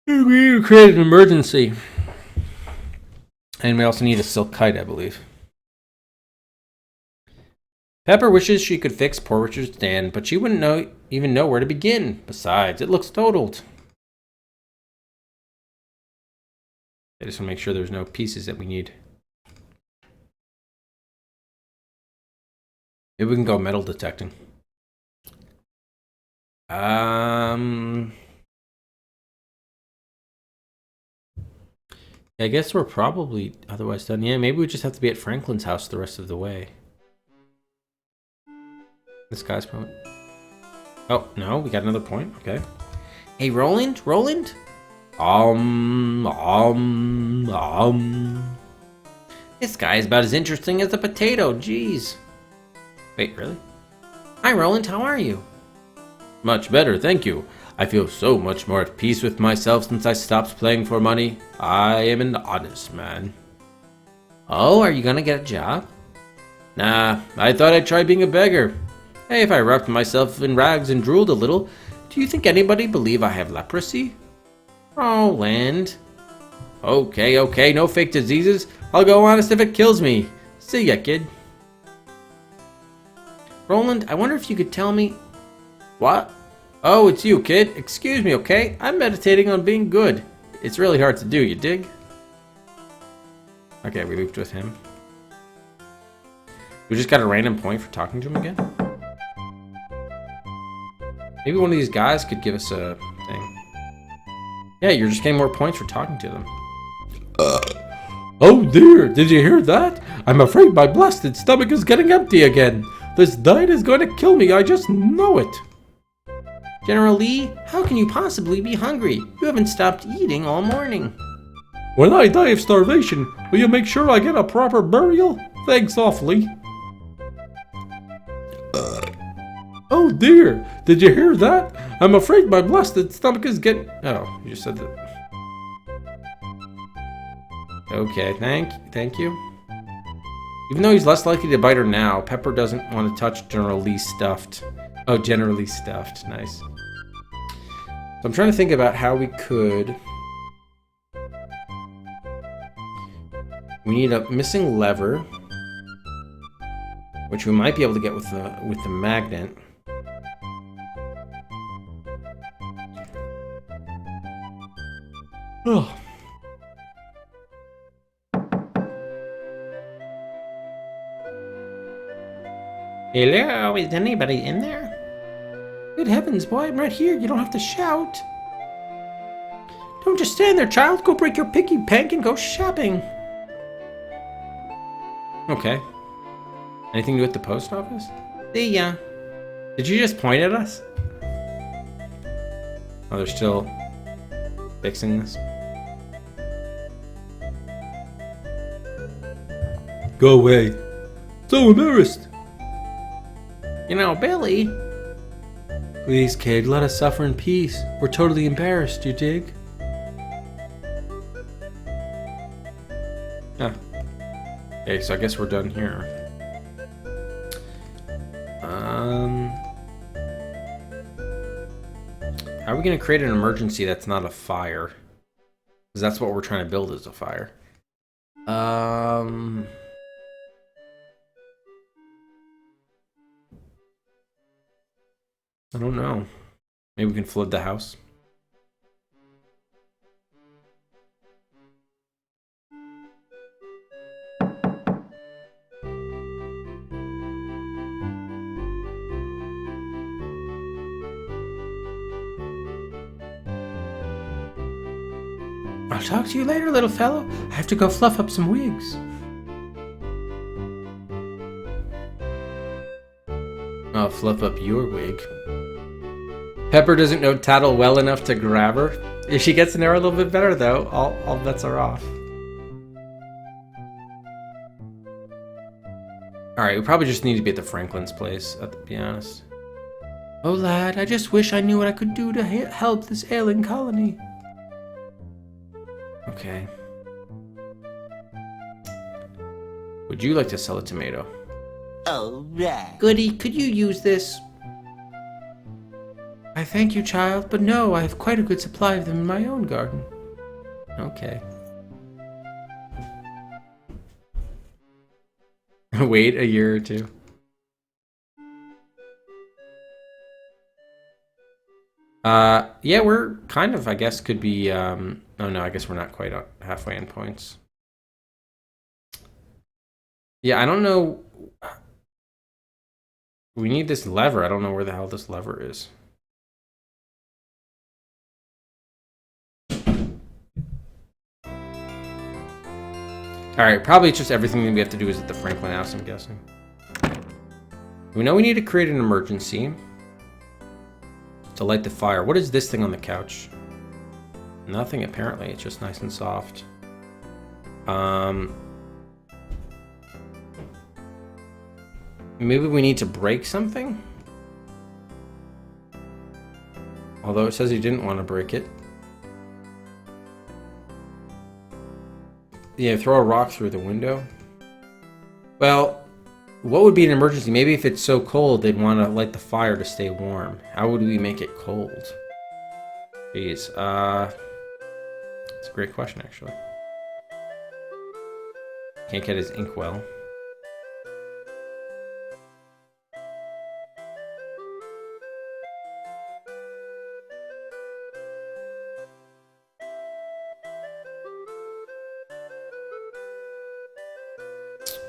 A: We need to create an emergency. And we also need a silk kite, I believe. Pepper wishes she could fix Poor Richard's stand, but she wouldn't even know where to begin. Besides, it looks totaled. I just want to make sure there's no pieces that we need. Maybe we can go metal detecting. I guess we're probably otherwise done. Yeah, maybe we just have to be at Franklin's house the rest of the way. This guy's probably... Oh, no, we got another point. Okay. Hey, Roland? This guy is about as interesting as a potato, jeez. Wait, really? Hi, Roland, how are you? Much better, thank you. I feel so much more at peace with myself since I stopped playing for money. I am an honest man. Oh, are you gonna get a job? Nah, I thought I'd try being a beggar. Hey, if I wrapped myself in rags and drooled a little, do you think anybody believe I have leprosy? Roland. Okay, no fake diseases. I'll go honest if it kills me. See ya, kid. Roland, I wonder if you could tell me... What? Oh, it's you, kid. Excuse me, okay? I'm meditating on being good. It's really hard to do, you dig? Okay, we looped with him. We just got a random point for talking to him again? Maybe one of these guys could give us a thing. Yeah, you're just getting more points for talking to them.
F: Oh dear, did you hear that? I'm afraid my blasted stomach is getting empty again. This diet is going to kill me, I just know it.
A: General Lee, how can you possibly be hungry? You haven't stopped eating all morning.
F: When I die of starvation, will you make sure I get a proper burial? Thanks awfully. Oh dear, did you hear that? I'm afraid my blasted stomach is getting... Oh, you just said that. Okay, thank you. Even though he's less likely to bite her now, Pepper doesn't want to touch General Lee stuffed. Oh, generally stuffed. Nice. So I'm trying to think about how we could...
A: We need a missing lever, which we might be able to get with the magnet. Oh.
B: Hello, is anybody in there?
C: Good heavens, boy, I'm right here. You don't have to shout. Don't just stand there, child. Go break your piggy bank and go shopping.
A: Okay. Anything to do with the post office? See ya. Did you just point at us? Oh, they're still fixing this?
F: Go away. So embarrassed.
A: You know, Billy. Please, kid, let us suffer in peace. We're totally embarrassed, you dig? Huh. Okay, so I guess we're done here. How are we gonna create an emergency that's not a fire? Because that's what we're trying to build is a fire. I don't know. Maybe we can flood the house.
C: I'll talk to you later, little fellow. I have to go fluff up some wigs.
A: I'll fluff up your wig. Pepper doesn't know Tattle well enough to grab her. If she gets to know her a little bit better, though, all bets are off. Alright, we probably just need to be at the Franklin's place, to be honest.
C: Oh, lad, I just wish I knew what I could do to help this ailing colony.
A: Okay. Would you like to sell a tomato?
G: Alright.
C: Goody, could you use this? I thank you, child, but no, I have quite a good supply of them in my own garden.
A: Okay. Wait a year or two. Yeah, we're kind of, I guess, could be, oh no, I guess we're not quite halfway in points. Yeah, I don't know. We need this lever. I don't know where the hell this lever is. Alright, probably it's just everything that we have to do is at the Franklin house, I'm guessing. We know we need to create an emergency to light the fire. What is this thing on the couch? Nothing, apparently. It's just nice and soft. Maybe we need to break something? Although it says he didn't want to break it. Yeah, throw a rock through the window. Well, what would be an emergency? Maybe if it's so cold, they'd want to light the fire to stay warm. How would we make it cold? Jeez, it's a great question, actually. Can't get his inkwell.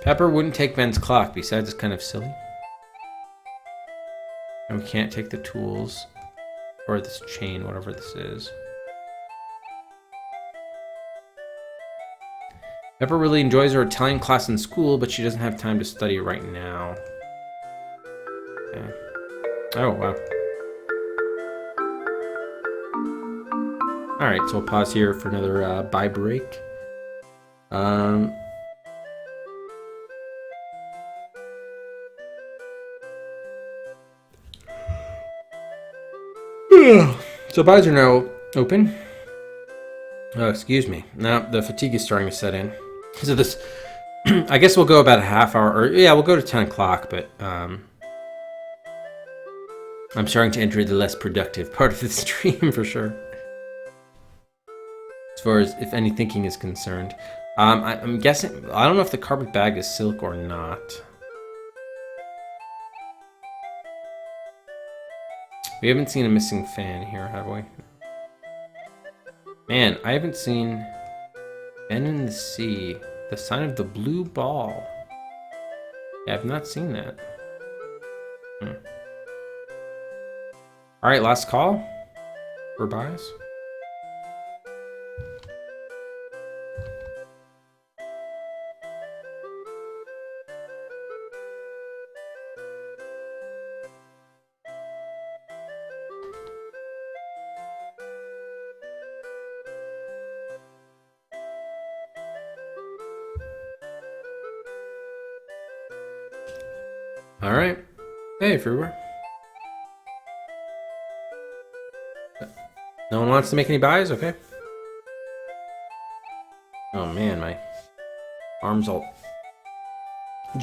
A: Pepper wouldn't take Ben's clock, besides it's kind of silly. And we can't take the tools. Or this chain, whatever this is. Pepper really enjoys her Italian class in school, but she doesn't have time to study right now. Okay. Oh, wow. Alright, so we'll pause here for another buy break. So buys are now open. Oh, excuse me. Now the fatigue is starting to set in. So this, I guess we'll go about a half hour, or yeah, we'll go to 10 o'clock, but I'm starting to enter the less productive part of the stream for sure. As far as if any thinking is concerned. I'm guessing. I don't know if the carpet bag is silk or not. We haven't seen a missing fan here, have we? Man, I haven't seen Ben in the Sea. The sign of the blue ball. Yeah, I've not seen that. Alright, last call for buys. Alright. Hey, Fruber. No one wants to make any buys? Okay. Oh man, my arm's all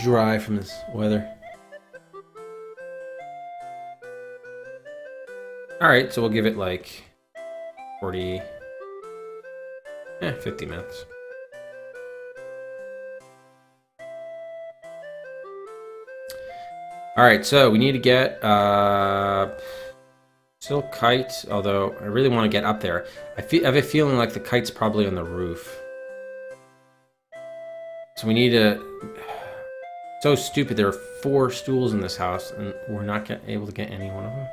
A: dry from this weather. Alright, so we'll give it like 50 minutes. Alright, so we need to get still kite, although I really want to get up there. I have a feeling like the kite's probably on the roof. So we need to... So stupid, there are 4 stools in this house, and we're not able to get any one of them.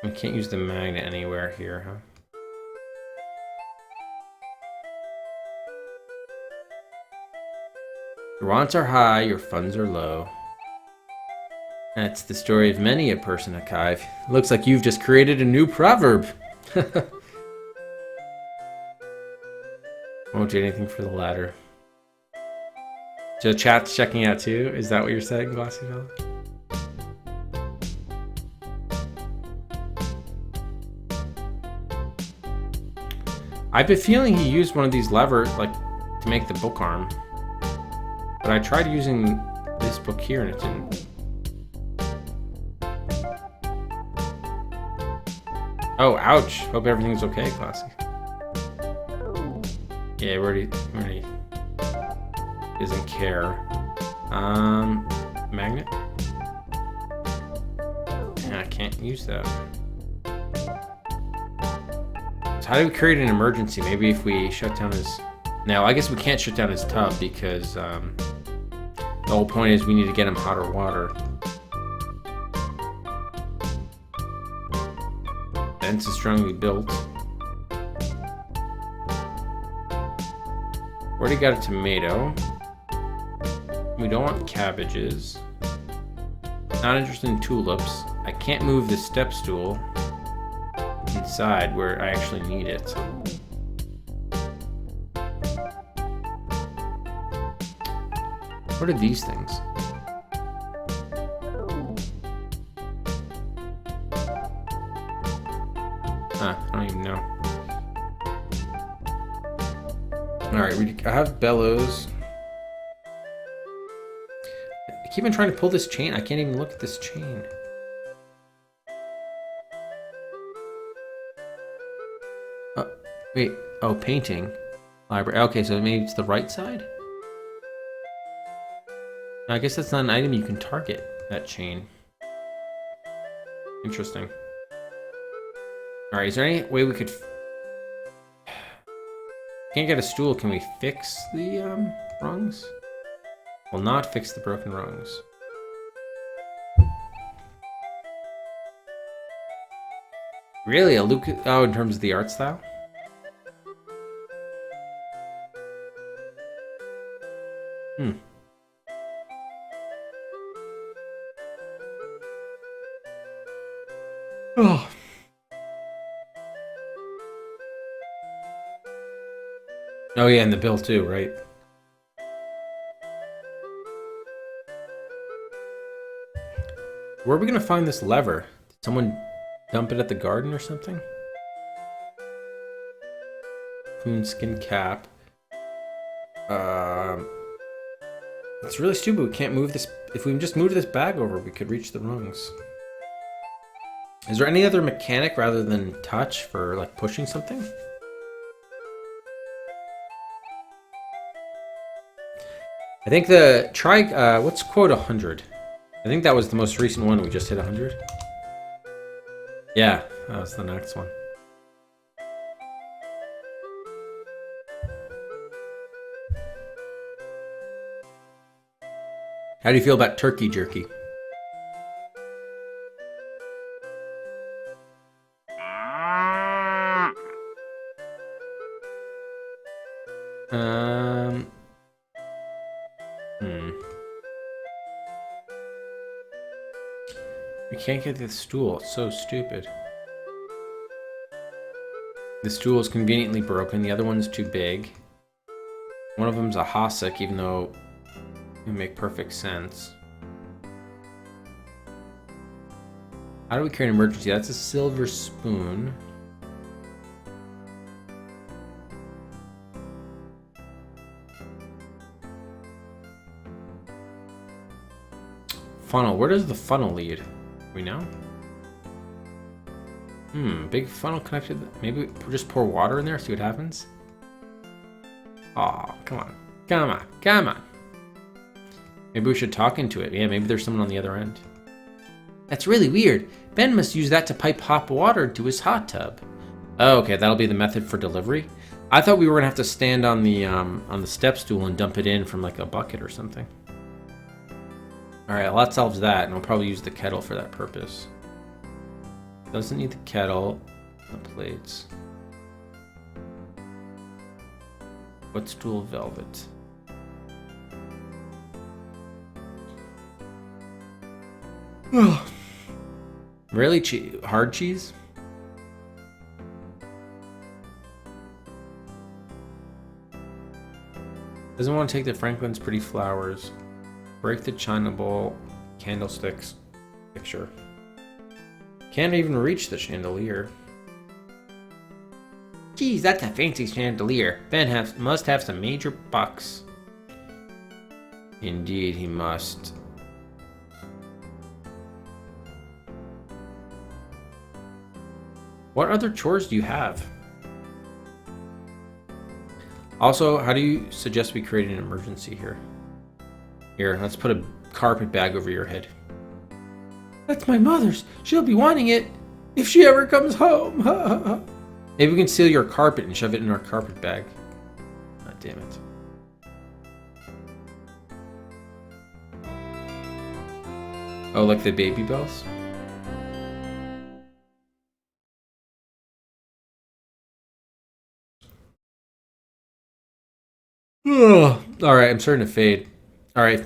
A: We can't use the magnet anywhere here, huh? Your wants are high, your funds are low. That's the story of many a person at Kive. Looks like you've just created a new proverb. Won't do anything for the latter. So chat's checking out too? Is that what you're saying, Glossy Fellow? I have a feeling he used one of these levers, like, to make the book arm. But I tried using this book here and it didn't. Oh, ouch. Hope everything's okay, Classy. Yeah, already doesn't care. Magnet? Yeah, I can't use that. So how do we create an emergency? Maybe if we shut down his... Now, I guess we can't shut down his tub because the whole point is we need to get him hotter water. Fence is strongly built. Already got a tomato. We don't want cabbages. Not interested in tulips. I can't move the step stool inside where I actually need it. What are these things? I don't even know. Alright, I have bellows. I keep on trying to pull this chain. I can't even look at this chain. Wait. Oh, painting. Library. Okay, so maybe it's the right side? I guess that's not an item you can target, that chain. Interesting. Alright, is there any way we could... Can't get a stool, can we fix the rungs? Will not fix the broken rungs. Really? A Luke... Oh, in terms of the art style? Oh. Oh yeah, and the bill too, right? Where are we gonna find this lever? Did someone dump it at the garden or something? Coonskin cap. It's really stupid. We can't move this. If we just moved this bag over, we could reach the rungs. Is there any other mechanic rather than touch for like pushing something? I think what's quote 100? I think that was the most recent one. We just hit 100. Yeah, that was the next one. How do you feel about turkey jerky? We can't get the stool. It's so stupid. The stool is conveniently broken. The other one's too big. One of them's a Hasek, even though it would make perfect sense. How do we create an emergency? That's a silver spoon. Funnel. Where does the funnel lead? Do we know? Big funnel connected. Maybe we'll just pour water in there, see what happens. Oh, come on. Come on. Come on. Maybe we should talk into it. Yeah, maybe there's someone on the other end. That's really weird. Ben must use that to pipe hot water to his hot tub. Oh, okay, that'll be the method for delivery. I thought we were gonna have to stand on the step stool and dump it in from like a bucket or something. All right, well, that solves that, and we'll probably use the kettle for that purpose. Doesn't need the kettle. The plates. Footstool velvet. Really? Hard cheese? Doesn't want to take the Franklin's pretty flowers. Break the china bowl. Candlesticks. Picture. Can't even reach the chandelier. Geez, that's a fancy chandelier. Ben must have some major bucks. Indeed, he must. What other chores do you have? Also, how do you suggest we create an emergency here? Here, let's put a carpet bag over your head.
C: That's my mother's. She'll be wanting it if she ever comes home.
A: Maybe we can steal your carpet and shove it in our carpet bag. God damn it. Oh, like the baby bells? Alright, I'm starting to fade. Alright.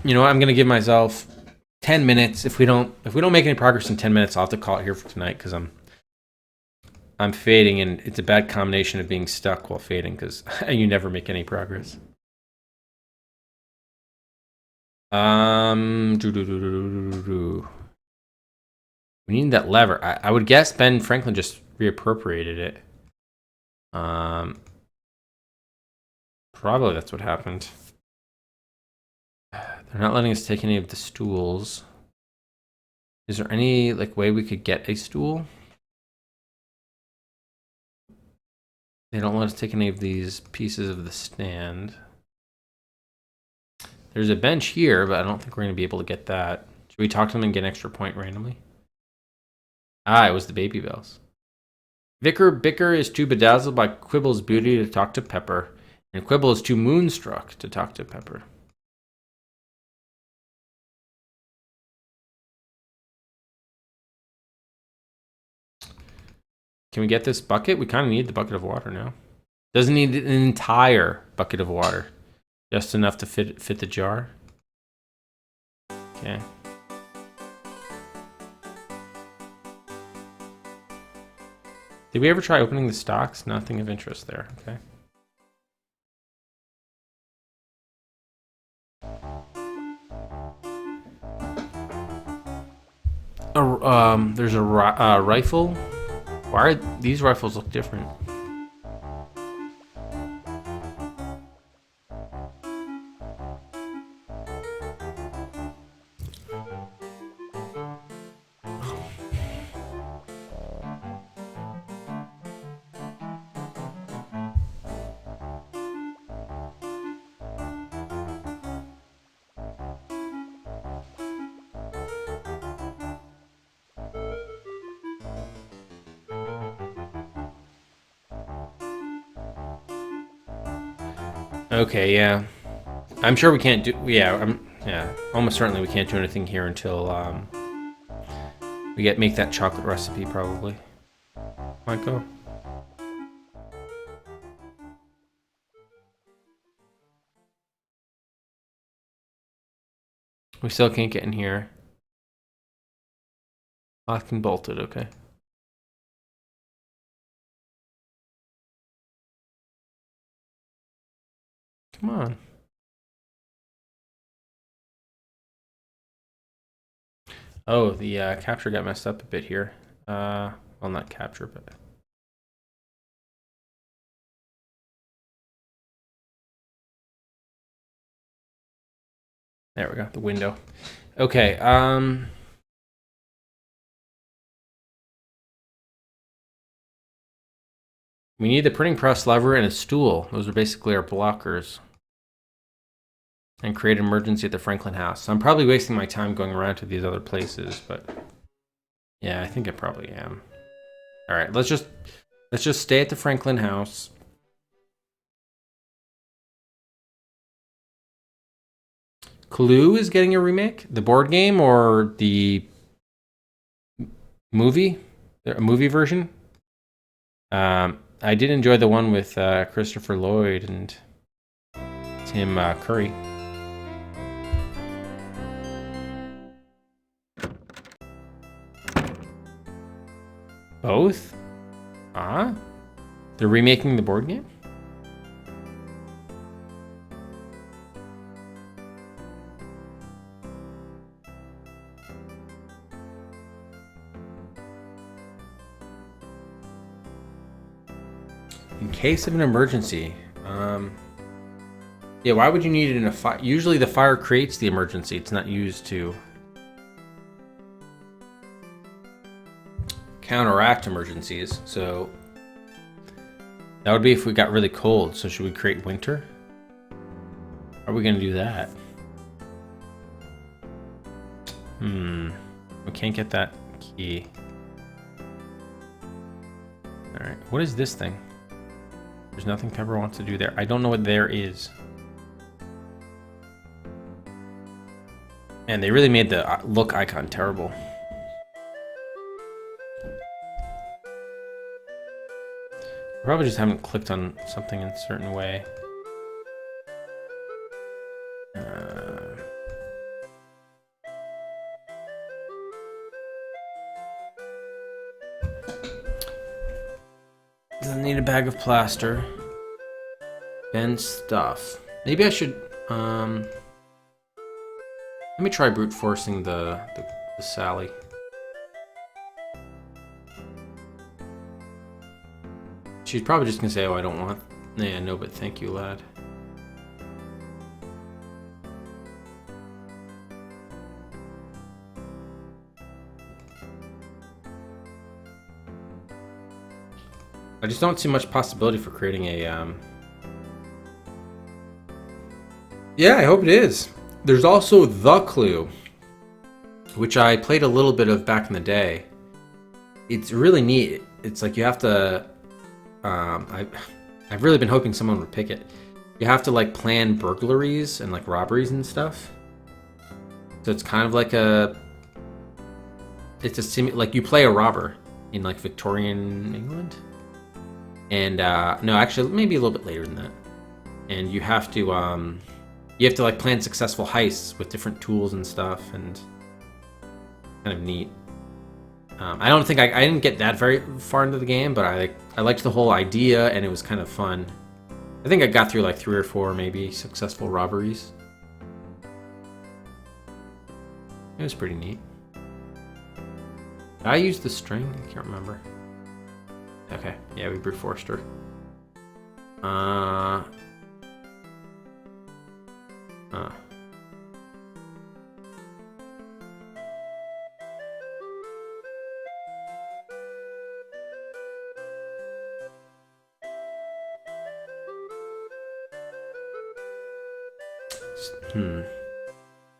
A: You know what? I'm gonna give myself 10 minutes. If we don't make any progress in 10 minutes, I'll have to call it here for tonight because I'm fading, and it's a bad combination of being stuck while fading because you never make any progress. We need that lever. I would guess Ben Franklin just reappropriated it. Probably that's what happened. They're not letting us take any of the stools. Is there any way we could get a stool? They don't let us take any of these pieces of the stand. There's a bench here, but I don't think we're going to be able to get that. Should we talk to them and get an extra point randomly? Ah, it was the baby bells. Vicar Bicker is too bedazzled by Quibble's beauty to talk to Pepper, and Quibble is too moonstruck to talk to Pepper. Can we get this bucket? We kind of need the bucket of water now. Doesn't need an entire bucket of water. Just enough to fit the jar. Okay. Did we ever try opening the stocks? Nothing of interest there. Okay. There's a rifle. Why are these rifles look different? Okay, yeah. I'm sure we can't do. Yeah. Almost certainly we can't do anything here until we make that chocolate recipe probably. Might go. We still can't get in here. Locked and bolted. Okay. Come on. Oh, the capture got messed up a bit here. Well, not capture, but... There we go, the window. Okay, we need the printing press lever and a stool. Those are basically our blockers. And create an emergency at the Franklin house. So I'm probably wasting my time going around to these other places, but yeah, I think I probably am. All right, let's just stay at the Franklin house. Clue is getting a remake, the board game or the movie, a movie version. I did enjoy the one with Christopher Lloyd and Tim Curry. Both? Ah? They're remaking the board game? In case of an emergency. Yeah, why would you need it in a fire? Usually the fire creates the emergency. It's not used to counteract emergencies. So that would be if we got really cold. So should we create winter? How are we going to do that? We can't get that key. All right, what is this thing? There's nothing Pepper wants to do there. I don't know what there is. And they really made the look icon terrible. Probably just haven't clicked on something in a certain way. Doesn't need a bag of plaster. Bend stuff. Maybe I should let me try brute forcing the Sally. She's probably just gonna say, "Oh, I don't want." Yeah, no, but thank you, lad. I just don't see much possibility for creating a. Yeah, I hope it is. There's also The Clue, which I played a little bit of back in the day. It's really neat. It's like you have to. I've really been hoping someone would pick it. You have to like plan burglaries and like robberies and stuff. So it's kind of like like you play a robber in like Victorian England. And no, actually maybe a little bit later than that. And you have to like plan successful heists with different tools and stuff, and kind of neat. I don't think I didn't get that very far into the game, but I liked the whole idea, and it was kind of fun. I think I got through like 3 or 4 maybe successful robberies. It was pretty neat. Did I used the string? I can't remember. Okay, yeah, we brute forced her.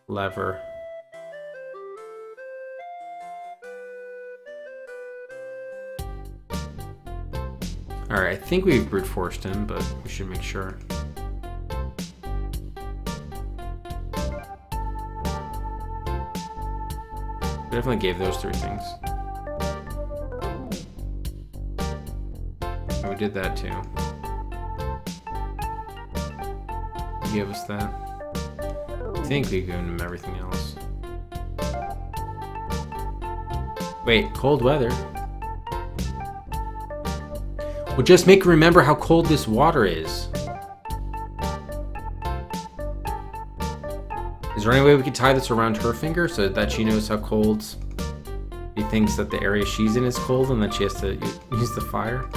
A: Lever. Alright, I think we've brute forced him, but we should make sure. We definitely gave those 3 things. And we did that too. He gave us that. I think we gave him everything else. Wait, cold weather? Well, just make her remember how cold this water is. Is there any way we could tie this around her finger so that she knows how cold she thinks that the area she's in is cold and that she has to use the fire?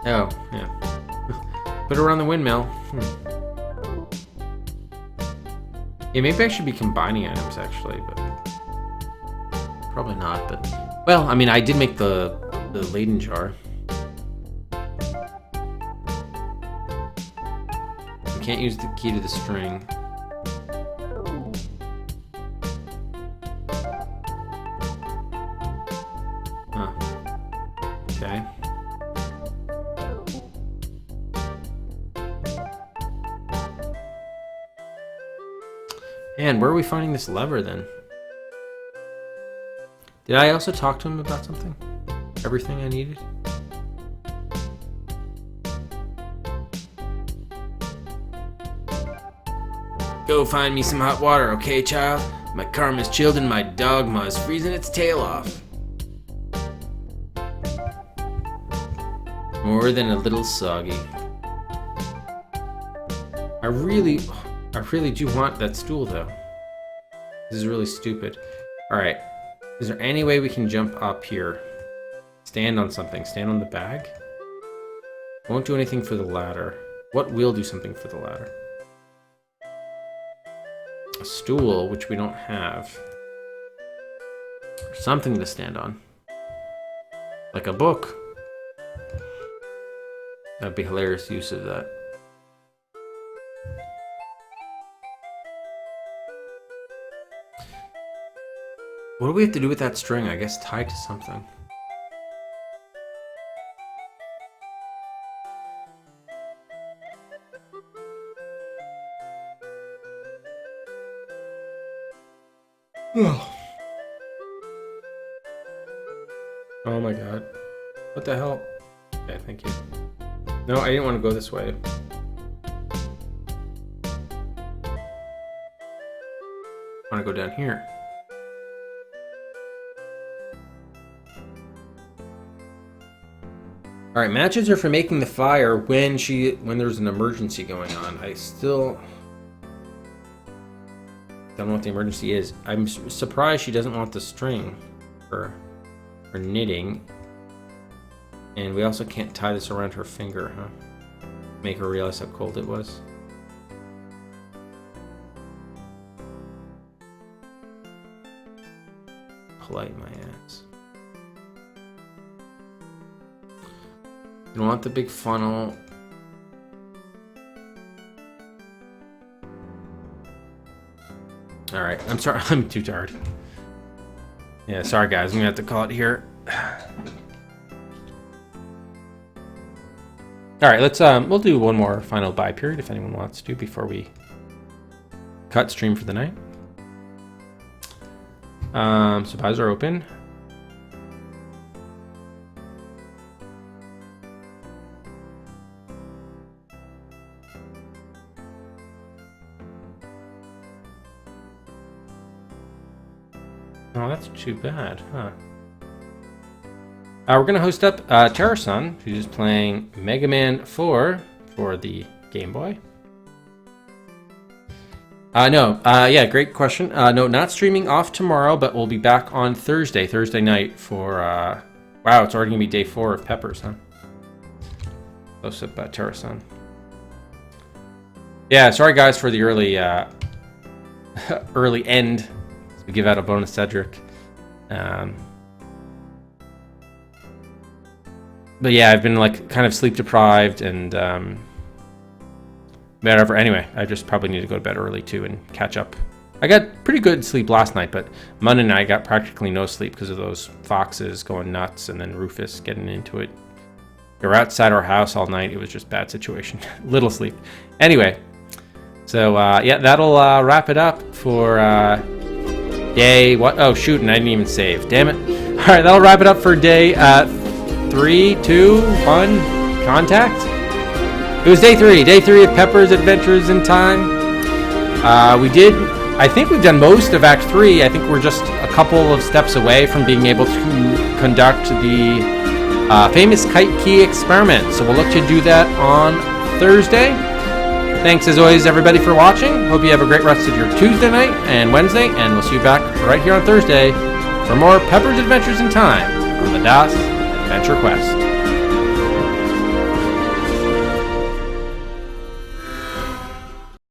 A: Oh, yeah. Put it around the windmill. Yeah, maybe I should be combining items actually, but probably not. But well, I mean, I did make the Leyden jar. I can't use the key to the string. Huh. Okay. And where are we finding this lever then? Did I also talk to him about something? Everything I needed? Go find me some hot water, okay, child? My karma's chilled and my dogma is freezing its tail off. More than a little soggy. I really do want that stool, though. This is really stupid. Alright. Is there any way we can jump up here? Stand on something. Stand on the bag? Won't do anything for the ladder. What will do something for the ladder? A stool, which we don't have. Or something to stand on. Like a book. That'd be hilarious use of that. What do we have to do with that string? I guess tied to something. Oh my god. What the hell? Okay, thank you. No, I didn't want to go this way. I want to go down here. Alright, matches are for making the fire when there's an emergency going on. I still don't know what the emergency is. I'm surprised she doesn't want the string for knitting. And we also can't tie this around her finger, huh? Make her realize how cold it was. Polite my ass. You don't want the big funnel. Alright, I'm sorry, I'm too tired. Yeah, sorry guys, I'm gonna have to call it here. Alright, let's we'll do one more final buy period if anyone wants to before we cut stream for the night. So buys are open. Oh, that's too bad, huh? We're gonna host up Terrasun, who's playing Mega Man 4 for the Game Boy. Yeah, great question. No, not streaming off tomorrow, but we'll be back on Thursday night for, wow, it's already gonna be day 4 of Peppers, huh? Host up Terrasun. Yeah, sorry guys for the early, early end. We give out a bonus Cedric. But yeah, I've been like kind of sleep deprived and whatever. Anyway, I just probably need to go to bed early too and catch up. I got pretty good sleep last night, but Mun and I got practically no sleep because of those foxes going nuts and then Rufus getting into it We were outside our house all night. It was just bad situation. Little sleep. Anyway, so yeah, that'll wrap it up for day what? Oh shoot, and I didn't even save. Damn it. All right, that'll wrap it up for day 3, 2, 1. Contact. It was day 3. Day 3 of Pepper's Adventures in Time. I think we've done most of Act 3. I think we're just a couple of steps away from being able to conduct the famous kite key experiment. So we'll look to do that on Thursday. Thanks as always, everybody, for watching. Hope you have a great rest of your Tuesday night and Wednesday, and we'll see you back right here on Thursday for more Pepper's Adventures in Time on the DOS Adventure Quest.